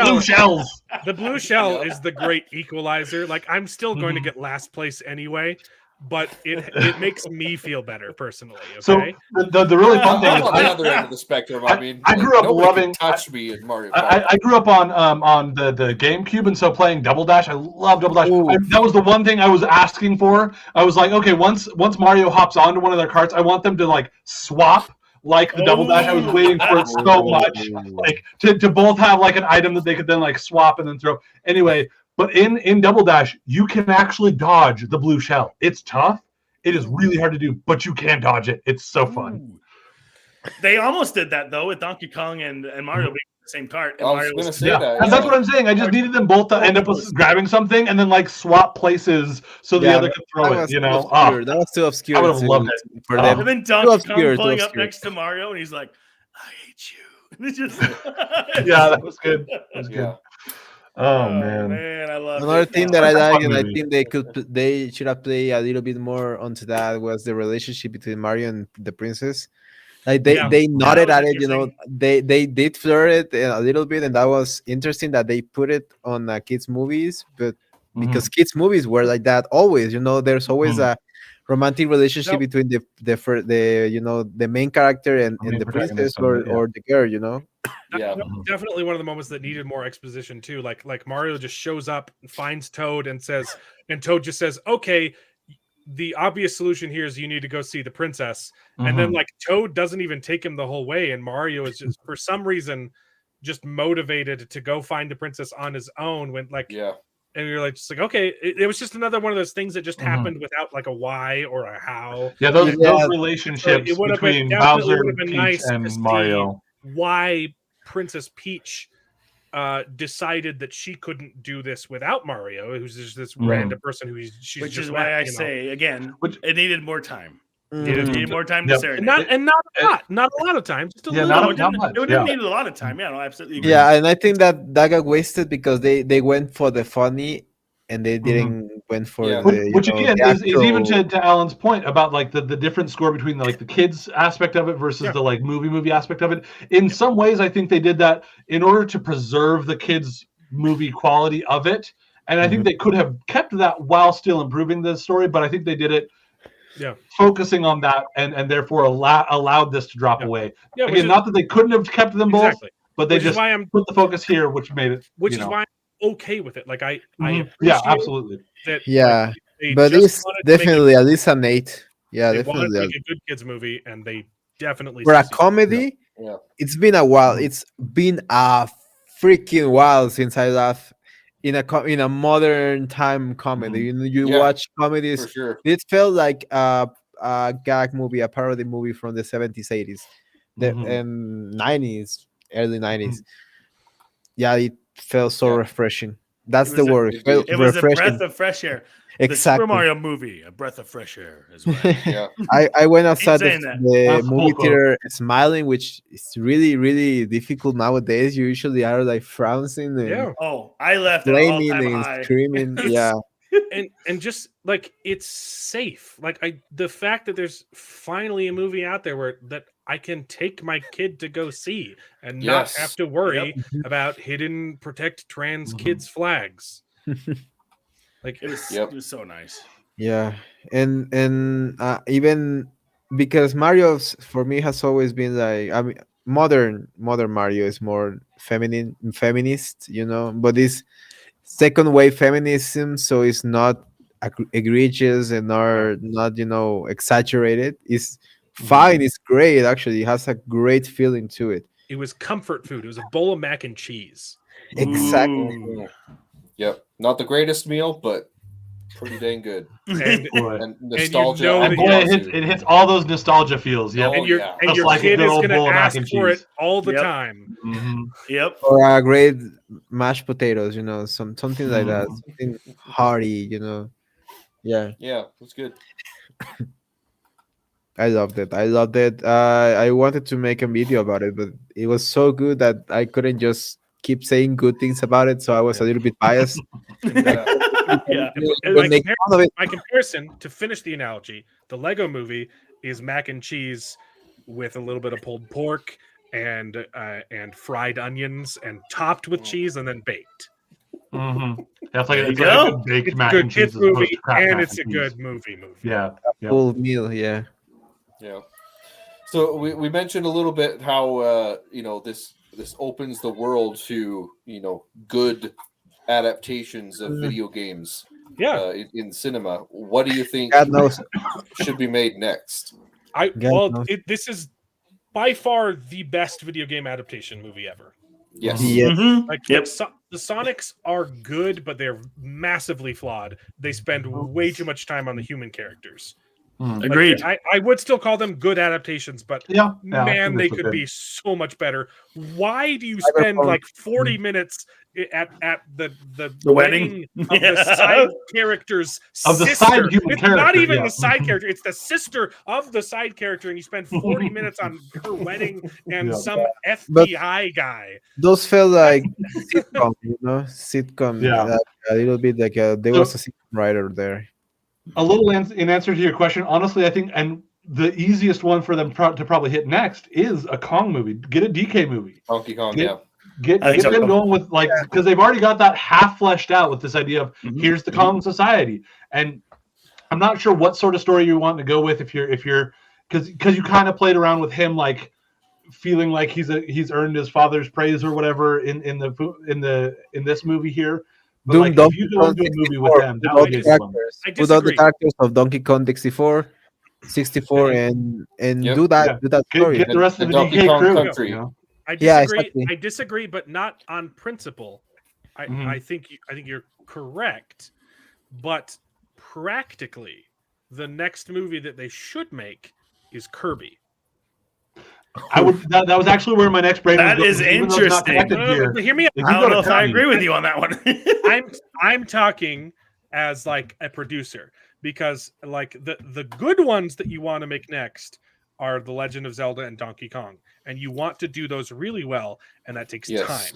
blue shells. The blue shell is the great equalizer. Like I'm still going to get last place anyway, but it makes me feel better personally. Okay? So the really fun thing is on the other end of the spectrum. I mean, I grew up loving. Touch me in Mario Kart. I grew up on the GameCube, and so playing Double Dash. I love Double Dash. That was the one thing I was asking for. I was like, okay, once Mario hops onto one of their carts, I want them to like swap like the Double Dash. I was waiting for it so much, like to both have like an item that they could then like swap and then throw. Anyway. But in Double Dash, you can actually dodge the blue shell. It's tough. It is really hard to do, but you can dodge it. It's so fun. They almost did that, though, with Donkey Kong and Mario being in the same cart. And I was going to say that. And that's what I'm saying. I just needed them both to end up with grabbing something and then like swap places so the other could throw it. That was too obscure. I would have loved it for them. And then Donkey Kong pulling up next to Mario, and he's like, "I hate you." Yeah, that was good. That was good. Oh man, I love Another it. thing No, that I It's a like, fun and I movie. think they should have played a little bit more onto that, was the relationship between Mario and the princess. Like they that nodded was at it, you know. interesting. They did flirt it a little bit, and that was interesting that they put it on kids movies, but because kids movies were like that always, you know, there's always a romantic relationship between the you know, the main character and main the princess protagonist of it, or the girl, you know. Yeah, Definitely one of the moments that needed more exposition too. Like Mario just shows up, finds Toad, and Toad just says, "Okay, the obvious solution here is you need to go see the princess." And then like Toad doesn't even take him the whole way, and Mario is just for some reason just motivated to go find the princess on his own. When like and you're like just like, okay, it was just another one of those things that just happened without like a why or a how. Yeah, those relationships It would have been between definitely Bowser, would have been Peach, nice to and see Mario. why Princess Peach decided that she couldn't do this without Mario, who's just this random person who she's Which just is why I you know. say again, it needed more time. Mm. It needed more time to serenade. Not a lot of time, just a little. No, it didn't need a lot of time. Yeah, no, absolutely. Agree. Yeah, and I think that got wasted because they went for the funny and they didn't went for the which you know, again the is even actual- to Alan's point about like the different score between the, like the kids aspect of it versus the like movie aspect of it. In some ways, I think they did that in order to preserve the kids movie quality of it, and I think they could have kept that while still improving the story. But I think they did it. Yeah, focusing on that and therefore allowed this to drop away. Yeah, again, not that they couldn't have kept them both, but they which just is why I'm put the focus here, which made it. Which is why I'm okay with it. Like I appreciate yeah, absolutely. that. Yeah, like, they but just it's wanted to make definitely at least an 8. Yeah, they wanted to definitely. make a good kids movie, and they definitely For a succeeded. comedy, it's been a while. It's been a freaking while since I laughed in a modern time comedy. You know, you watch comedies. for sure. It felt like a gag movie, a parody movie from the 70s, 80s, and 90s, early 90s. Yeah, it felt so refreshing. That's the word. It was a refreshing. breath of fresh air. Exactly. The Super Mario movie, a breath of fresh air. Is what I went outside saying the movie theater smiling, which is really, really difficult nowadays. You usually are like frowning and Oh, I left at an blaming all-time and high. screaming. Yeah. and just like it's safe. Like the fact that there's finally a movie out there that I can take my kid to go see and not have to worry about hidden protect trans kids flags. Like it was so nice. Yeah, and even because Mario for me has always been like, I mean, modern Mario is more feminist, you know, but this second wave feminism, so it's not egregious and not you know, exaggerated. It's fine. It's great. Actually, it has a great feeling to it. It was comfort food. It was a bowl of mac and cheese. Exactly. Yep. Not the greatest meal, but pretty dang good. And nostalgia. And boy, it hits all those nostalgia feels. Yeah. And your kid is going to ask for it all the time. Yep. Or a great mashed potatoes, you know, something like that. Something hearty, you know. Yeah. Yeah, that's good. I loved it. I wanted to make a video about it, but it was so good that I couldn't just keep saying good things about it. So I was a little bit biased. My comparison, to finish the analogy, the Lego movie is mac and cheese with a little bit of pulled pork and fried onions and topped with cheese and then baked. That's like it's like a good baked mac and cheese movie, and it's a good movie. Yeah. Full meal. Yeah. Yeah. So we mentioned a little bit how you know, this opens the world to, you know, good adaptations of video games. In cinema. What do you think should be made next? This is by far the best video game adaptation movie ever. Yes. Like the Sonics are good, but they're massively flawed. They spend way too much time on the human characters. Agreed. I would still call them good adaptations, but yeah, man, they could be so much better. Why do you spend like 40 minutes at the wedding of the side character's of the sister? side human It's character, not even yeah. the side character; it's the sister of the side character, and you spend 40 minutes on her wedding and some FBI guy. Those felt like sitcom, sitcom. Yeah. A little bit like there was a sitcom writer there. A little in answer to your question, honestly, I think, and the easiest one for them to probably hit next is a Kong movie. Get a DK movie. Donkey Kong, Get them going with because they've already got that half fleshed out with this idea of here's the Kong society, and I'm not sure what sort of story you want to go with if you're because you kind of played around with him like feeling like he's earned his father's praise or whatever in this movie here. But like, if you go into a movie with them, that would be fun. Without the characters of Donkey Kong 64, and do that story. Get the rest of the Donkey Kong country. I disagree. Exactly. I disagree, but not on principle. I think you're correct, but practically, the next movie that they should make is Kirby. I would. That was actually where my next brain. That is interesting. Hear me out. I don't know if I agree with you on that one. I'm talking as like a producer because like the good ones that you want to make next are The Legend of Zelda and Donkey Kong, and you want to do those really well, and that takes time.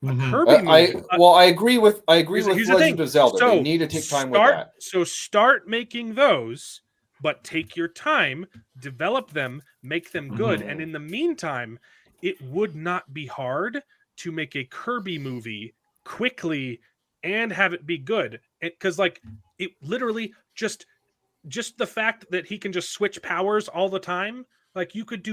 Kirby movie, I agree with Legend of Zelda. So you need to take time with that. So start making those, but take your time, develop them, make them good, and in the meantime, it would not be hard to make a Kirby movie quickly and have it be good. Because like it literally just the fact that he can just switch powers all the time, like you could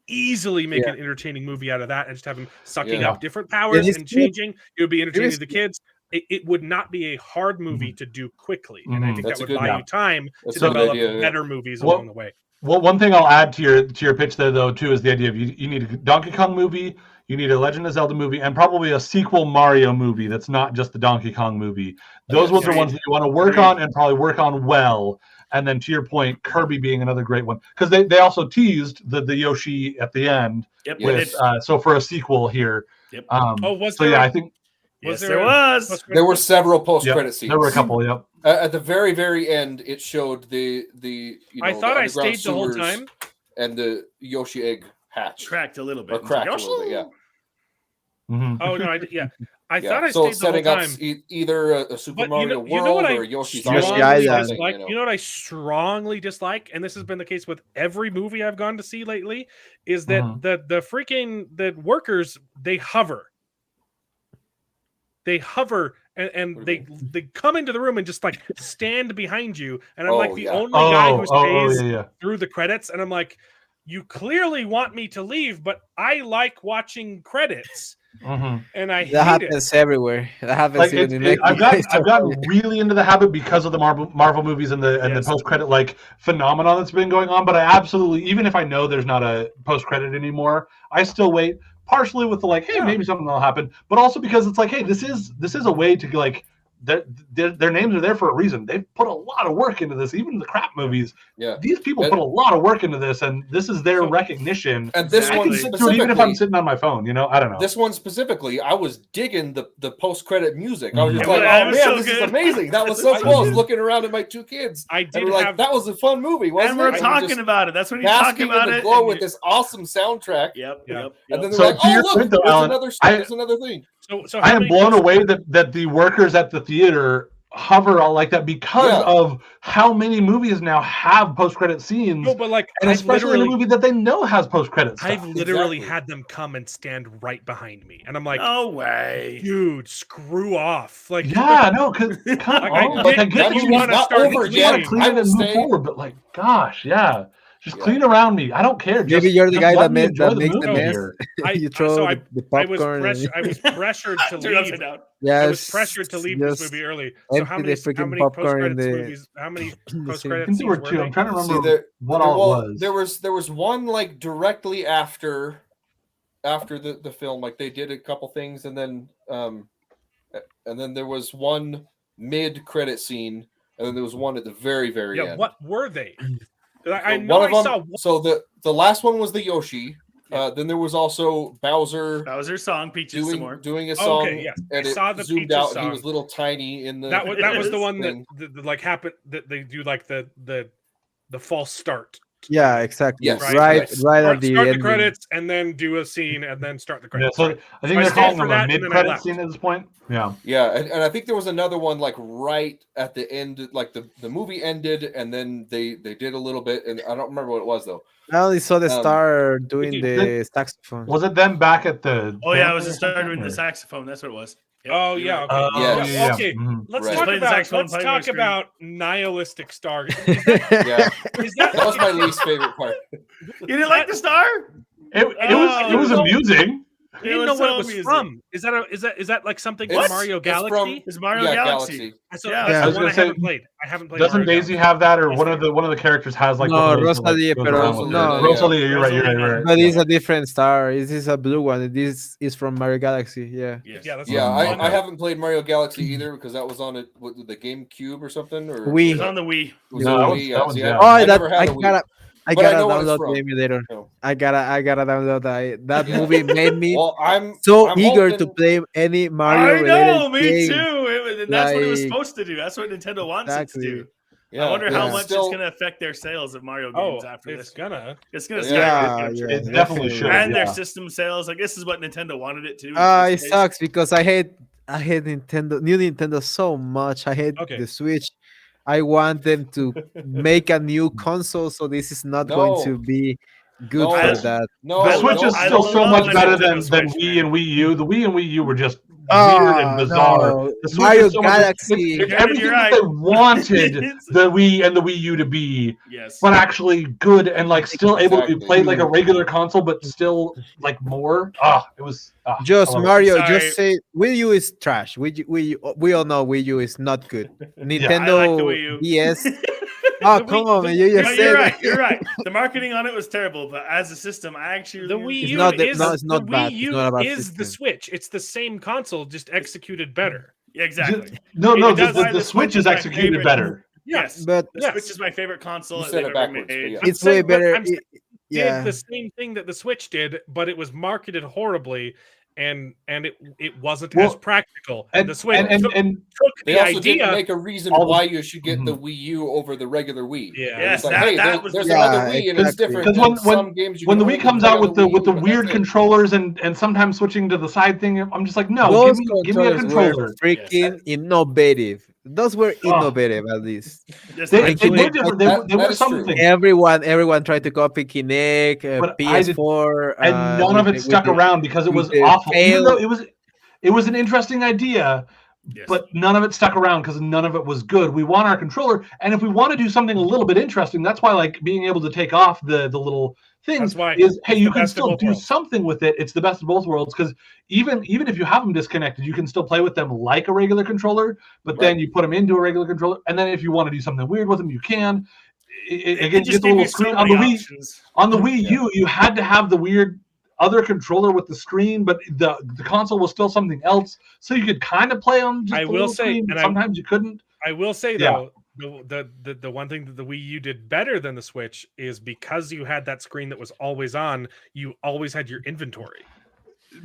easily make an entertaining movie out of that and just have him sucking up different powers and changing. It would be entertaining to the kids. It would not be a hard movie to do quickly, and I think that would buy you time to develop better movies along the way. Well, one thing I'll add to your pitch there, though, too, is the idea of you need a Donkey Kong movie, you need a Legend of Zelda movie, and probably a sequel Mario movie that's not just the Donkey Kong movie. Those ones are ones that you want to work on and probably work on well. And then to your point, Kirby being another great one. Because they also teased the Yoshi at the end. Yep. With, so for a sequel here. Yep. Was there? So yeah, I think. Yes, there was. There were several post-credit scenes. There were a couple, yep. At the very, very end, it showed the I thought I stayed the whole time. And the Yoshi egg hatch. Cracked a little bit. Or cracked a little bit, yeah. Oh, no, I thought I so stayed the whole time. Either a Super Mario World or Yoshi's Island. You know what I strongly dislike, and this has been the case with every movie I've gone to see lately, is that the workers, they hover. They hover and they come into the room and just like stand behind you. And I'm like the only guy who stays through the credits. And I'm like, you clearly want me to leave, but I like watching credits. And I hate that happens everywhere. That happens. Like I've gotten really into the habit because of the Marvel movies and the post credit like phenomenon that's been going on. But I absolutely, even if I know there's not a post credit anymore, I still wait. Partially with the like, hey, maybe something will happen, but also because it's like, hey, this is a way to like their names are there for a reason. They've put a lot of work into this, even the crap movies. Yeah, these people put a lot of work into this, and this is their recognition. And this one specifically, even if I'm sitting on my phone, I don't know. This one specifically, I was digging the post credit music. I was just like, oh man, this is amazing. That was so cool. I was looking around at my two kids. I did like, that was a fun movie, wasn't and it? we're talking about it. That's when you're talking about it. Glow with this awesome soundtrack. Yep. And then they're like, oh look, there's another thing. So I am blown away that the workers at the theater hover all like that because of how many movies now have post-credit scenes. No, but like, and especially in a movie that they know has post-credit stuff. I've literally had them come and stand right behind me, and I'm like, no way, dude, screw off! Like, no, because come on, I get you want to start clean it and move forward, but like, gosh, just clean around me. I don't care. Maybe you're the guy that makes the mess. You throw the popcorn. I was pressured to leave. Yes, I was pressured to leave this movie early. So how many post-credits movies? How many post-credits there were two. I'm trying to remember what all it was. There was one like directly after the film. Like they did a couple things, and then there was one mid-credit scene and then there was one at the very, very end. What were they? I So know one of I them, saw. So the last one was the Yoshi. Then there was also Bowser song, Peaches some more. doing a song. Okay, yes. And I saw the zoomed Peaches out. song. He was little tiny in the. That was the one thing. that like happened that they do like the false start. Yeah, exactly. Yes. Right at the Start the ending. credits and then do a scene and then start the Yeah, credits. so right. I think So they're stayed calling for them that a and then I mid-credit left. scene at this point. Yeah. Yeah, and I think there was another one like right at the end, like the movie ended, and then they did a little bit, and I don't remember what it was though. I only saw the star doing the saxophone. Was it them back at the? Oh yeah, it was family the or star something, doing the or- saxophone. That's what it was. Yep, Oh you're yeah, right. okay. Yes. yeah. Okay, Mhm. let's Right. talk Playing the about saxophone, playing on screen. nihilistic star. Yeah, Is that that was my least favorite part. You didn't like the star? It was amusing. I didn't know what it was from. Is that like something from It's- Mario it's from- Galaxy? It's Mario Yeah, Galaxy. So Yeah, that's I the was one I gonna say, haven't played. I haven't played. Doesn't Mario Daisy Galaxy. have that, or one of the characters has like No, one of those that, Rosalie, goes pero around with no. it. Rosalie, you're right. You're But right. it's a different star. This is a blue one. This is from Mario Galaxy. Yeah. Yeah, that's Yeah, what I haven't played Mario Galaxy either because that was on the GameCube or something. Or Wii. It was on the Wii. It was No, on that the was- Wii, that was- see, yeah. Oh, I that never had I a Wii. gotta But I gotta know what it's download from. the emulator. So, I gotta download that movie made me well, I'm eager to hoping- play any Mario. I know, related me game. too. And that's what it was Like- supposed to do. That's what Nintendo wants it Exactly. to do. Yeah, I wonder how yeah. much Still- it's going to affect their sales of Mario Oh, games after it's this. gonna. It's going to Yeah, skyrocket. yeah, It definitely should. And their yeah. system sales. Like, this is what Nintendo wanted it to. in the It first place. sucks because I hate new Nintendo so much. I hate Okay. the Switch. I want them to make a new console, so this is not going No. to be good No. for that. No, The Switch no, is I still so love much my better Nintendo than Switch, Wii man. and Wii U. The Wii and Wii U were just weird and bizarre. No. The Switch Mario is so much- Galaxy. It's You're everything right. that they wanted the Wii and the Wii U to be, Yes. but actually good and like still able to be Exactly. played like a regular console, but still like more. It was Just I love it. Mario, Sorry. just say Wii U is trash. We all know Wii U is not good. Nintendo I like the Wii U. DS. Oh, The come Wii- on, man! You No, just you're said right. You're right. The marketing on it was terrible, but as a system, I actually The Wii It's U not the- is no, it's not the bad. Wii It's U not about is system. the Switch. It's the same console, just executed better. Yeah, exactly. No, It does the why Switch is my executed favorite- better. Yes, But the Yes. Switch is my favorite console. You that said they've it ever backwards, but made. yeah. it's saying- way but better. I'm saying Yeah, did the same thing that the Switch did, but it was marketed horribly, and it wasn't Well, as practical. and- the Switch and- took, and took They the also didn't idea. make a reason All the- why you should get the Wii U over the regular Wii. Yeah. Yes, It's like, that- hey, that there- was there's the- another Yeah, Wii, and it's exactly. different. Because than some games you when the can Wii only comes play out on with the Wii U, with the and weird that's it. controllers and sometimes switching to the side thing, I'm just like, no, those give me a controllers controller. were freaking innovative. Those were Oh. innovative, at least. Just They, like they were Kinect- different. They that were is true. something, Everyone tried to copy Kinect, But I did- PS4, and none of it stuck around because it was with the awful. Even failed- though it was an interesting idea, Yes. but none of it stuck around because none of it was good. We want our controller, and if we want to do something a little bit interesting, that's why like being able to take off the little things That's why is, hey, it's you the can best of still both do worlds. something with it. It's the best of both worlds because even if you have them disconnected, you can still play with them like a regular controller. But then you put them into a regular controller, and then if you want to do something weird with them, you can. It Again, just get the gave little you so screen on many the Wii. options. On the Wii U, you had to have the weird other controller with the screen, but the console was still something else. So you could kind of play on just I the will little say, screen, but and sometimes you couldn't. I will say Yeah. though, the one thing that the Wii U did better than the Switch is because you had that screen that was always on, you always had your inventory.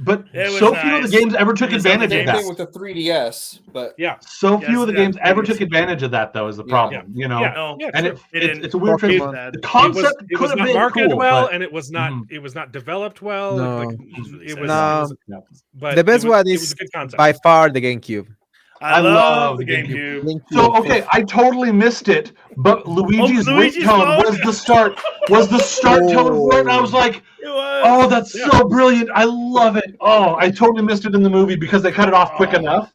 But It was so few of the nice. games ever took It was advantage Same of thing that. with the 3DS, but Yeah. So Yes, few of the yeah, games ever it took is. advantage of that, though, is the problem. You know, Yeah. No, Yeah, and true. it's a weird Pokemon. trade. Bad. The concept it could was have not been marketed cool, well, but and it was not developed well. No. Like, it was, No. but The best it was, one it was is a good concept. by far the GameCube. I love love the the GameCube. GameCube. So okay, I totally missed it, but Luigi's Luigi's ringtone phone? was the start tone for it, and I was like, It was. oh, that's so brilliant! I love it. Oh, I totally missed it in the movie because they cut it off quick enough.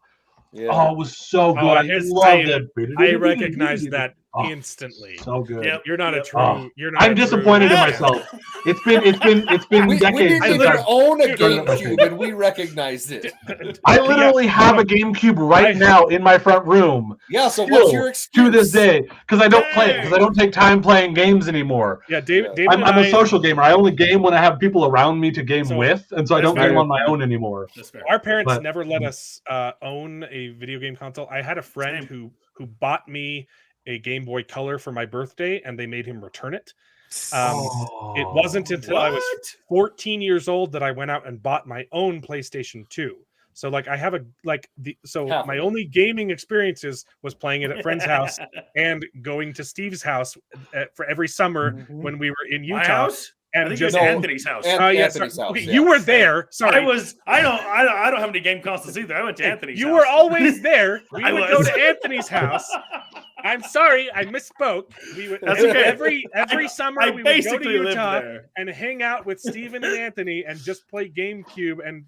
yeah. Oh, it was so good. I loved it. I recognized that Oh, instantly. So good. Yep. You're not a true. Oh, You're not. I'm a true- disappointed in myself. It's been we decades didn't since even I've own a Dude, GameCube, and we recognized it. I literally have a GameCube right now in my front room. Yeah, so Still, what's your excuse? to this day, because I don't play it, because I don't take time playing games anymore. Yeah, David. I'm and a I- social gamer. I only game when I have people around me to game So, with, and so I that's don't game fair. on my own anymore. That's fair. Our parents But- never let us own a video game console. I had a friend who bought me a Game Boy Color for my birthday, and they made him return it. It wasn't until I was 14 years old that I went out and bought my own PlayStation 2. So like I have my only gaming experiences was playing it at friend's house and going to Steve's house for every summer when we were in Utah. My house? And I think it was Anthony's house. Anthony's house. Okay, you were there. Sorry, I don't have any game consoles either. I went to Anthony's. You house. were always there. We would go to Anthony's house. I'm sorry, I misspoke. We would every summer we would go to Utah and hang out with Steven and Anthony and just play GameCube and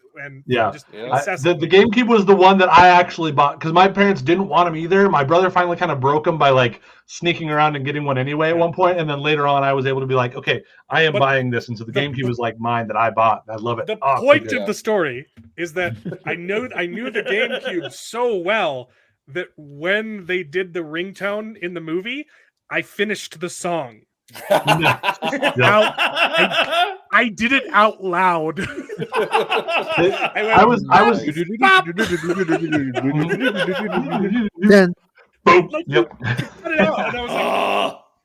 just the GameCube was the one that I actually bought because my parents didn't want them either. My brother finally kind of broke them by like sneaking around and getting one anyway at one point, and then later on I was able to be like, okay, I am buying this, and so the GameCube was like mine that I bought. I love it. The point of the story is that I knew the GameCube so well that when they did the ringtone in the movie, I finished the song. I did it out loud. I was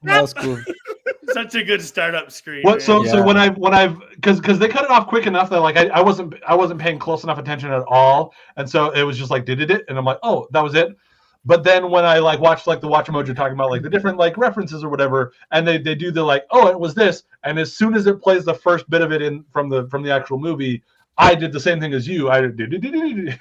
that was cool. Such a good startup screen. So when I've because they cut it off quick enough that like I wasn't paying close enough attention at all, and so it was just like did it, and I'm like, oh, that was it. But then when I like watched like the watch emoji talking about like the different like references or whatever, and they do the like, oh, it was this, and as soon as it plays the first bit of it in from the actual movie, I did the same thing as you. I did.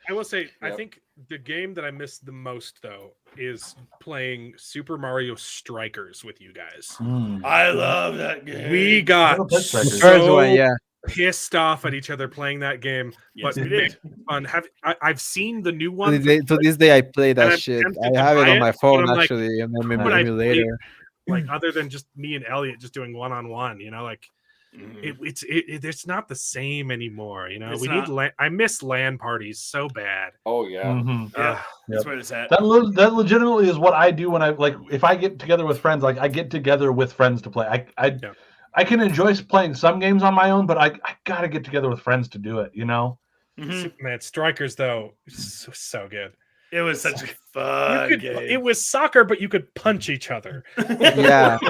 I will say, I think the game that I miss the most though is playing Super Mario Strikers with you guys. I love that game. We got so pissed off at each other playing that game. Yes, but we did. Fun. I've seen the new one. To this day, I play that shit. I have it on my phone actually, and then maybe later. Like other than just me and Elliot just doing one-on-one, you know, like. It's not the same anymore, you know. I miss LAN parties so bad. Oh yeah, that's where it's at. That legitimately is what I do when I like if I get together with friends. Like I get together with friends to play. I can enjoy playing some games on my own, but I gotta get together with friends to do it. You know. Man, Strikers though, so good. It was such a fun game. It was soccer, but you could punch each other. Yeah,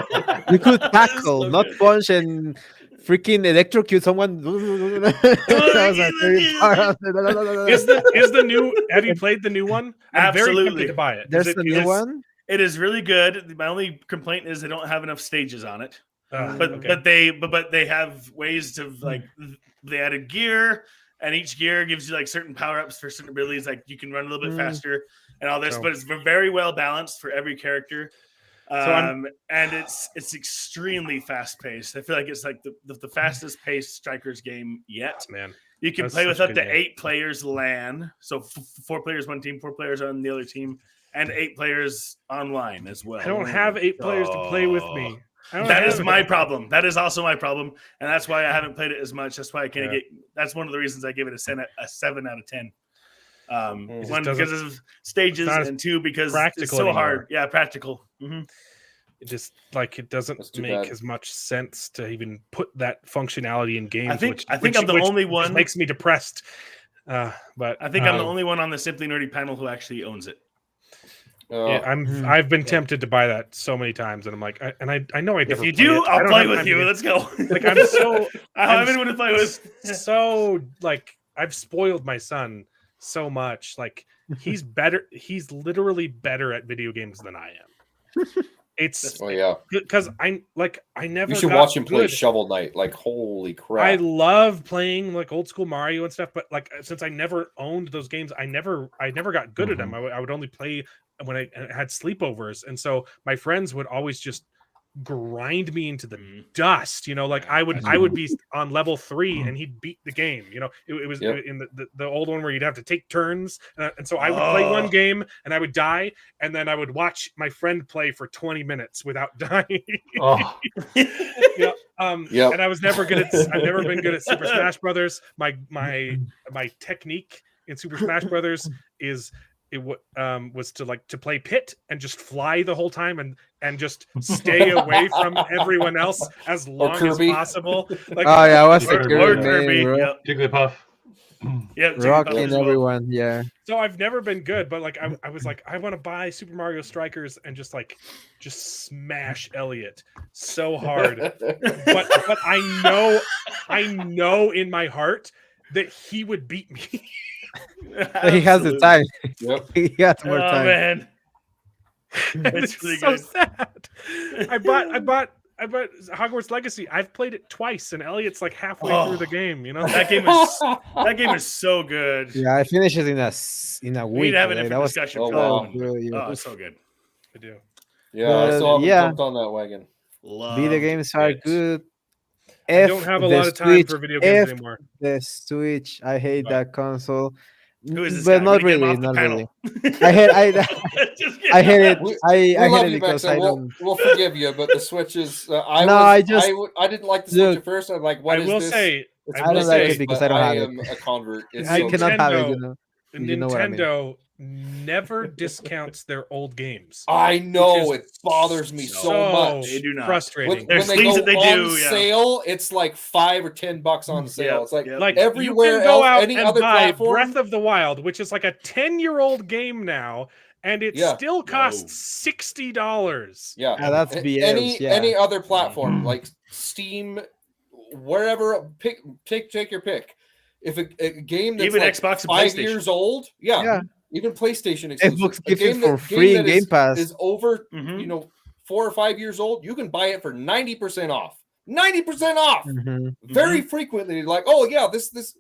you could tackle, not punch and freaking electrocute someone. That was my favorite part. Is the new? Have you played the new one? I'm Absolutely. very tempted to buy it. There's the new one. It is really good. My only complaint is they don't have enough stages on it. But they have ways to like they added gear, and each gear gives you like certain power ups for certain abilities. Like you can run a little bit faster and all this, but it's very well balanced for every character. And it's extremely fast paced. I feel like it's like the fastest paced Strikers game yet. Man, you can play with up to 8 players LAN, so 4 players one team, 4 players on the other team, and 8 players online as well. I don't have 8 players to play with me. That is my problem. That is also my problem, and that's why I haven't played it as much. That's why I can't get. That's one of the reasons I give it a 7 out of 10. One because of stages, and 2 because it's so hard. Yeah, practical. It just like it doesn't make as much sense to even put that functionality in games. I think I'm the only one. Makes me depressed. But I think I'm the only one on the Simply Nerdy panel who actually owns it. I've been tempted to buy that so many times, and I'm like, I know I. If you do, I'll play with you. Let's go. Like I'm so. I have anyone to play with. So like I've spoiled my son so much. Like he's better. He's literally better at video games than I am. It's because I never. You should watch him play Shovel Knight. Like holy crap! I love playing like old school Mario and stuff, but like since I never owned those games, I never got good at them. I would only play when I had sleepovers, and so my friends would always just grind me into the dust. You know, like I would be on level 3 and he'd beat the game. You know, it was in the old one where you'd have to take turns, and so I would play one game and I would die, and then I would watch my friend play for 20 minutes without dying. And I was never good at. I've never been good at Super Smash Brothers. My technique in Super Smash Brothers is. Was to play pit and just fly the whole time and just stay away from everyone else as long as possible. Like, what's the Kirby? Jigglypuff. Yeah, rocking everyone. Yeah. So I've never been good, but like I was like, I want to buy Super Mario Strikers and just smash Elliot so hard. but I know in my heart that he would beat me. He has the time. Yep. He has more Oh time. man, It's really so good. sad. I bought Hogwarts Legacy. I've played it twice, and Elliot's like halfway through the game. You know, that game is so good. Yeah, I finished it in a week. We'd have a right? different That was discussion. so for that one. good, yeah. Oh, it's so good. I do. Yeah, I still haven't yeah. jumped on that wagon. Video games are good. I don't have a lot of time for video games anymore. The Switch, I hate that console. Who is this But guy? not We need to get him really, off the not panel. really. I hate it. I We hate love it you, because Maxa. I don't. We'll forgive you, but the Switch is. I didn't like the Switch at first. I'm like, what is this? It's I don't like it because I don't have am it. a convert. It's I so cannot good. have it. You know. You know what I mean. Nintendo never discounts their old games. I know it bothers me so much. They do not. Frustrating. When they things go that they on do, yeah. sale, it's like $5 or $10 on sale. It's like you everywhere can go else, out any and other buy platform. Breath of the Wild, which is like a 10-year-old game now, and it still costs $60. Yeah, that's BS. Any other platform like Steam, wherever, take your pick. If a game that's Even like Xbox and 5 PlayStation. years old, even PlayStation exclusive, Xbox gives it for free in Game Pass. Is over 4 or 5 years old, you can buy it for 90% off. 90% off. Very frequently, like, oh yeah, this.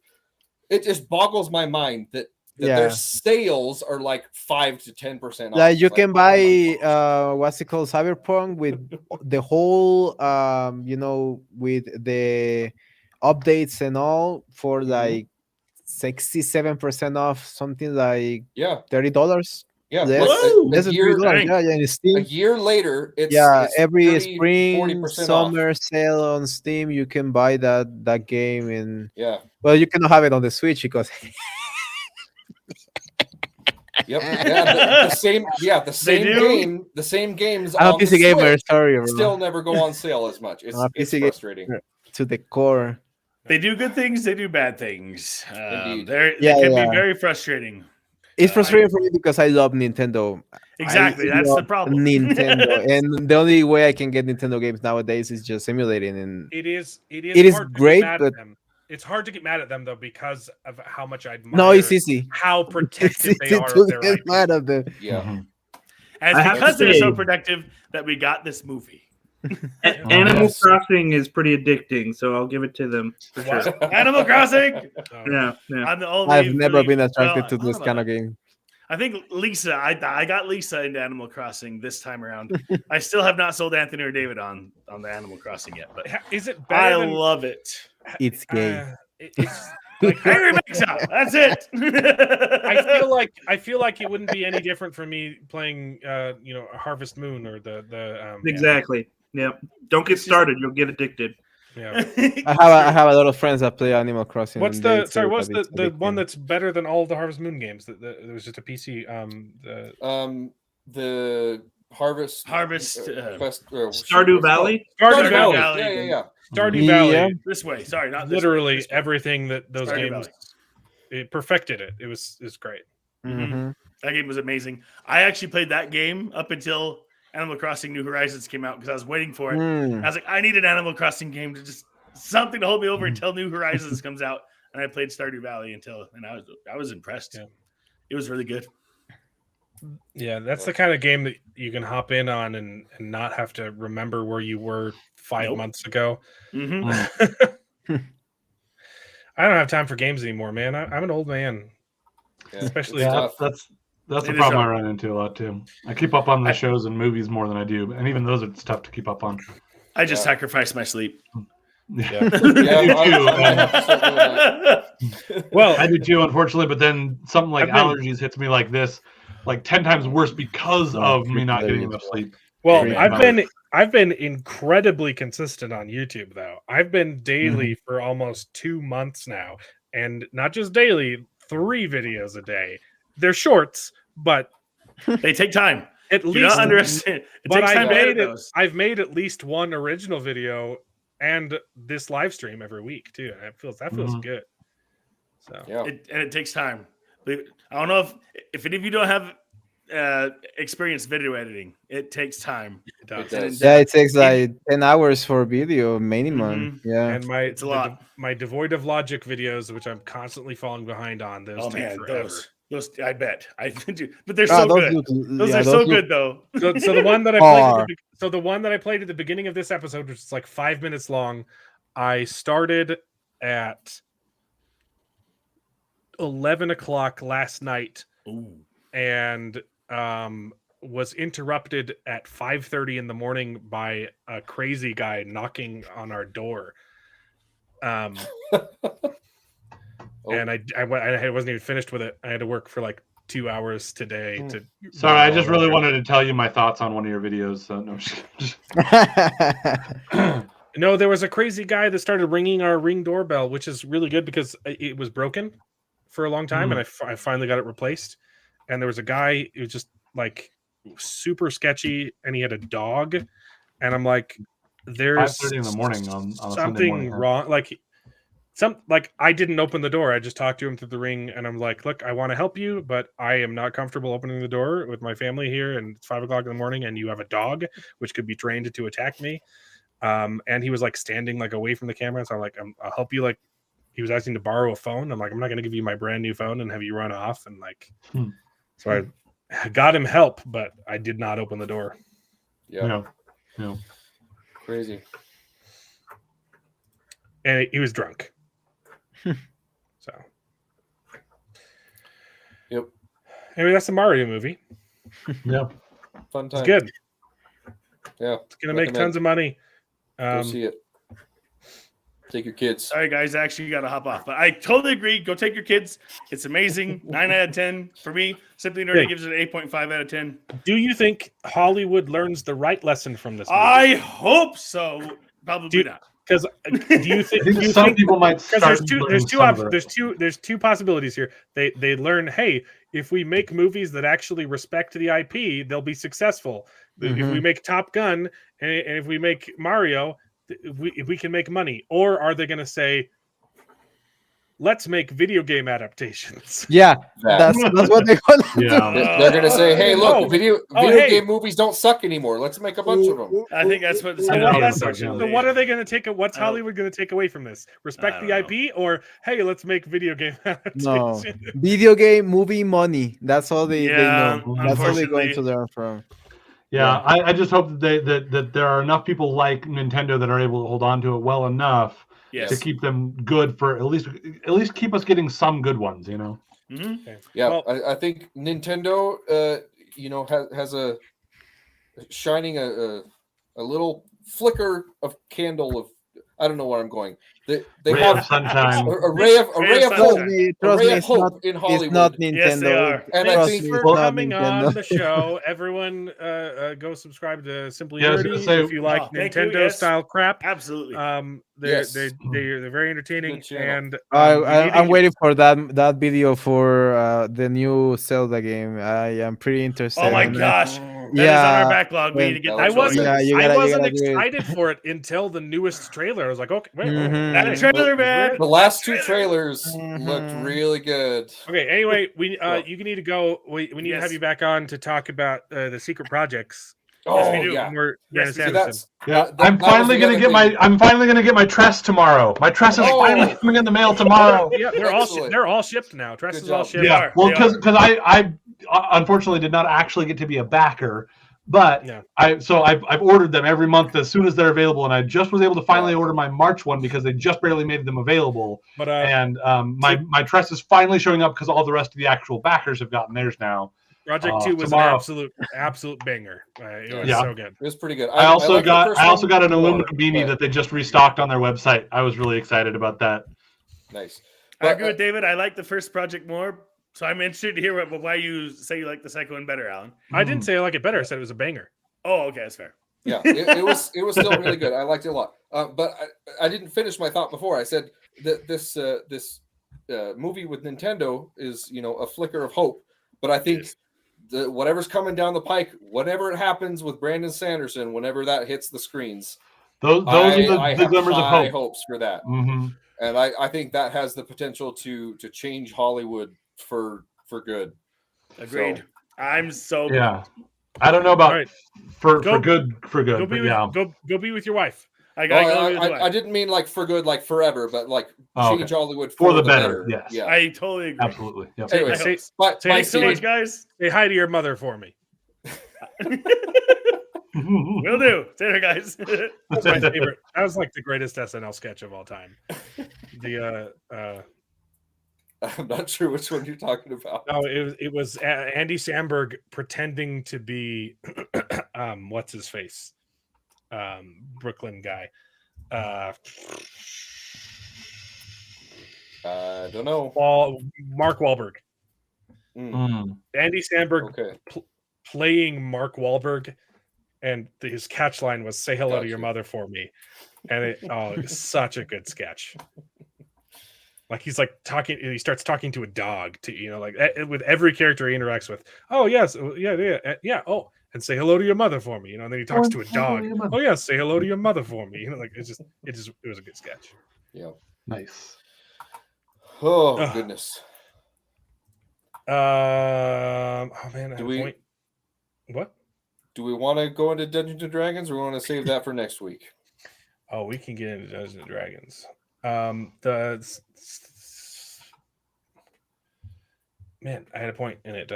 It just boggles my mind that their sales are like 5 to 10% off. Yeah, you It's can like, buy what's it called, Cyberpunk with the whole with the updates and all for like 67% off, something like $30. Yeah, less than $30. Yeah, in Steam. A year later, it's every 30, spring 40% summer off. sale on Steam, you can buy that game, and Yeah. well, you cannot have it on the Switch because Yep. Yeah, the same game. The same games. I'm a on the PC gamer. Switch Sorry, bro. still never go on sale as much. It's, I'm a it's PC frustrating. gamer to the core. They do good things. They do bad things. Indeed. They can be very frustrating. It's frustrating for me because I love Nintendo. Exactly, I that's love the problem. Nintendo, and the only way I can get Nintendo games nowadays is just emulating. And it is hard to get great, mad at them. It's hard to get mad at them though because of how much I admire. No, it's easy. How protective they are to of their get IP. mad at them. Yeah. And it's because they're so protective that we got this movie. Animal Crossing is pretty addicting, so I'll give it to them for sure. Animal Crossing. Yeah. I'm the only. I've never been attracted well, to this kind of game. I think Lisa. I got Lisa into Animal Crossing this time around. I still have not sold Anthony or David on the Animal Crossing yet, but is it better? I love it. It's gay. It's like Angry Mesa. That's it. I feel like it wouldn't be any different for me playing, Harvest Moon or the exactly. Yeah. Don't get started. You'll get addicted. Yeah. I have a lot of friends that play Animal Crossing. What's the one that's better than all of the Harvest Moon games? There was just a PC. The Harvest Stardew Valley. Stardew Valley. Yeah. Stardew Valley. This way. Sorry, not this literally way. Everything that those Stardew games. Valley. It perfected it. It was great. Mm-hmm. That game was amazing. I actually played that game up until Animal Crossing New Horizons came out because I was waiting for it. I was like, I need an Animal Crossing game to just something to hold me over until New Horizons comes out. And I played Stardew Valley and I was impressed. Yeah. It was really good. Yeah, that's the kind of game that you can hop in on and not have to remember where you were 5 months ago. Mm-hmm. I don't have time for games anymore, man. I'm an old man. Yeah. Especially that's the problem I run into a lot too. I keep up on the shows and movies more than I do, and even those it's tough to keep up on. I just sacrifice my sleep. Yeah. Well, I do too, unfortunately. But then something like allergies hits me like this, like 10 times worse because of me not getting enough sleep. Well, I've been incredibly consistent on YouTube though. I've been daily for almost 2 months now, and not just daily, 3 videos a day. They're shorts, but they take time. At least, not understand. But I've made at least one original video and this live stream every week too. And that feels good. So it takes time. I don't know if any of you don't have experienced video editing. It takes time. It does. It takes like 10 hours for video minimum. Yeah, and it's a lot. My devoid of logic videos, which I'm constantly falling behind on, those take forever. Those I bet I do, but they're so good. Those are so good though. So the one that I played, the one that I played at the beginning of this episode, which is like 5 minutes long, I started at 11 o'clock last night. Ooh. And was interrupted at 5:30 in the morning by a crazy guy knocking on our door. And I wasn't even finished with it. I had to work for like 2 hours today to. Sorry, I just really wanted to tell you my thoughts on one of your videos. So no. No, there was a crazy guy that started ringing our Ring doorbell, which is really good because it was broken for a long time, and I finally got it replaced. And there was a guy who was just like super sketchy, and he had a dog, and I'm like, "There's 5:30 in the morning on something morning, wrong." Like I didn't open the door. I just talked to him through the Ring, and I'm like, "Look, I want to help you, but I am not comfortable opening the door with my family here, and it's 5 o'clock in the morning, and you have a dog which could be trained to attack me." And he was like standing like away from the camera, so I'm like, "I'll help you." Like, he was asking to borrow a phone. I'm like, "I'm not going to give you my brand new phone and have you run off." And like. So I got him help, but I did not open the door. Yeah. Crazy. And he was drunk. So. Yep. Anyway, that's the Mario movie. Yeah. Fun time. It's good. Yeah. It's going to make tons of money. Go see it. Take your kids. Sorry, guys. I actually got to hop off. But I totally agree. Go take your kids. It's amazing. 9 out of 10 for me. Simply Nerdy gives it an 8.5 out of 10. Do you think Hollywood learns the right lesson from this movie? I hope so. Probably not. Because do you think some people might start there's two possibilities here. They learn, hey, if we make movies that actually respect the IP, they'll be successful. If we make Top Gun and if we make Mario, we can make money. Or are they going to say, let's make video game adaptations? Yeah, that's what they're going to do. They're going to say, hey, look, video game movies don't suck anymore. Let's make a bunch of them. I think that's what. So what are they going to take? What's Hollywood going to take away from this? Respect the IP, or hey, let's make video game adaptations? No, video game movie money. That's all they know. That's all they're going to learn from. Yeah, I just hope that there are enough people like Nintendo that are able to hold on to it well enough to keep them good for at least keep us getting some good ones, you know. Mm-hmm. Okay. Yeah, well, I think Nintendo, has a shining a little flicker of candle of I don't know where I'm going. They have sunshine. A ray of hope. A ray of hope in Hollywood. It's not Nintendo. Yes, they are. And Thanks I think for coming on the show. Everyone, go subscribe to Simply Nerdy if you like Nintendo style crap. Absolutely. They're very entertaining, and I'm waiting for that video for the new Zelda game. I am pretty interested. Oh my gosh. That is on our backlog. We need to get that. I wasn't excited for it until the newest trailer. I was like, okay, wait, that trailer, man. The last two trailers looked really good. Okay, anyway, you need to go. We need to have you back on to talk about the secret projects. Oh, we do. yeah. We're I'm finally gonna get my Tress tomorrow. My Tress is finally coming in the mail tomorrow. Yeah, they're all shipped now. Tress is all shipped. Yeah, well, because I unfortunately did not actually get to be a backer, but I've ordered them every month as soon as they're available, and I just was able to finally order my March one because they just barely made them available. But my Tress is finally showing up because all the rest of the actual backers have gotten theirs now. Project 2 was tomorrow. An absolute banger. It was so good. It was pretty good. I also got an aluminum beanie that they just restocked on their website. I was really excited about that. Nice. I agree with David. I like the first project more, so I'm interested to hear why you say you like the second one better, Alan. I didn't say I like it better. I said it was a banger. Oh, okay, that's fair. Yeah, it was still really good. I liked it a lot. But I didn't finish my thought before. I said that this movie with Nintendo is a flicker of hope, but I think. Whatever's coming down the pike, whatever it happens with Brandon Sanderson, whenever that hits the screens, those are the glimmers of hope. Hopes for that. Mm-hmm. And I think that has the potential to change Hollywood for good. Agreed. So, I'm so I don't know about right. for good, Go be but go be with your wife. I gotta go with your wife. I didn't mean like for good, like forever, but like change Hollywood for the better. Yes, yeah, I totally agree. Absolutely. Yep. Anyway, Say thanks so much, guys. Say hi to your mother for me. Will do. Later, guys. That's my favorite. That was like the greatest SNL sketch of all time. I'm not sure which one you're talking about. No, it was Andy Samberg pretending to be what's his face, Brooklyn guy. I don't know. Mark Wahlberg. Andy Samberg playing Mark Wahlberg, and his catch line was "Say hello to your mother for me," and it was such a good sketch. Like he's like talking, he starts talking to a dog, to like with every character he interacts with. Oh yes, yeah. Oh, and say hello to your mother for me. And then he talks to a dog. Oh yes, say hello to your mother for me. Like it was a good sketch. Yeah, nice. Oh goodness. Oh man, what? Do we want to go into Dungeons and Dragons, or we want to save that for next week? Oh, we can get into Dungeons and Dragons. Man, I had a point in it.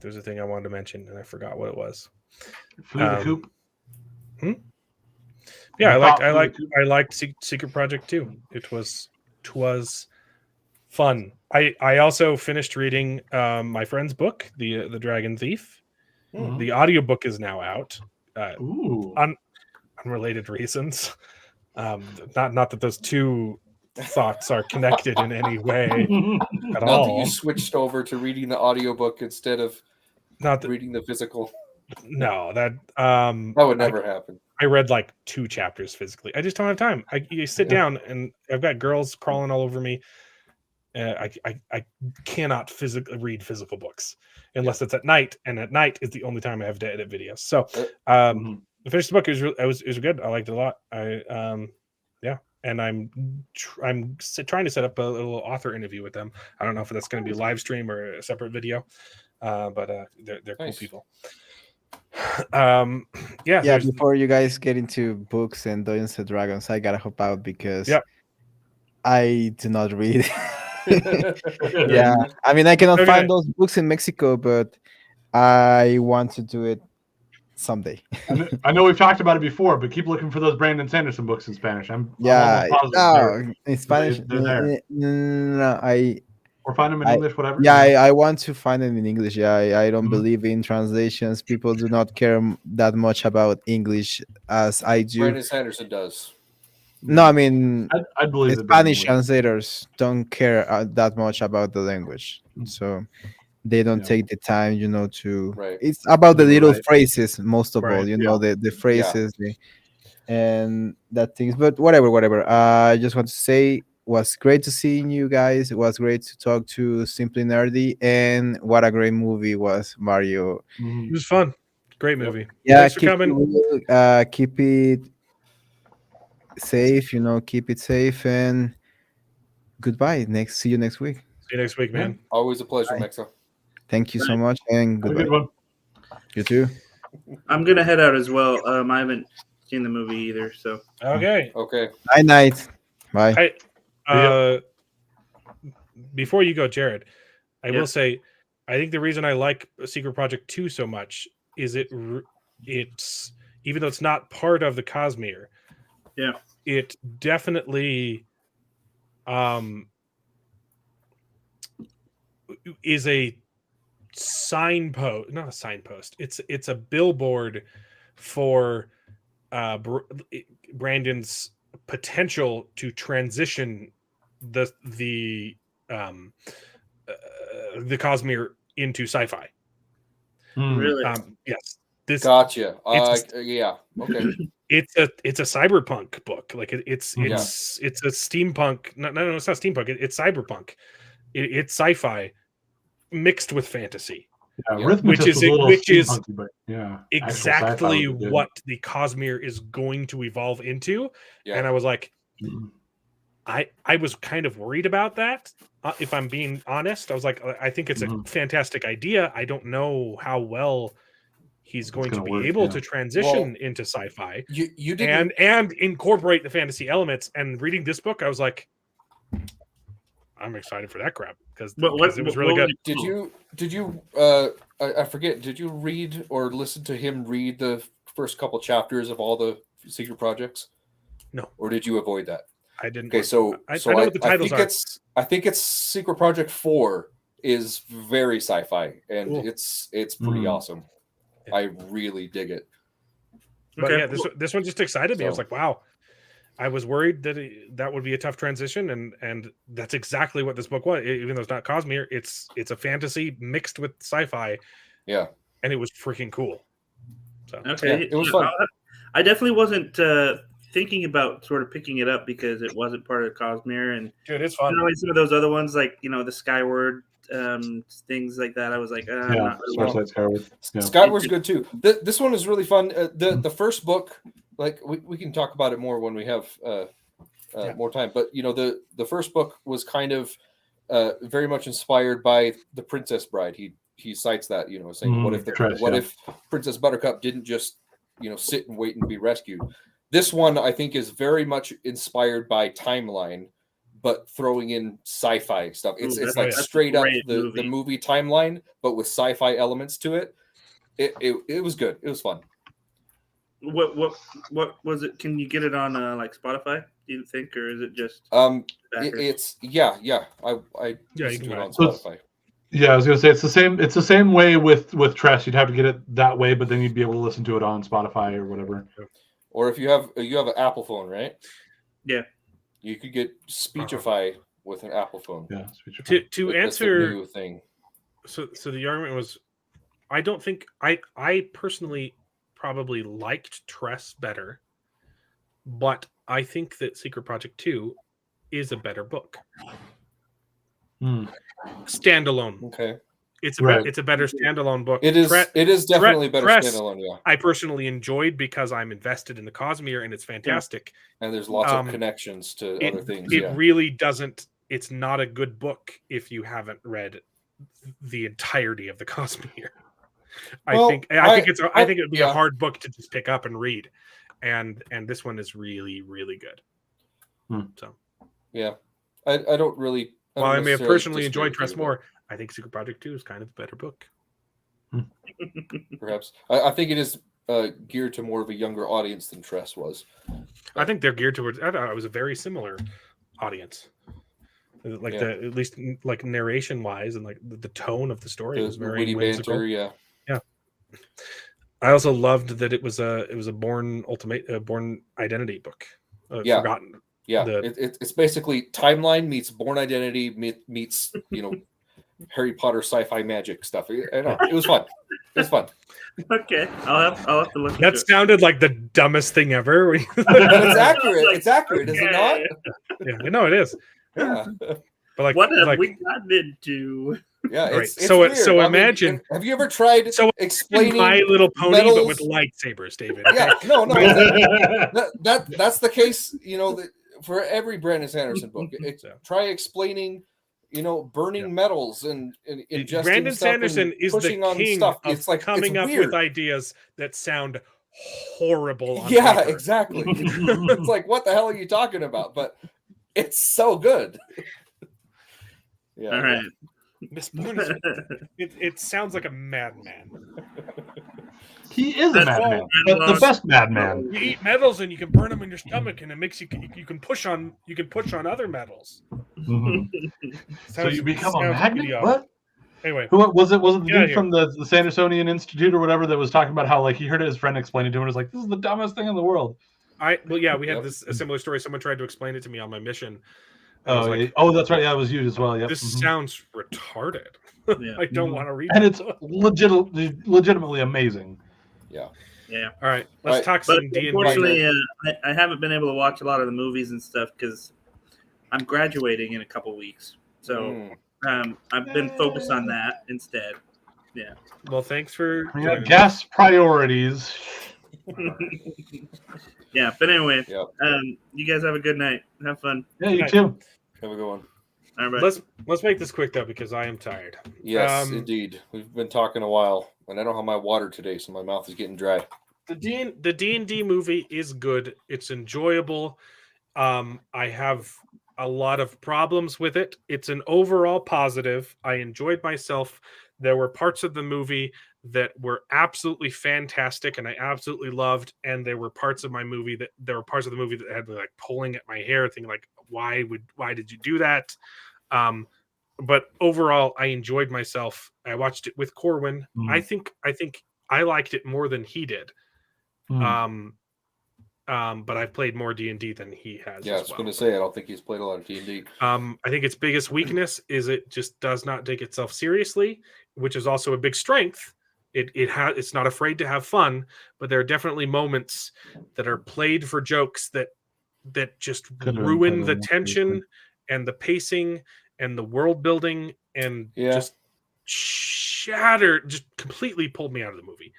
There's a thing I wanted to mention, and I forgot what it was. Flew the coop. Yeah, I liked Secret Project 2. It was fun. I also finished reading my friend's book, the Dragon Thief. The audiobook is now out. Unrelated reasons. Not that those two thoughts are connected in any way at all. Not that you switched over to reading the audiobook instead of reading the physical. No, that would never happen. I read like 2 chapters physically. I just don't have time. You sit down and I've got girls crawling all over me. I cannot read physical books unless it's at night, and at night is the only time I have to edit videos. So I finished the book. It was good. I liked it a lot. And I'm trying to set up a little author interview with them. I don't know if that's going to be a live stream or a separate video, but they're cool people. Before you guys get into books and Dungeons and Dragons, I gotta hop out because I do not read. I mean, I cannot find those books in Mexico, but I want to do it someday. I know we've talked about it before, but keep looking for those Brandon Sanderson books in Spanish. I'm in Spanish. They're there. No, or find them in English, whatever. Yeah, I want to find them in English. Yeah, I don't believe in translations. People do not care that much about English as I do. Brandon Sanderson does. No, I mean, I believe Spanish translators don't care that much about the language, so they don't take the time, to. Right. It's about the little phrases, most of all, the phrases and that things. But whatever. I just want to say, it was great to see you guys. It was great to talk to Simply Nerdy, and what a great movie was Mario. It was fun. Great movie. Yeah, thanks for coming. Keep it safe, keep it safe, and goodbye. See you next week. See you next week, man. Always a pleasure, Mexa. Thank you so much, and goodbye. Good one. You too. I'm gonna head out as well. I haven't seen the movie either, so okay. Night. Bye. Before you go, Jared, I will say, I think the reason I like Secret Project 2 so much is it's even though it's not part of the Cosmere, it definitely is a signpost, not a signpost. It's a billboard for Brandon's potential to transition the Cosmere into sci-fi. Really? Yes. Gotcha. Yeah. Okay. It's a cyberpunk book. Like it's a steampunk. No, it's not steampunk. It's cyberpunk. It's sci-fi mixed with fantasy. Which is exactly what the Cosmere is going to evolve into. And I was like, I was kind of worried about that. If I'm being honest, I was like, I think it's a fantastic idea. I don't know how well he's going to be able to transition into sci-fi. You didn't and incorporate the fantasy elements. And reading this book, I was like, I'm excited for that crap because it was really good. Did you I forget, did you read or listen to him read the first couple chapters of all the secret projects? No. Or did you avoid that? I didn't. Okay, so I know what the titles are. I think it's Secret Project 4 is very sci-fi and it's pretty awesome. Yeah. I really dig it. But yeah, this one just excited me. I was like, wow. I was worried that that would be a tough transition, and that's exactly what this book was. Even though it's not Cosmere, it's a fantasy mixed with sci-fi. Yeah, and it was freaking cool. So okay, it was fun. I definitely wasn't thinking about sort of picking it up because it wasn't part of Cosmere, and dude, it's fun. Some of those other ones, like the Skyward things like that. I was like, Skyward's good too. This one is really fun. The first book. Like we can talk about it more when we have more time, but the first book was kind of very much inspired by The Princess Bride. He cites that, saying what if Princess Buttercup didn't just sit and wait and be rescued. This one I think is very much inspired by Timeline, but throwing in sci-fi stuff. It's like straight up the movie Timeline, but with sci-fi elements to it. It was good. It was fun. What was it? Can you get it on like Spotify? Do you think, or is it just? It's yeah. I you can on Spotify. Yeah, I was gonna say it's the same way with Tress. You'd have to get it that way, but then you'd be able to listen to it on Spotify or whatever. Or if you have an Apple phone, right? Yeah, you could get Speechify with an Apple phone. Yeah, to answer new thing. So the argument was, I don't think I personally probably liked Tress better, but I think that Secret Project 2 is a better book. Standalone. Okay. It's a better standalone book. It is definitely better standalone, yeah. I personally enjoyed because I'm invested in the Cosmere and it's fantastic. Yeah. And there's lots of connections to other things. It really doesn't, it's not a good book if you haven't read the entirety of the Cosmere. I think it would be a hard book to just pick up and read, and this one is really, really good. So yeah, I don't really. While I may have personally enjoyed Tress more, I think Secret Project 2 is kind of a better book. Perhaps I think it is geared to more of a younger audience than Tress was. I think they're geared towards. I thought it was a very similar audience. Like at least like narration wise and like the tone of the story was very witty whimsical. banter, yeah. I also loved that it was a Born Born Identity book. Forgotten. Yeah, it's basically Timeline meets Born Identity meets Harry Potter sci-fi magic stuff. I know it was fun. It was fun. Okay, I'll have to look. That sounded like the dumbest thing ever. It's accurate. It's accurate, is it not? Yeah, no, it is. Yeah. But like, what have we gotten into? Yeah, it's weird. So imagine. Have you ever tried explaining My Little Pony, metals? but with lightsabers, David? Yeah, no. That's the case. For every Brandon Sanderson book, try explaining. Burning metals and ingesting Brandon stuff Sanderson is the king stuff. of It's like coming up weird. with ideas that sound horrible. On yeah, paper. Exactly. It's like, what the hell are you talking about? But it's so good. Yeah. All right. This bonus, it sounds like a madman. He is a madman, the best madman. You eat metals and you can burn them in your stomach, and it makes you can push on other metals. Mm-hmm. So you become a magnet? What? Anyway, who was it? Was it the dude from the Sandersonian Institute or whatever that was talking about how like he heard his friend explain it to him and was like, "This is the dumbest thing in the world." We had a similar story. Someone tried to explain it to me on my mission. Oh, that's right. Yeah, it was you as well. Yep. This sounds retarded. I don't want to read and it. It's legitimately amazing. Yeah. All right. Let's talk some D&D. Unfortunately, I haven't been able to watch a lot of the movies and stuff because I'm graduating in a couple weeks. So I've been focused on that instead. Yeah. Well, thanks for gas priorities. Yeah, but anyway, you guys have a good night. Have fun. Yeah, you too. Have a good one. All right. Let's make this quick though, because I am tired. Yes, indeed. We've been talking a while, and I don't have my water today, so my mouth is getting dry. The D&D movie is good. It's enjoyable. I have a lot of problems with it. It's an overall positive. I enjoyed myself. There were parts of the movie that were absolutely fantastic and I absolutely loved, and there were parts of the movie that had me like pulling at my hair, thinking like, why did you do that? But overall, I enjoyed myself. I watched it with Corwin. I think I liked it more than he did. But I've played more D&D than he has. Yeah, I was going to say, I don't think he's played a lot of D&D. I think its biggest weakness is it just does not take itself seriously, which is also a big strength. It's not afraid to have fun, but there are definitely moments that are played for jokes that just ruin the tension and the pacing and the world building and just completely pulled me out of the movie.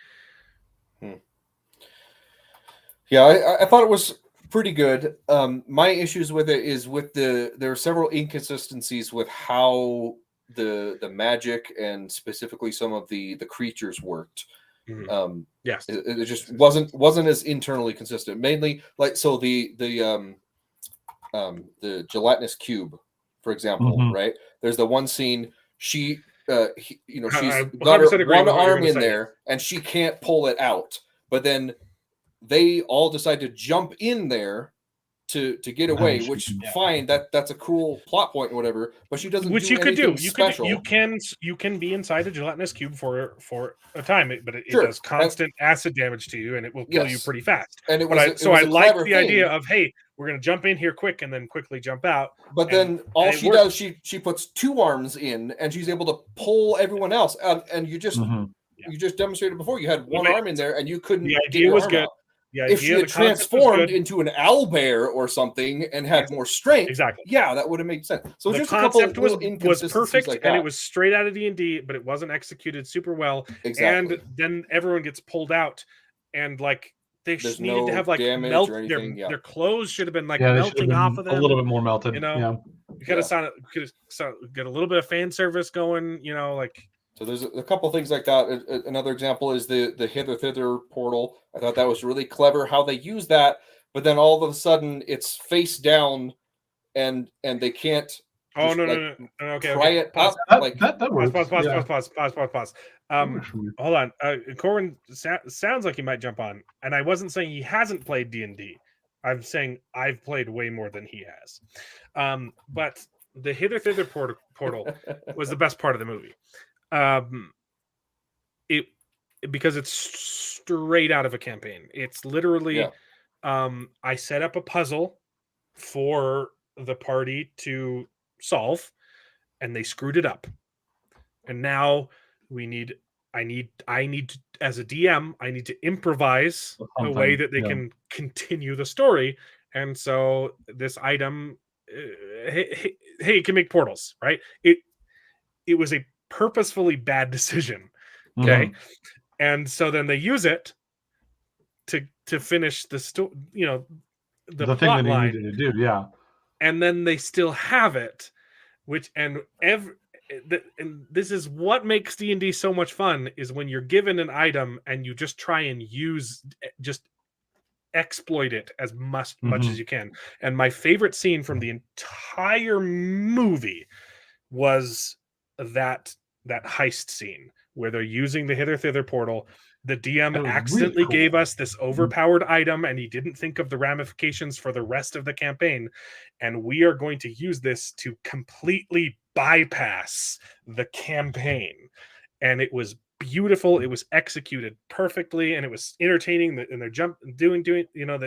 Yeah, I thought it was pretty good. My issues with it is there are several inconsistencies with how the magic and specifically some of the creatures worked. Yes, it just wasn't as internally consistent. Mainly, like the gelatinous cube, for example, right? There's the one scene she's got her one arm in there and she can't pull it out, but then they all decide to jump in there to get away, which fine, that's a cool plot point or whatever, but she doesn't which do you could do. special. You can be inside a gelatinous cube for a time, but it does constant acid damage to you and it will kill you pretty fast. And I like the idea of, hey, we're going to jump in here quick and then quickly jump out. But then all she does, she puts two arms in and she's able to pull everyone else out, and you just demonstrated before, you had one arm in there and you couldn't. The idea was good. If she had transformed into an owlbear or something and had more strength, that would have made sense. So the just concept a couple was perfect, like and it was straight out of D&D, but it wasn't executed super well. Exactly. And then everyone gets pulled out, and like they needed to have like damage or anything. anything. Their clothes should have been like melting off of them a little bit more melted. You know, you could have get a little bit of fan service going. You know, like. So there's a couple things like that. Another example is the hither thither portal. I thought that was really clever how they use that, but then all of a sudden it's face down, and they can't. Oh no! Okay, pry it pause. Up. Like that works. Pause. Hold on. Corwin sounds like he might jump on, and I wasn't saying he hasn't played D&D. I'm saying I've played way more than he has. But the hither thither portal was the best part of the movie. Because it's straight out of a campaign. It's literally I set up a puzzle for the party to solve and they screwed it up. And now I need to, as a DM, I need to improvise a way that they can continue the story. And so this item hey, it can make portals, right? It was a purposefully bad decision, okay, and so then they use it to finish the story, you know, the thing that he needed to do, and then they still have it, and this is what makes D&D so much fun, is when you're given an item and you just try and exploit it as much as you can. And my favorite scene from the entire movie was that heist scene where they're using the hither thither portal. The DM accidentally gave us this overpowered item and he didn't think of the ramifications for the rest of the campaign, and we are going to use this to completely bypass the campaign. And it was beautiful, it was executed perfectly, and it was entertaining, and they're doing you know,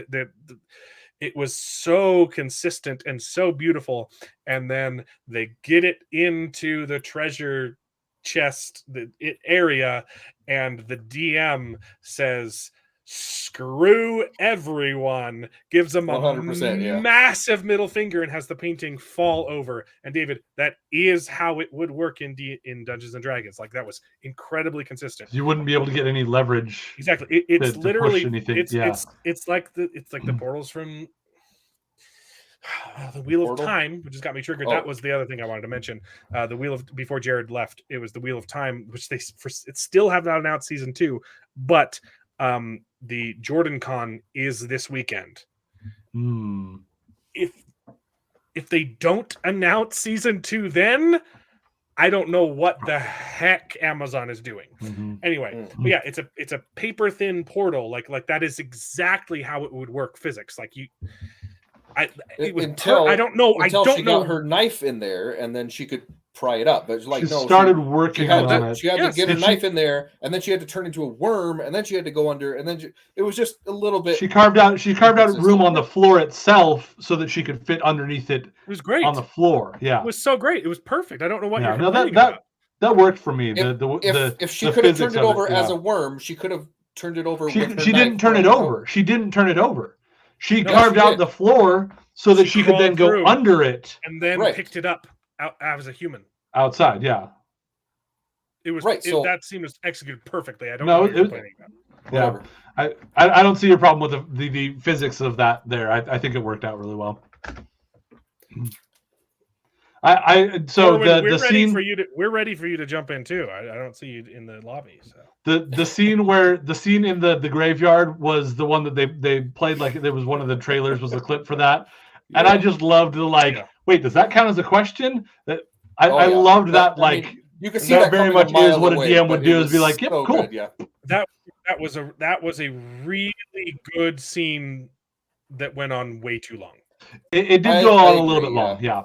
it was so consistent and so beautiful. And then they get it into the treasure chest area, and the DM says, screw everyone, gives them a 100%, massive middle finger, and has the painting fall over. And David, that is how it would work in Dungeons and Dragons. Like, that was incredibly consistent. You wouldn't be able to get any leverage. Exactly. It's literally anything. It's like the portals from the Wheel of Time, which has got me triggered. That was the other thing I wanted to mention. The Wheel of, before Jared left, it was the Wheel of Time, which it still have not announced season 2, but the Jordan Con is this weekend. If they don't announce season 2, then I don't know what the heck Amazon is doing. Anyway, but yeah, it's a paper thin portal. Like that is exactly how it would work physics. Like I don't know. Until she got her knife in there, and then she could pry it up. But she started working on it. She had to get her knife in there, and then she had to turn into a worm, and then she had to go under, and then it was just a little bit. She carved out a room on the floor itself so that she could fit underneath it. It was great on the floor. Yeah, it was so great. It was perfect. I don't know what you're complaining about. That worked for me. If she could have turned it over as a worm, she could have turned it over. She didn't turn it over. She didn't turn it over. She carved out the floor so that she could then go under it and then picked it up out as a human outside. Yeah, it was that scene was executed perfectly. I don't know what you're complaining about. Yeah, I don't see your problem with the physics of that. There, I think it worked out really well. We're ready for you to jump in too. I don't see you in the lobby. So the scene in the graveyard was the one that they played, like there was one of the trailers was a clip for that, and I just loved the wait, does that count as a question? That I loved that. You can see that very much is what a DM would do, is be like, yep, so cool. Good, yeah. That was a really good scene that went on way too long. It did go on a little bit long. Yeah.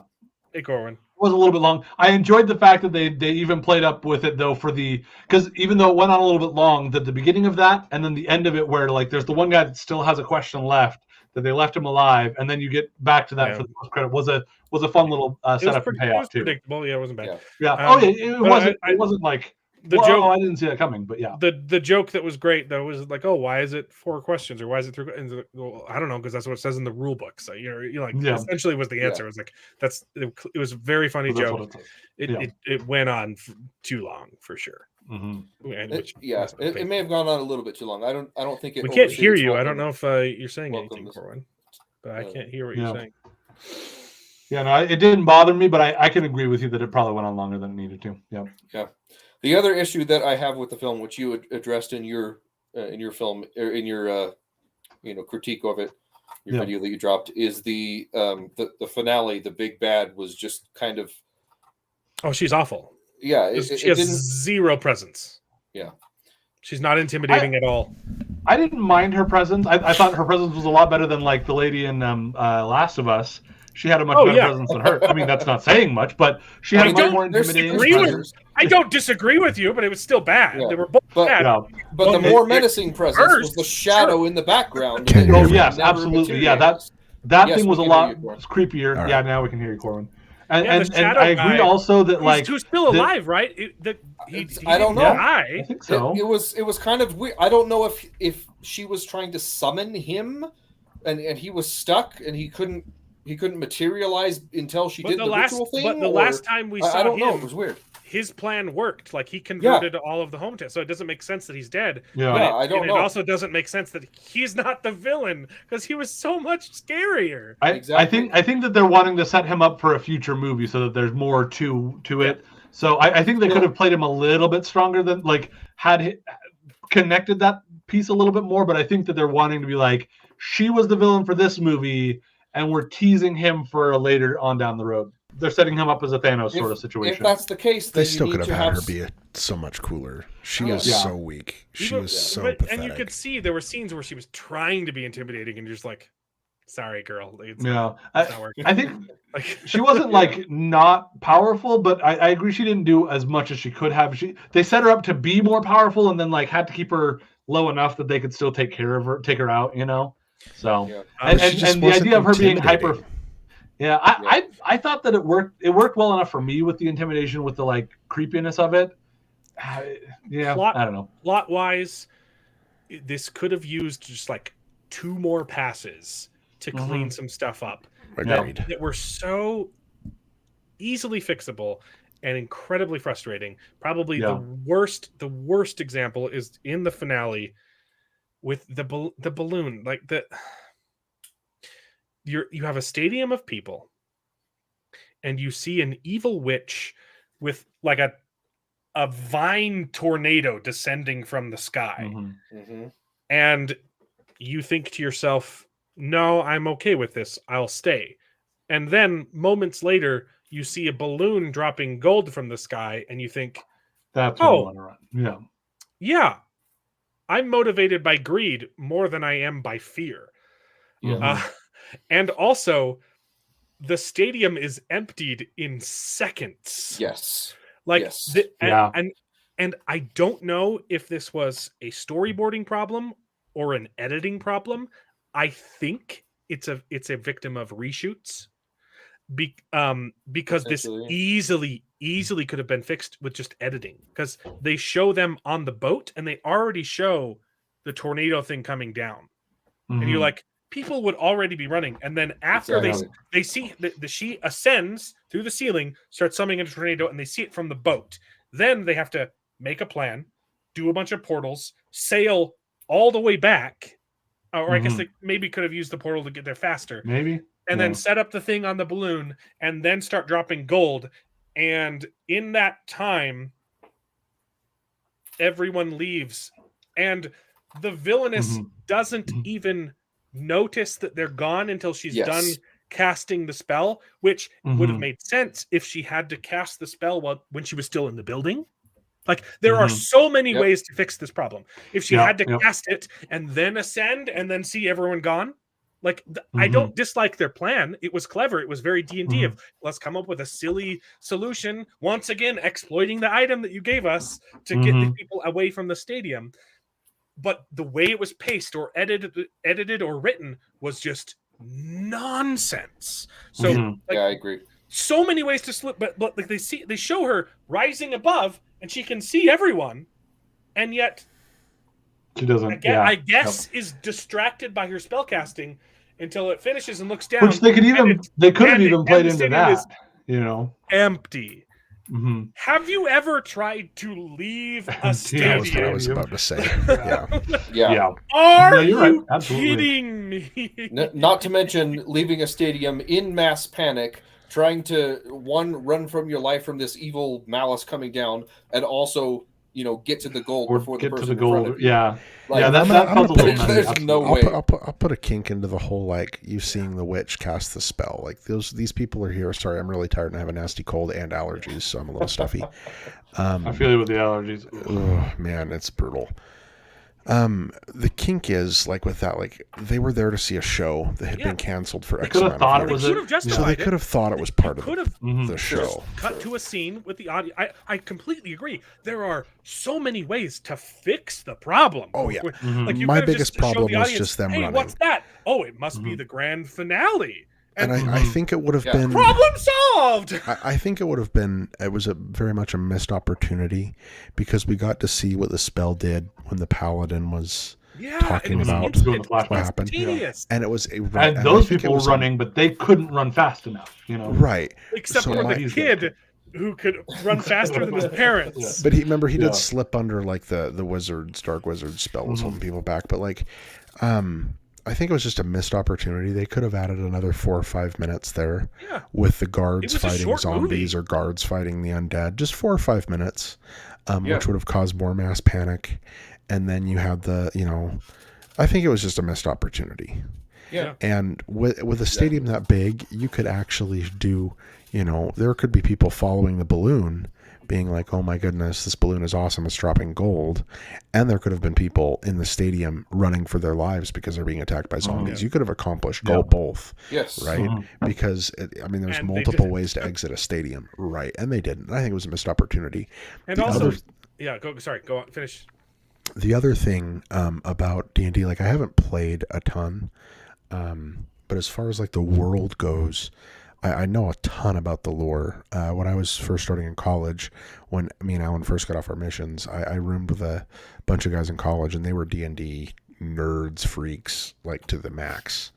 Hey, Corwin. It was a little bit long. I enjoyed the fact that they even played up with it though, because even though it went on a little bit long, that the beginning of that and then the end of it, where like there's the one guy that still has a question left, that they left him alive, and then you get back to that for the post credit, was a fun little setup and payoff too. Predictable, yeah, it wasn't bad. Yeah, it wasn't like the joke. I didn't see that coming, but yeah. The joke that was great though was like, oh, why is it 4 questions, or why is it 3? And well, I don't know, because that's what it says in the rule book. So you're like, essentially was the answer. It was like it was a very funny joke. It went on too long for sure. It may have gone on a little bit too long. I don't think it. We can't hear you. I don't know if you're saying anything, Corwin, but I can't hear what you're saying. Yeah, no, it didn't bother me, but I can agree with you that it probably went on longer than it needed to. Yeah. The other issue that I have with the film, which you addressed in your film, or in your critique of it, your video that you dropped, is the finale. The big bad was just kind of. Oh, she's awful. Yeah, she has zero presence. Yeah, she's not intimidating at all. I didn't mind her presence. I thought her presence was a lot better than like the lady in Last of Us. She had a much better presence than her. I mean, that's not saying much, but she had a much more intimidating presence. I don't disagree with you, but it was still bad. They were both bad. But the more menacing presence was the shadow in the background. Oh yes, absolutely. Yeah, that thing was a lot creepier. Right. Yeah, now we can hear you, Corwin. And I agree also that who's still alive, right? I don't know. I think so. It was kind of weird. I don't know if she was trying to summon him, and he was stuck and he couldn't materialize until she did the ritual thing. But the last time we saw him, it was weird. His plan worked. Like he converted all of the hometowns, so it doesn't make sense that he's dead. I don't know. It also doesn't make sense that he's not the villain because he was so much scarier. I think that they're wanting to set him up for a future movie so that there's more to it. So I think they could have played him a little bit stronger than had connected that piece a little bit more. But I think that they're wanting to be like, she was the villain for this movie, and we're teasing him for a later on down the road. They're setting him up as a Thanos sort of situation. If that's the case, they still could have had her be so much cooler. She was so weak. She was so pathetic. And you could see there were scenes where she was trying to be intimidating, and you're just like, "Sorry, girl." It's not working. I think she wasn't not powerful, but I agree she didn't do as much as she could have. They set her up to be more powerful, and then had to keep her low enough that they could still take her out. So and the idea of her being hyper. Yeah, I thought that it worked. It worked well enough for me with the intimidation, with the creepiness of it. I don't know. Plot wise, this could have used just like 2 more passes to clean some stuff up Agreed. that were so easily fixable and incredibly frustrating. Probably the worst example is in the finale with the balloon. Like you have a stadium of people, and you see an evil witch with like a vine tornado descending from the sky. And you think to yourself, no, I'm okay with this. I'll stay. And then moments later, you see a balloon dropping gold from the sky, and you think, that's when you want to run. Yeah. I'm motivated by greed more than I am by fear. And also, the stadium is emptied in seconds. Yes. Like, yes. And I don't know if this was a storyboarding problem or an editing problem. I think it's a victim of reshoots. Because this easily could have been fixed with just editing, because they show them on the boat and they already show the tornado thing coming down, and you're like, people would already be running, and then after they see the she ascends through the ceiling, starts summoning a tornado, and they see it from the boat. Then they have to make a plan, do a bunch of portals, sail all the way back, or I guess they maybe could have used the portal to get there faster. Maybe. And then set up the thing on the balloon and then start dropping gold. And in that time, everyone leaves. And the villainess doesn't even notice that they're gone until she's done casting the spell, which would have made sense if she had to cast the spell when she was still in the building. Like, there are so many ways to fix this problem. If she had to cast it and then ascend and then see everyone gone. Like, I don't dislike their plan. It was clever. It was very D&D of, let's come up with a silly solution. Once again, exploiting the item that you gave us to get the people away from the stadium. But the way it was paced or edited or written was just nonsense. So, I agree. So many ways to slip, but like they show her rising above and she can see everyone, and yet she doesn't. I guess is distracted by her spellcasting until it finishes and looks down. Which they could have even played into that. Empty. Have you ever tried to leave a stadium? That was what I was about to say. Are you kidding me? Not to mention leaving a stadium in mass panic, trying to run from your life from this evil malice coming down, and also get to the goal before the person in front of you. There's no way. I'll put a kink into the whole, like, you seeing the witch cast the spell. Like, these people are here. Sorry, I'm really tired and I have a nasty cold and allergies, so I'm a little stuffy. I feel you with the allergies. Oh man, it's brutal. The kink is, like, with that, like, they were there to see a show that had been canceled for X amount of years. So they could have thought it was part of the show. Cut to a scene with the audio. I completely agree. There are so many ways to fix the problem. Oh yeah. Like, my biggest problem was just them running. What's that? Oh, it must be the grand finale. And I think it would have been problem solved. I think it would have been. It was very much a missed opportunity, because we got to see what the spell did when the paladin was talking about what happened, and it was and those people were running, but they couldn't run fast enough. Right? Except for the kid who could run faster than his parents. But he did slip under, like, the dark wizard spell was holding people back. But, like, I think it was just a missed opportunity. They could have added another 4 or 5 minutes there with the guards fighting zombies or guards fighting the undead. Just 4 or 5 minutes, which would have caused more mass panic. And then you had I think it was just a missed opportunity. Yeah. And with a stadium that big, you could actually do, there could be people following the balloon being like, oh my goodness, this balloon is awesome, it's dropping gold. And there could have been people in the stadium running for their lives because they're being attacked by zombies. You could have accomplished both. Yes. Right? Because, there's multiple ways to exit a stadium. Right. And they didn't. I think it was a missed opportunity. And go on, finish. The other thing about D&D, like, I haven't played a ton, but as far as, like, the world goes, I know a ton about the lore. When I was first starting in college, when me and Alan first got off our missions, I roomed with a bunch of guys in college, and they were D&D nerds, freaks, like to the max.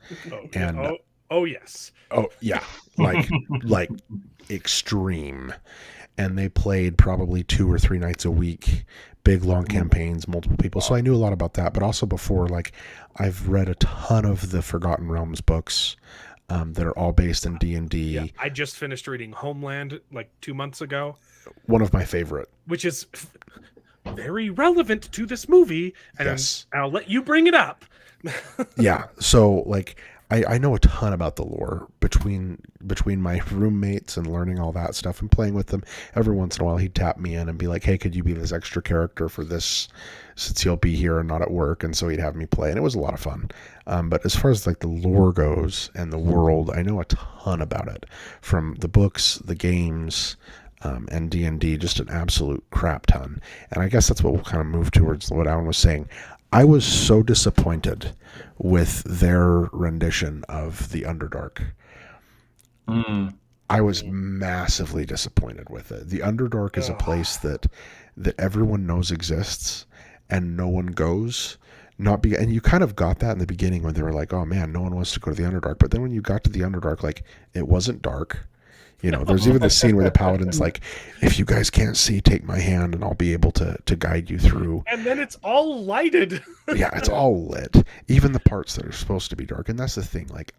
Oh yes. Oh yeah, like extreme. And they played probably 2 or 3 nights a week, big long campaigns, multiple people. So I knew a lot about that. But also before, like, I've read a ton of the Forgotten Realms books that are all based in D&D. Yeah, I just finished reading Homeland like 2 months ago. One of my favorite. Which is very relevant to this movie. And yes. I'll let you bring it up. Yeah. So, like, I know a ton about the lore between my roommates and learning all that stuff and playing with them. Every once in a while, he'd tap me in and be like, hey, could you be this extra character for this, since you'll be here and not at work? And so he'd have me play, and it was a lot of fun. But as far as like the lore goes and the world, I know a ton about it from the books, the games, and D&D, just an absolute crap ton. And I guess that's what we'll kind of move towards what Alan was saying. I was so disappointed with their rendition of the Underdark. I was massively disappointed with it. The Underdark is a place that everyone knows exists and no one goes. And you kind of got that in the beginning when they were like, oh man, no one wants to go to the Underdark. But then when you got to the Underdark, like, it wasn't dark. You know, there's even the scene where the paladin's like, if you guys can't see, take my hand and I'll be able to guide you through. And then it's all lighted. Yeah, it's all lit. Even the parts that are supposed to be dark. And that's the thing, like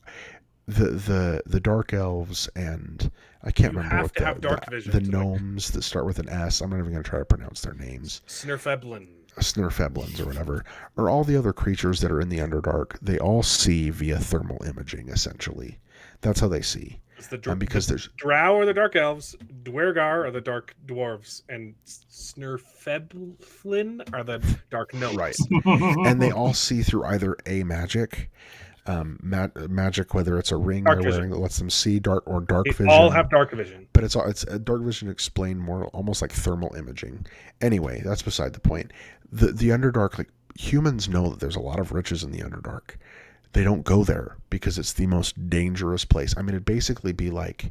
the dark elves, and I can't remember what the gnomes that start with an S. I'm not even going to try to pronounce their names. Snurfeblins or whatever, or all the other creatures that are in the Underdark. They all see via thermal imaging, essentially. That's how they see. Because there's Drow are the dark elves, Dwergar are the dark dwarves, and Snurfeblin are the dark gnomes. Right. And they all see through either a magic, whether it's a ring they're wearing that lets them see dark vision. All have dark vision. But it's dark vision explained more almost like thermal imaging. Anyway, that's beside the point. The Underdark, like, humans know that there's a lot of riches in the Underdark. They don't go there because it's the most dangerous place. I mean, it'd basically be like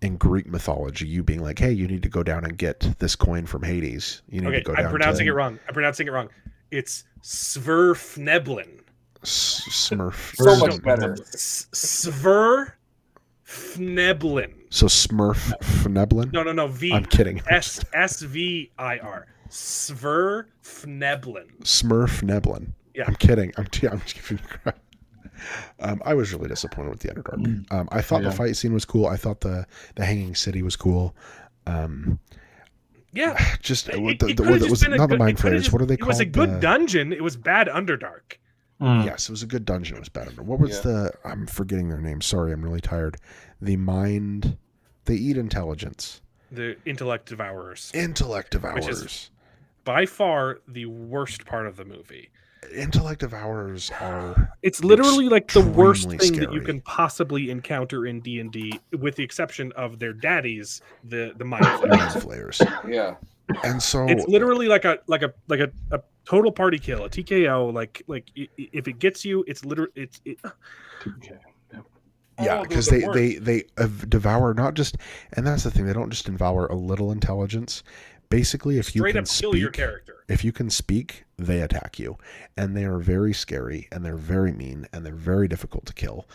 in Greek mythology, you being like, hey, you need to go down and get this coin from Hades. You need to go down. I'm pronouncing it wrong. It's Sverfneblin. Smurf. So much better. Sverfneblin. So Smurfneblin? No. V. I'm kidding. SVIR. Sverfneblin. Smurfneblin. Yeah. I'm kidding. I'm giving you crap. I was really disappointed with the Underdark. I thought the fight scene was cool. I thought the hanging city was cool. Just it was not the mind flayers. What are they called? It was a good dungeon. It was bad Underdark. Yes, it was a good dungeon. It was bad Underdark. What was I'm forgetting their name. Sorry, I'm really tired. They eat intelligence. The intellect devourers. Which is by far the worst part of the movie. Intellect devourers are. It's literally like the worst thing scary. that you can possibly encounter in D&D, with the exception of their daddies, the mind flayers. Yeah, and so it's literally like a total party kill, a TKO. Like if it gets you, it's literally Yeah, because they devour not just, and that's the thing. They don't just devour a little intelligence. Basically, if you can speak, your character. If you can speak, they attack you, and they are very scary, and they're very mean, and they're very difficult to kill.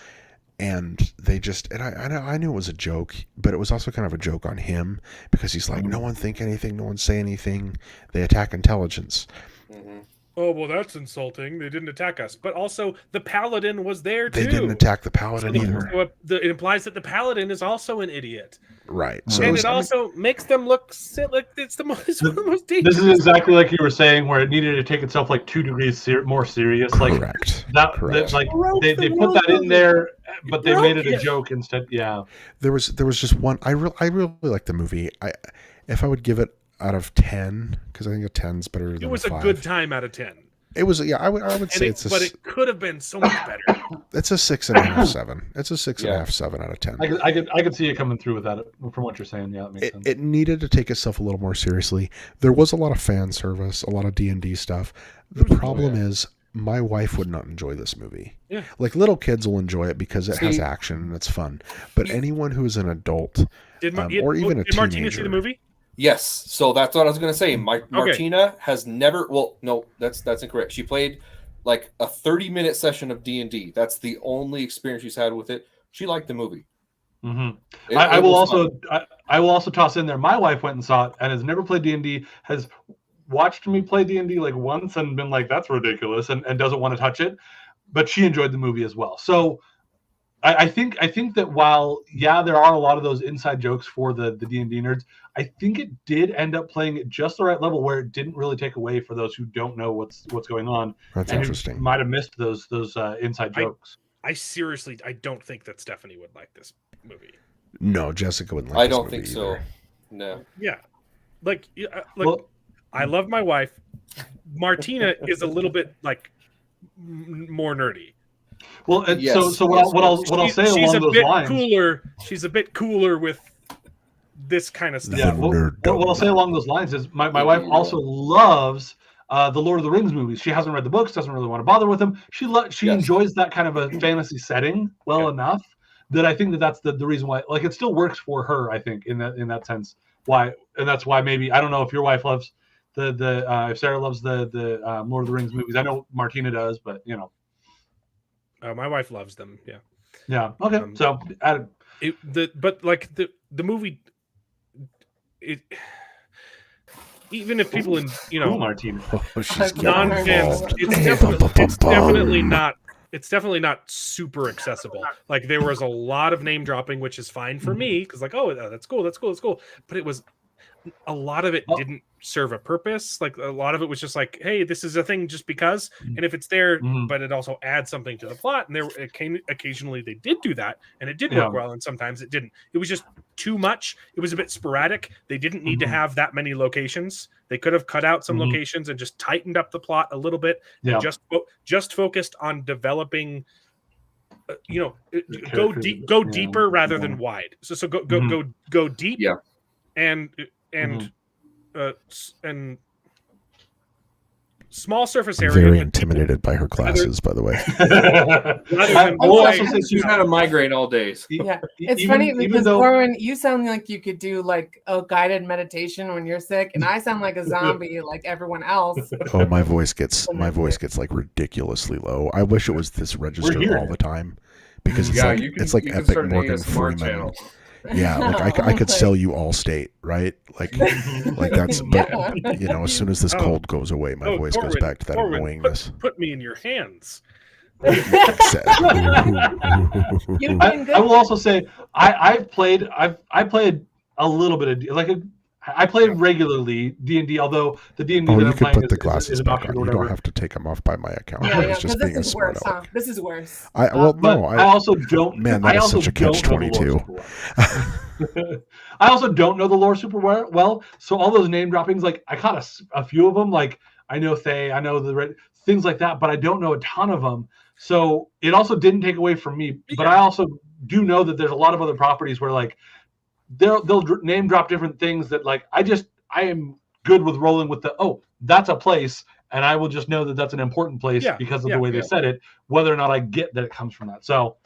And they just, and I knew it was a joke, but it was also kind of a joke on him because he's like, no one think anything, no one say anything. They attack intelligence. Mm-hmm. Oh, well, that's insulting. They didn't attack us. But also, the paladin was there, too. They didn't attack the paladin either. So it implies that the paladin is also an idiot. Right. So and it also makes them look like it's one of the most dangerous. This is exactly like you were saying, where it needed to take itself like 2 degrees more serious. Correct. Correct. Like they put that in there, but they made it a joke instead. Yeah. There was just one. I really liked the movie. If I would give it out of 10, because I think a 10's better than a 5. It was a good time out of 10. It was, yeah. I would say but it could have been so much better. It's a 6.5, 7. It's a 6.5, 7 out of 10. I could see it coming through with that from what you're saying. Yeah, that makes sense. It needed to take itself a little more seriously. There was a lot of fan service, a lot of D&D stuff. The problem is my wife would not enjoy this movie. Yeah. Like little kids will enjoy it because it has action and it's fun. But anyone who is an adult or even a did Martina see teenager, the movie? Yes, so that's what I was going to say. Martina has never. Well, no, that's incorrect. She played like a 30-minute session of D&D. That's the only experience she's had with it. She liked the movie. Mm-hmm. I will also toss in there. My wife went and saw it and has never played D&D. Has watched me play D&D like once and been like, "That's ridiculous," and doesn't want to touch it. But she enjoyed the movie as well. So I think that while there are a lot of those inside jokes for the D&D nerds, I think it did end up playing at just the right level where it didn't really take away for those who don't know what's going on. That's interesting. Might have missed those inside jokes. I seriously, I don't think that Stephanie would like this movie. No, Jessica wouldn't like. I don't think so. Either. No. Yeah, I love my wife. Martina is a little bit like more nerdy. Well, so what I'll say along those lines. She's a bit cooler with this kind of stuff. Yeah. What I'll say along those lines is my wife also loves the Lord of the Rings movies. She hasn't read the books, doesn't really want to bother with them. She enjoys that kind of a fantasy setting enough that I think that's the reason why. Like, it still works for her. I think in that sense. Why, and that's why maybe I don't know if your wife loves if Sarah loves the Lord of the Rings movies. I know Martina does, but you know. My wife loves them. Yeah. Yeah. Okay. So, the movie, even if people Martina, non-fans, it's definitely not super accessible. Like, there was a lot of name dropping, which is fine for me because that's cool. But it was a lot of it didn't serve a purpose. Like, a lot of it was just like, hey, this is a thing just because, and if it's there, but it also adds something to the plot. And occasionally they did do that, and it did work well, and sometimes it didn't. It was just too much. It was a bit sporadic. They didn't need to have that many locations. They could have cut out some locations and just tightened up the plot a little bit, and just focused on developing. Go deeper rather than wide. So go deep. Yeah. And small surface area. Very intimidated by her glasses, by the way. She's had a migraine all days. Yeah, it's funny because Corwin, you sound like you could do like a guided meditation when you're sick, and I sound like a zombie, like everyone else. Oh, my voice gets like ridiculously low. I wish it was this registered all the time because it's like epic Morgan Freeman. Yeah, like I could sell you Allstate, right? Like that's. But as soon as this cold goes away, my voice goes back to that annoyingness. Put me in your hands. I will also say I played a little bit of I played regularly D&D, although the D&D that you I'm could playing put the glasses back on. You don't have to take them off by my account. It's just being a smart aleck. This is worse. I also don't. Man, that is such a catch-22. I also don't know the lore super well, so all those name droppings, like I caught a few of them. Like I know Thay, I know the things like that, but I don't know a ton of them. So it also didn't take away from me. But I also do know that there's a lot of other properties where like they'll name drop different things that like I am good with rolling with that's a place, and I will just know that that's an important place because of the way they said it, whether or not I get that it comes from that. So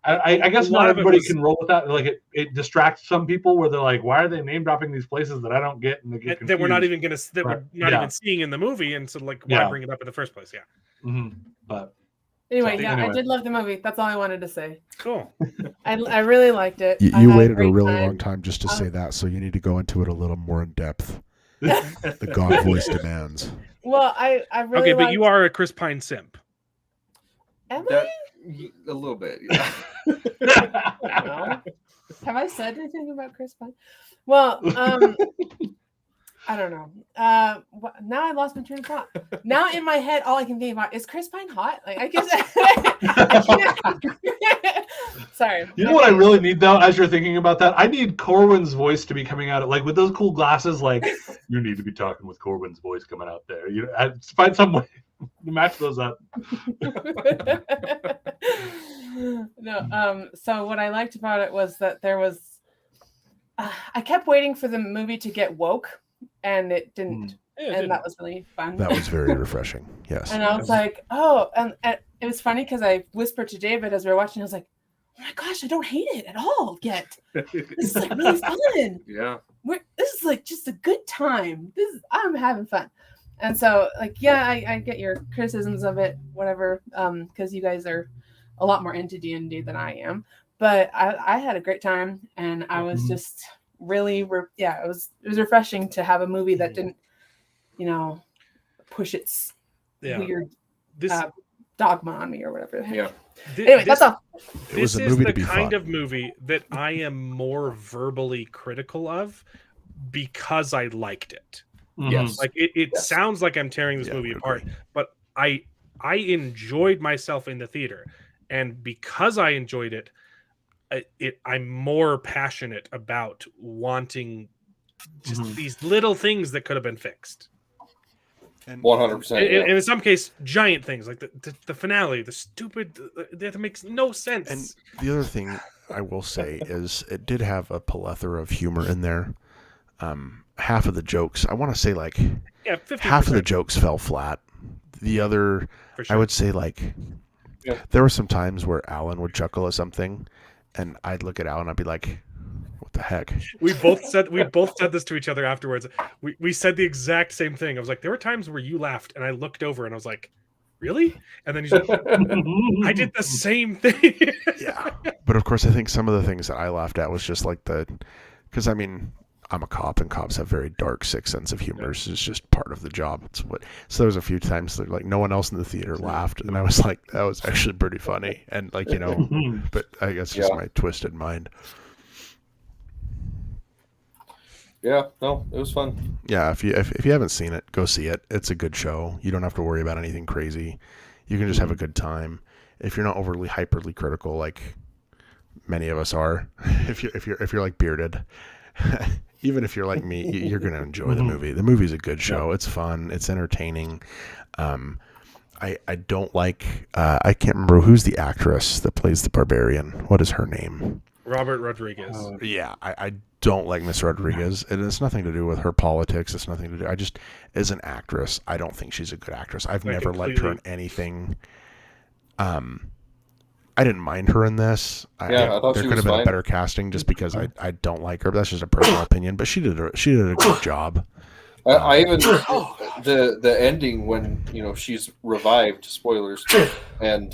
I guess not everybody can roll with that. Like it distracts some people where they're like, why are they name dropping these places that I don't get, and they get confused. That we're not even even seeing in the movie, and so like why bring it up in the first place? Yeah. Mm-hmm. But anyway, I did love the movie. That's all I wanted to say. Cool. I really liked it. You waited a really long time just to say that, so you need to go into it a little more in depth. The God voice demands. Well, I really but you are a Chris Pine simp. Am I? A little bit. Yeah. Have I said anything about Chris Pine? Well, I don't know. Now I lost my train of thought. Now in my head, all I can think about is Chris Pine hot? Like I can't. Sorry. You know what I really need though, as you're thinking about that? I need Corwin's voice to be coming out like with those cool glasses. Like you need to be talking with Corwin's voice coming out there. Find some way to match those up. No. So what I liked about it was that there was. I kept waiting for the movie to get woke. And it didn't and that was really fun. That was very refreshing. Yes. And I was like, oh, and it was funny because I whispered to David as we were watching. I was like, oh my gosh, I don't hate it at all yet. This is like really fun. Yeah. This is like just a good time. I'm having fun. And so, like, yeah, I get your criticisms of it, whatever, because you guys are a lot more into D&D than I am. But I had a great time, and I was just really, it was refreshing to have a movie that didn't, push its weird dogma on me or whatever. Yeah. Anyway, that's all. This is the kind of movie that I am more verbally critical of because I liked it. Yes. Like it sounds like I'm tearing this movie apart, but I enjoyed myself in the theater, and because I enjoyed it, I'm more passionate about wanting just these little things that could have been fixed. 100%. And in some case, giant things like the finale, the stupid that makes no sense. And the other thing I will say is it did have a plethora of humor in there. Half of the jokes, I want to say like 50%. Half of the jokes fell flat. The other, For sure. I would say like there were some times where Alan would chuckle at something, and I'd look at Alan and I'd be like, what the heck? We both said this to each other afterwards. We said the exact same thing. I was like, there were times where you laughed, and I looked over and I was like, really? And then he's like, I did the same thing. Yeah. But of course, I think some of the things that I laughed at was just like because I mean, I'm a cop, and cops have very dark, sick sense of humor. It's just part of the job. So there was a few times that like no one else in the theater laughed, and I was like, that was actually pretty funny. And like, but I guess just my twisted mind. Yeah, no, it was fun. Yeah, if you haven't seen it, go see it. It's a good show. You don't have to worry about anything crazy. You can just have a good time. If you're not overly hyperly critical, like many of us are, if you're like Bearded. Even if you're like me, you're going to enjoy the movie. The movie's a good show. It's fun. It's entertaining. I don't like, I can't remember who's the actress that plays the barbarian. What is her name? Robert Rodriguez. Yeah, I don't like Miss Rodriguez. It has nothing to do with her politics. It's nothing to do. I just, as an actress, I don't think she's a good actress. I've never liked her in anything. I didn't mind her in this. I thought there she could was have been fine. a better casting just because I don't like her. But that's just a personal opinion. But she did a good job. I even the ending when she's revived. Spoilers, and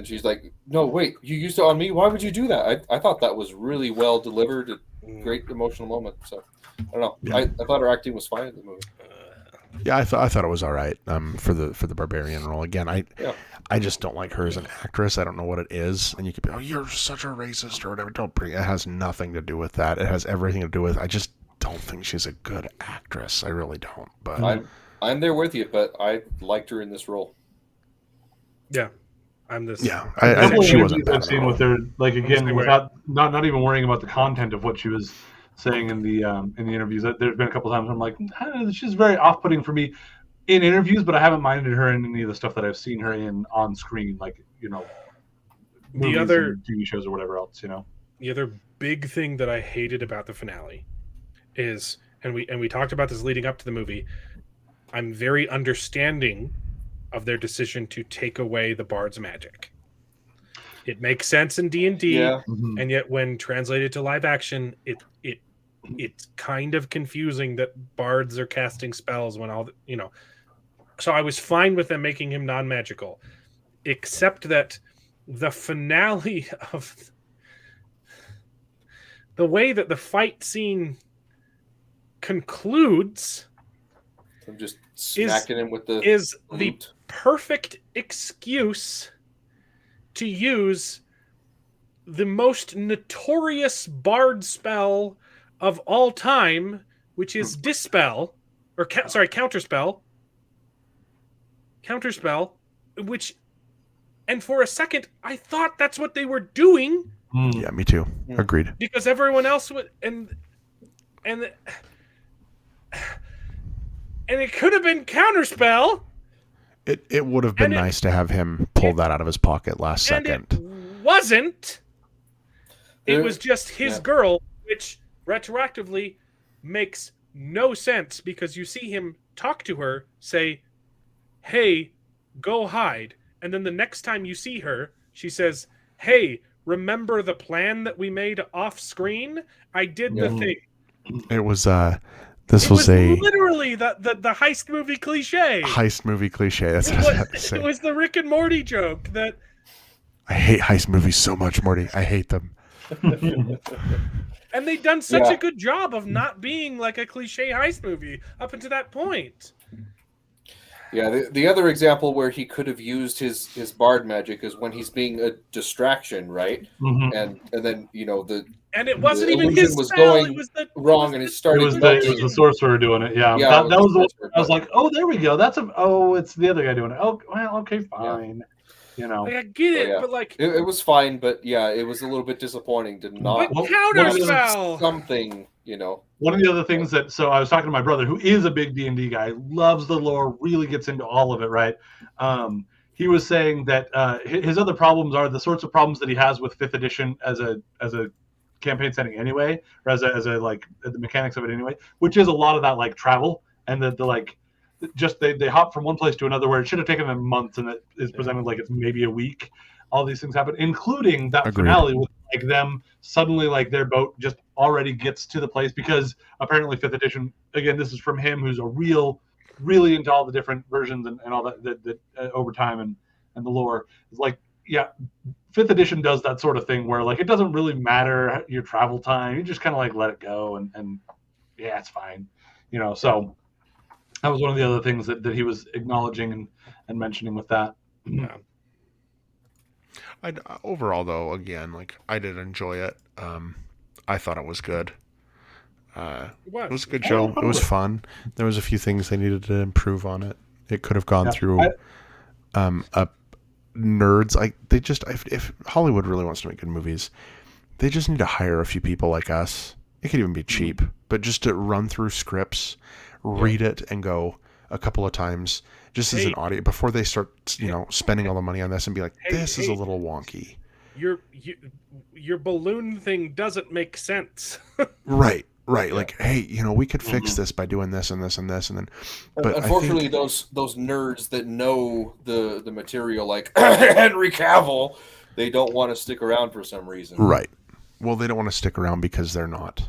she's like, "No, wait, you used it on me. Why would you do that?" I thought that was really well delivered. A great emotional moment. So I don't know. Yeah. I thought her acting was fine in the movie. Yeah, I thought it was all right. For the barbarian role. Again, I just don't like her as an actress. I don't know what it is. And you could be, oh, you're such a racist or whatever. Don't bring it. It has nothing to do with that. It has everything to do with, I just don't think she's a good actress. I really don't. But I'm there with you, but I liked her in this role. Yeah. I'm this. Yeah. I think she wasn't bad. I've seen with her, like, again, without not even worrying about the content of what she was saying in the interviews. There's been a couple times I'm like, she's very off-putting for me in interviews, but I haven't minded her in any of the stuff that I've seen her in on screen, like movies and TV shows or whatever else. The other big thing that I hated about the finale is, and we talked about this leading up to the movie, I'm very understanding of their decision to take away the bard's magic. It makes sense in D&D, and yet when translated to live action, it's kind of confusing that bards are casting spells when all So I was fine with them making him non-magical, except that the finale of the way that the fight scene concludes, I'm just smacking him with the the perfect excuse to use the most notorious bard spell of all time, which is Dispel, or Counterspell, which, and for a second, I thought that's what they were doing. Yeah, me too. Agreed. Because everyone else would, and it could have been Counterspell. It would have been nice to have him pull that out of his pocket last second. It wasn't. It was just his girl, which retroactively makes no sense because you see him talk to her, say, "Hey, go hide." And then the next time you see her, she says, "Hey, remember the plan that we made off screen? I did the thing." It was this was a literally the heist movie cliche. Heist movie cliche. That's what I was about to say. It was the Rick and Morty joke that I hate heist movies so much, Morty. I hate them. And they've done such a good job of not being like a cliche heist movie up until that point. Yeah, the other example where he could have used his bard magic is when he's being a distraction, right? And then and it wasn't even illusion his was spell, going it was the wrong, and it started. It was the sorcerer doing it. Yeah, Yeah, that was the one. sorcerer, I was like, oh, there we go. It's the other guy doing it. Oh, well, okay, fine. Like, I get it, but like it was fine, but yeah, it was a little bit disappointing to not counterspell something. One of the other things so I was talking to my brother, who is a big D&D guy, loves the lore, really gets into all of it, right? He was saying that his other problems are the sorts of problems that he has with 5th edition as a campaign setting anyway, or as a like the mechanics of it anyway, which is a lot of that like travel and the like just they hop from one place to another where it should have taken them months and it is presented like it's maybe a week. All these things happen, including that finale with like them suddenly like their boat just already gets to the place because apparently 5th edition, again, this is from him who's really into all the different versions and all that over time and the lore is like, yeah, 5th edition does that sort of thing where like it doesn't really matter your travel time, you just kind of like let it go and yeah, it's fine, so that was one of the other things that he was acknowledging and mentioning with that. Yeah. Overall, though, again, like I did enjoy it. I thought it was good. It was a good show. It was fun. There was a few things they needed to improve on it. It could have gone through nerds. If Hollywood really wants to make good movies, they just need to hire a few people like us. It could even be cheap, but just to run through scripts, read it, and go a couple of times just as an audience before they start, spending all the money on this and be like, this is a little wonky. Your balloon thing doesn't make sense. Right. Like, hey, we could fix this by doing this and this and this, and then. But unfortunately, those nerds that know the material, like Henry Cavill, they don't want to stick around for some reason. Right. Well, they don't want to stick around because they're not.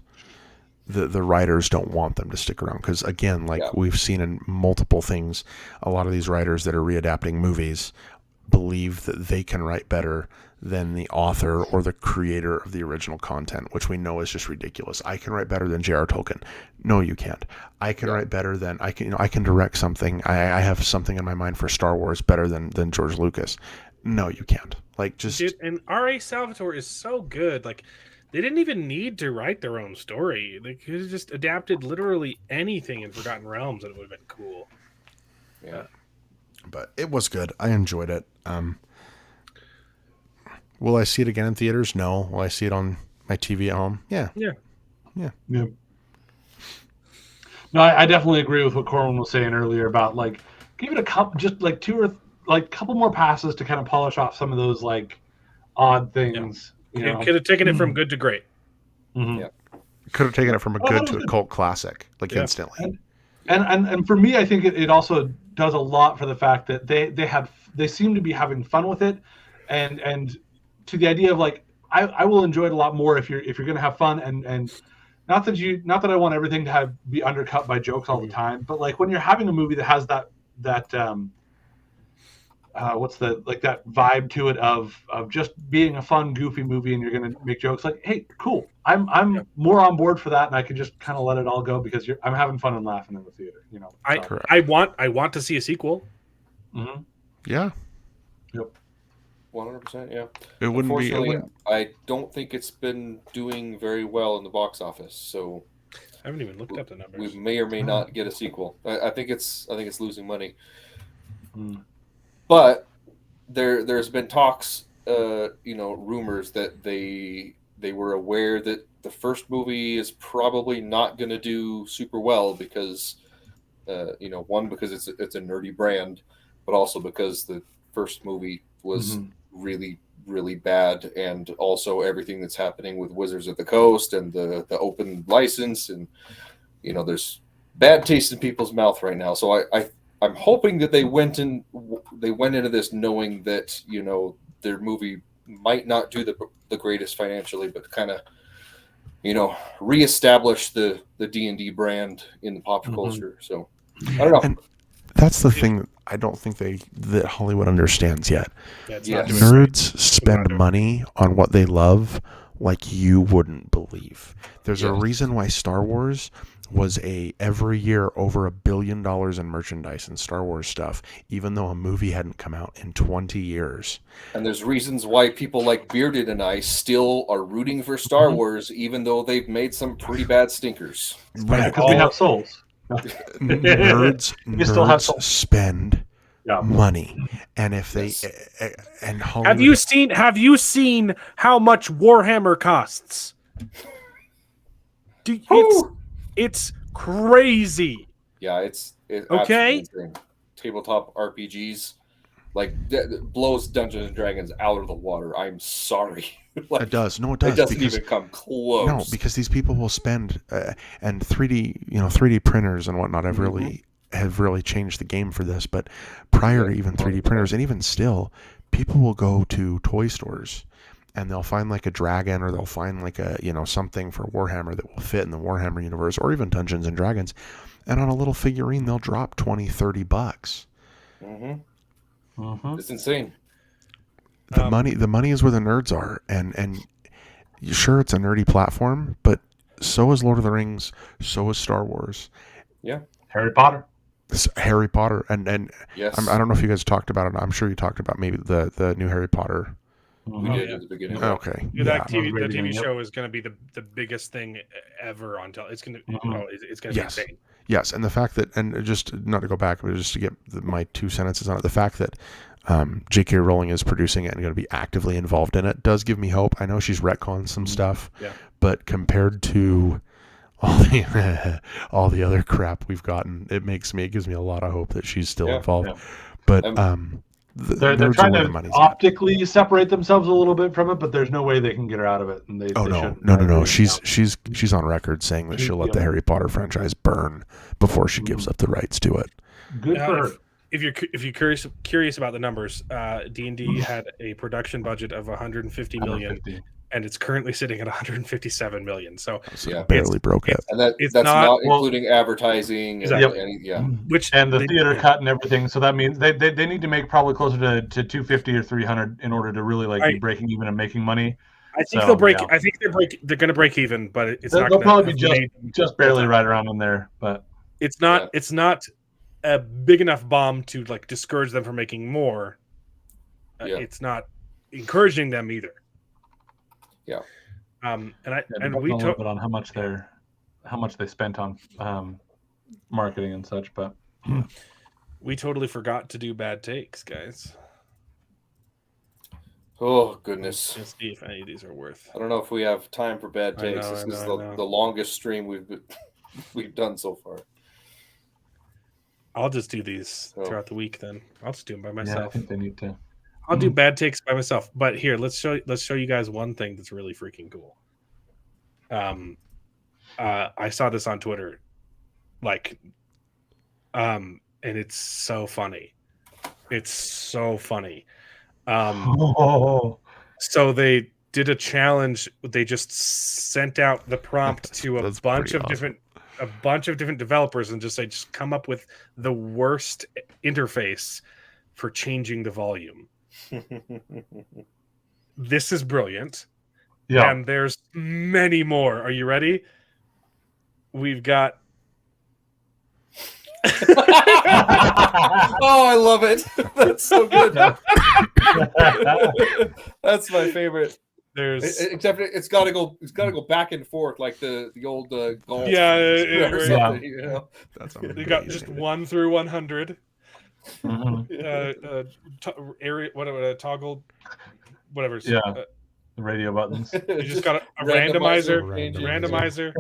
The writers don't want them to stick around because, again, we've seen in multiple things, a lot of these writers that are readapting movies believe that they can write better than the author or the creator of the original content, which we know is just ridiculous. I can write better than J.R. Tolkien. No, you can't. I can write better than I can direct something. I have something in my mind for Star Wars better than George Lucas. No, you can't. Like, just and R.A. Salvatore is so good. Like, they didn't even need to write their own story. They could have just adapted literally anything in Forgotten Realms and it would have been cool. Yeah. But it was good. I enjoyed it. Will I see it again in theaters? No. Will I see it on my TV at home? Yeah. No, I definitely agree with what Corwin was saying earlier about like give it a couple, just like two or like couple more passes to kind of polish off some of those like odd things. Yeah. Could have taken it from good to great. Mm-hmm. Yeah. Could have taken it from a good to a cult classic, like instantly. And for me, I think it also does a lot for the fact that they seem to be having fun with it, and to the idea of like I will enjoy it a lot more if you're going to have fun and not that I want everything to be undercut by jokes all the time, but like when you're having a movie that has that what's that vibe to it of just being a fun, goofy movie, and you're going to make jokes like, hey, cool. I'm more on board for that, and I can just kind of let it all go because I'm having fun and laughing in the theater. I want to see a sequel. Mm-hmm. Yeah. Yep. 100%. Yeah. It wouldn't be. I don't think it's been doing very well in the box office, so I haven't even looked up the numbers. We may or may not get a sequel. I think it's losing money. But there's been talks, rumors that they were aware that the first movie is probably not going to do super well because, one, because it's a nerdy brand, but also because the first movie was really, really bad, and also everything that's happening with Wizards of the Coast and the open license, and there's bad taste in people's mouth right now. So I'm hoping that they went into this knowing that, you know, their movie might not do the greatest financially, but kind of, you know, reestablish the D&D brand in the pop culture. So I don't know. And that's the thing I don't think that Hollywood understands yet. Yes. Nerds spend money on what they love like you wouldn't believe. There's a reason why Star Wars was every year over $1 billion in merchandise and Star Wars stuff, even though a movie hadn't come out in 20 years. And there's reasons why people like Bearded and I still are rooting for Star Wars, even though they've made some pretty bad stinkers. Right. Because we have souls. Nerds spend money, and if they and Hollywood, have you seen how much Warhammer costs? It's crazy. Yeah, it's okay. Insane. Tabletop RPGs blows Dungeons and Dragons out of the water. I'm sorry. It does. No, it does. It doesn't even come close. No, because these people will spend and 3D printers and whatnot have really changed the game for this. But prior to even 3D printers, and even still, people will go to toy stores and they'll find like a dragon, or they'll find like a something for Warhammer that will fit in the Warhammer universe, or even Dungeons and Dragons, and on a little figurine they'll drop $20-$30. It's insane. The money is where the nerds are, and sure, it's a nerdy platform, but so is Lord of the Rings, so is Star Wars. Yeah, Harry Potter, and yes. I don't know if you guys talked about it. I'm sure you talked about maybe the new Harry Potter. We did at the beginning. Okay, that TV show is going to be the biggest thing ever on television. It's going to be insane. Yes, and the fact that, and just not to go back, but just to get my 2 sentences on it, the fact that J.K. Rowling is producing it and going to be actively involved in it does give me hope. I know she's retconned some stuff, but compared to all the other crap we've gotten, it gives me a lot of hope that she's still involved. But they're trying to optically separate themselves a little bit from it, but there's no way they can get her out of it. And no. She's on record saying that she'll let the Harry Potter franchise burn before she gives up the rights to it. Good for her. If you're curious about the numbers, D&D had a production budget of $150 million, and it's currently sitting at $157 million. So barely broke it. And that's not including advertising. Exactly. And the theater cut and everything. So that means they need to make probably closer to 250 or 300 in order to really be breaking even and making money. I think they'll break. Yeah. I think they're going to break even, but it's not. They'll probably be just barely right around in there. But it's not. Yeah. It's not a big enough bomb to discourage them from making more. It's not encouraging them either. Yeah. And we talked a little bit on how much they spent on marketing and such, but we totally forgot to do bad takes, guys. Oh goodness! Let's see if any of these are worth. I don't know if we have time for bad takes. This is the longest stream we've done so far. I'll just do these throughout the week. Then I'll just do them by myself. Yeah, I think they need to. I'll do bad takes by myself. But here, let's show you guys one thing that's really freaking cool. I saw this on Twitter, and it's so funny. It's so funny. So they did a challenge. They just sent out the prompt to a bunch of different developers and just come up with the worst interface for changing the volume. This is brilliant. Yeah. And there's many more. Are you ready? We've got Oh, I love it. That's so good. That's my favorite. Except it's got to go back and forth like the old golf. Yeah, you know? That's amazing. You got just 1 through 100. Area, toggle, whatever. Yeah, the radio buttons. You just got a randomizer.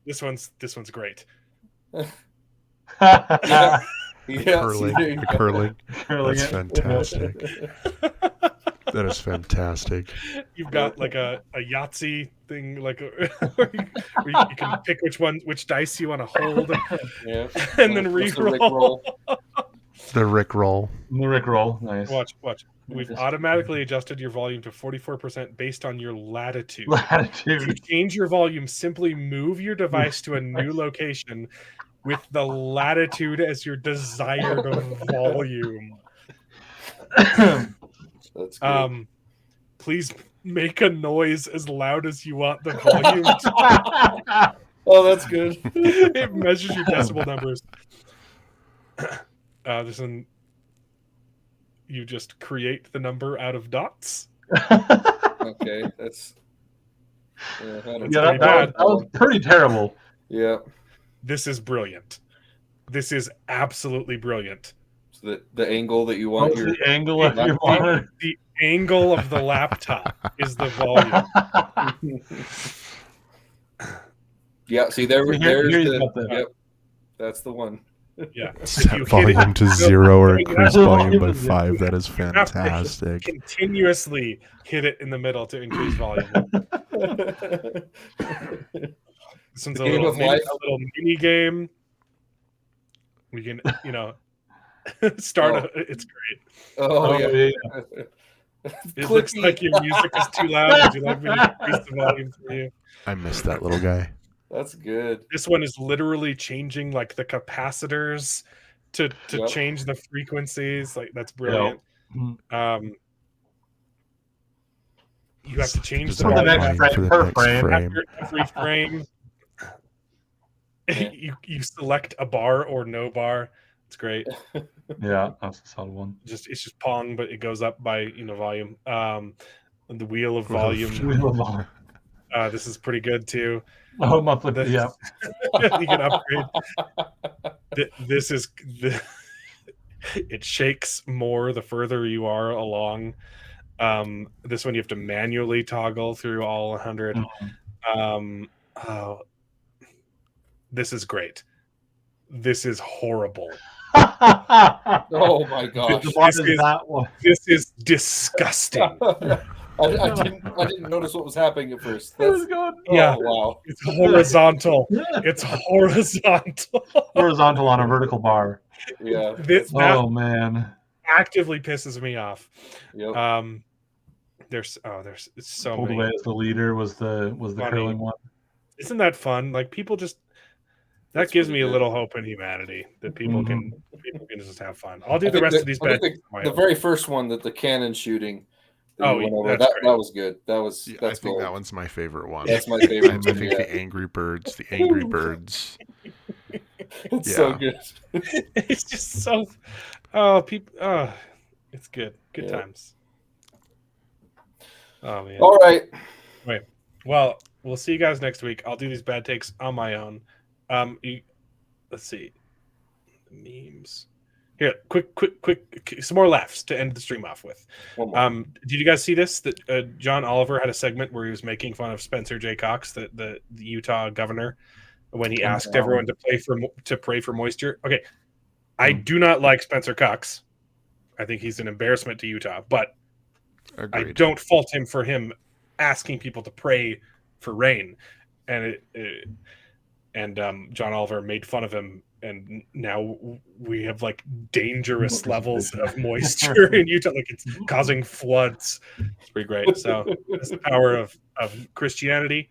This one's great. Curling. That's fantastic. That is fantastic. You've got like a Yahtzee thing, like where you can pick which dice you want to hold, and then re-roll. The Rick roll. The Rick roll, nice. Watch. We've automatically adjusted your volume to 44% based on your latitude. To change your volume, simply move your device to a new location with the latitude as your desired volume. That's good. Please make a noise as loud as you want the volume to. Oh, that's good. It measures your decibel numbers. This one, you just create the number out of dots. Okay, that's that was pretty terrible. Yeah, this is brilliant. This is absolutely brilliant. So the angle that you want the angle of your monitor. The angle of the laptop is the volume. Yeah, see there's the yep. That's the one. Yeah. Set volume to 0 or increase volume by 5. That is fantastic. Continuously hit it in the middle to increase volume. This one's a little mini game. We can, start. It's great. Oh yeah. It looks like your music is too loud. Would you like me to increase the volume for you? I missed that little guy. That's good. This one is literally changing like the capacitors to change the frequencies. Like that's brilliant. Yep. You have to change the next frame per frame. Every frame. You select a bar or no bar. It's great. Yeah, that's a solid one. It's just Pong, but it goes up by volume. The wheel of volume. This is pretty good too. Oh, monthly. Yeah. You can upgrade. This is it shakes more the further you are along. This one you have to manually toggle through all 100. This is great. This is horrible. Oh my gosh! This is disgusting. I didn't notice what was happening at first. Yeah, wow. It's horizontal. It's horizontal. Horizontal on a vertical bar. Yeah. Oh man. Actively pisses me off. Yep. There's so Pulled many. away as the leader was the curling one. Isn't that fun? Like people just. That gives me a little hope in humanity that people can just have fun. I'll do the rest of these bets. The very first one, that the cannon shooting. That was good. I think that one's my favorite one. That's my favorite. I think the Angry Birds. It's so good. It's just so. It's good. Good times. Oh man. All right. Wait. Well, we'll see you guys next week. I'll do these bad takes on my own. Let's see. Memes. Here, quick, some more laughs to end the stream off with. Did you guys see this? That John Oliver had a segment where he was making fun of Spencer J. Cox, the Utah governor, when he asked everyone to pray for moisture. Okay, I do not like Spencer Cox. I think he's an embarrassment to Utah, but I don't fault him for him asking people to pray for rain. And John Oliver made fun of him, and now we have like dangerous levels of moisture in Utah, like it's causing floods. It's pretty great. So that's the power of Christianity.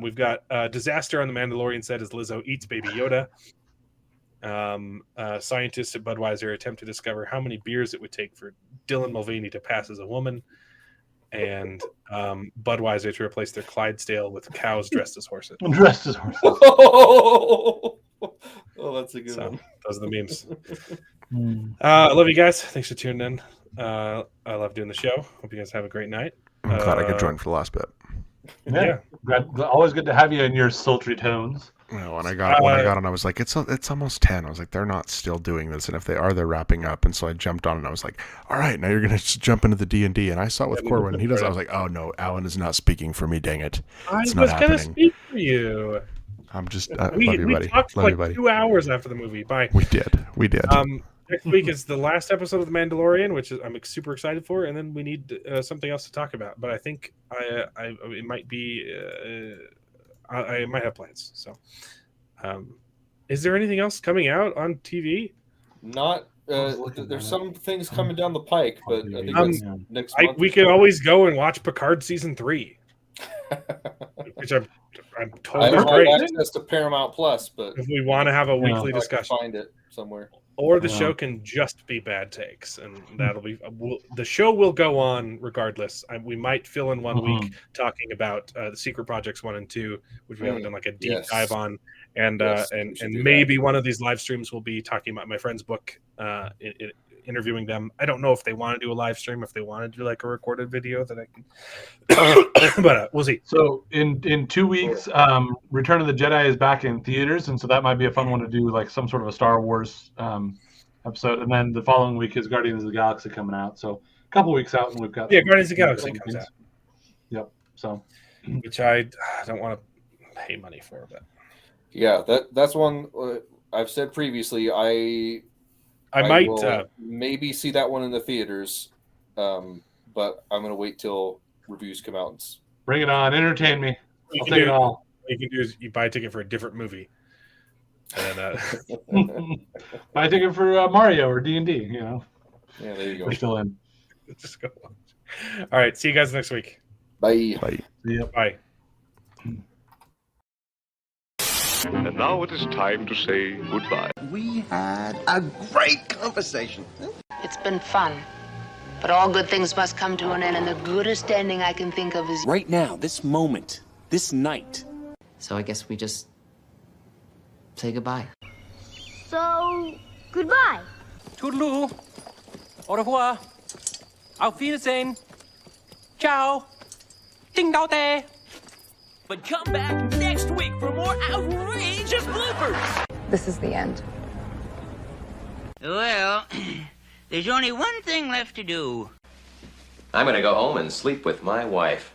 We've got disaster on the Mandalorian set as Lizzo eats Baby Yoda. Scientists at Budweiser attempt to discover how many beers it would take for Dylan Mulvaney to pass as a woman. And Budweiser to replace their Clydesdale with cows dressed as horses. Oh, that's a good one. Those are the memes. I love you guys. Thanks for tuning in. I love doing the show. Hope you guys have a great night. I'm glad I could join for the last bit. Yeah. Always good to have you in your sultry tones. When I got on, I was like, it's almost 10. I was like, they're not still doing this, and if they are, they're wrapping up. And so I jumped on, and I was like, all right, now you're gonna just jump into the D&D. And I saw it with Corwin, and he does. I was like, oh no, Alan is not speaking for me. Dang it, it's not happening. I was gonna speak for you. I'm just love you, buddy. We talked for love like you, buddy. 2 hours after the movie. Bye. We did. Next week is the last episode of The Mandalorian, which I'm super excited for, and then we need something else to talk about. But I think it might be I might have plans. So, is there anything else coming out on TV? Not. There's some things coming down the pike, but I think that's next month. We could always go and watch Picard season 3, which I'm told I is don't great. have access to Paramount Plus, but If we want to have a weekly discussion, find it somewhere. or the show can just be bad takes, and that'll be the show will go on regardless. We might fill in one week talking about the Secret Projects 1 and 2, which we haven't done like a deep dive on, and maybe one of these live streams will be talking about my friend's book, interviewing them. I don't know if they want to do a live stream, if they want to do like a recorded video that I can, but we'll see. So in 2 weeks, Return of the Jedi is back in theaters, and so that might be a fun one to do, like some sort of a Star Wars episode. And then the following week is Guardians of the Galaxy coming out. So a couple weeks out, and we've got Guardians of the Galaxy comes out. Yep. So, which I don't want to pay money for, but yeah, that's one I've said previously. I might will maybe see that one in the theaters, but I'm going to wait till reviews come out. Bring it on, entertain me. I'll take it all. What you can do is you buy a ticket for a different movie, and buy a ticket for Mario or D&D. You know. Yeah, there you go. We're still in. Just go watch. All right, see you guys next week. Bye. Bye. Yep. Bye. And now it is time to say goodbye. We had a great conversation. It's been fun. But all good things must come to an end, and the goodest ending I can think of is right now, this moment, this night. So I guess we just say goodbye. So, goodbye. Toodaloo. Au revoir. Auf Wiedersehen. Ciao. Ding dao day. But come back next week for more outrageous bloopers. This is the end. Well, there's only one thing left to do. I'm gonna go home and sleep with my wife.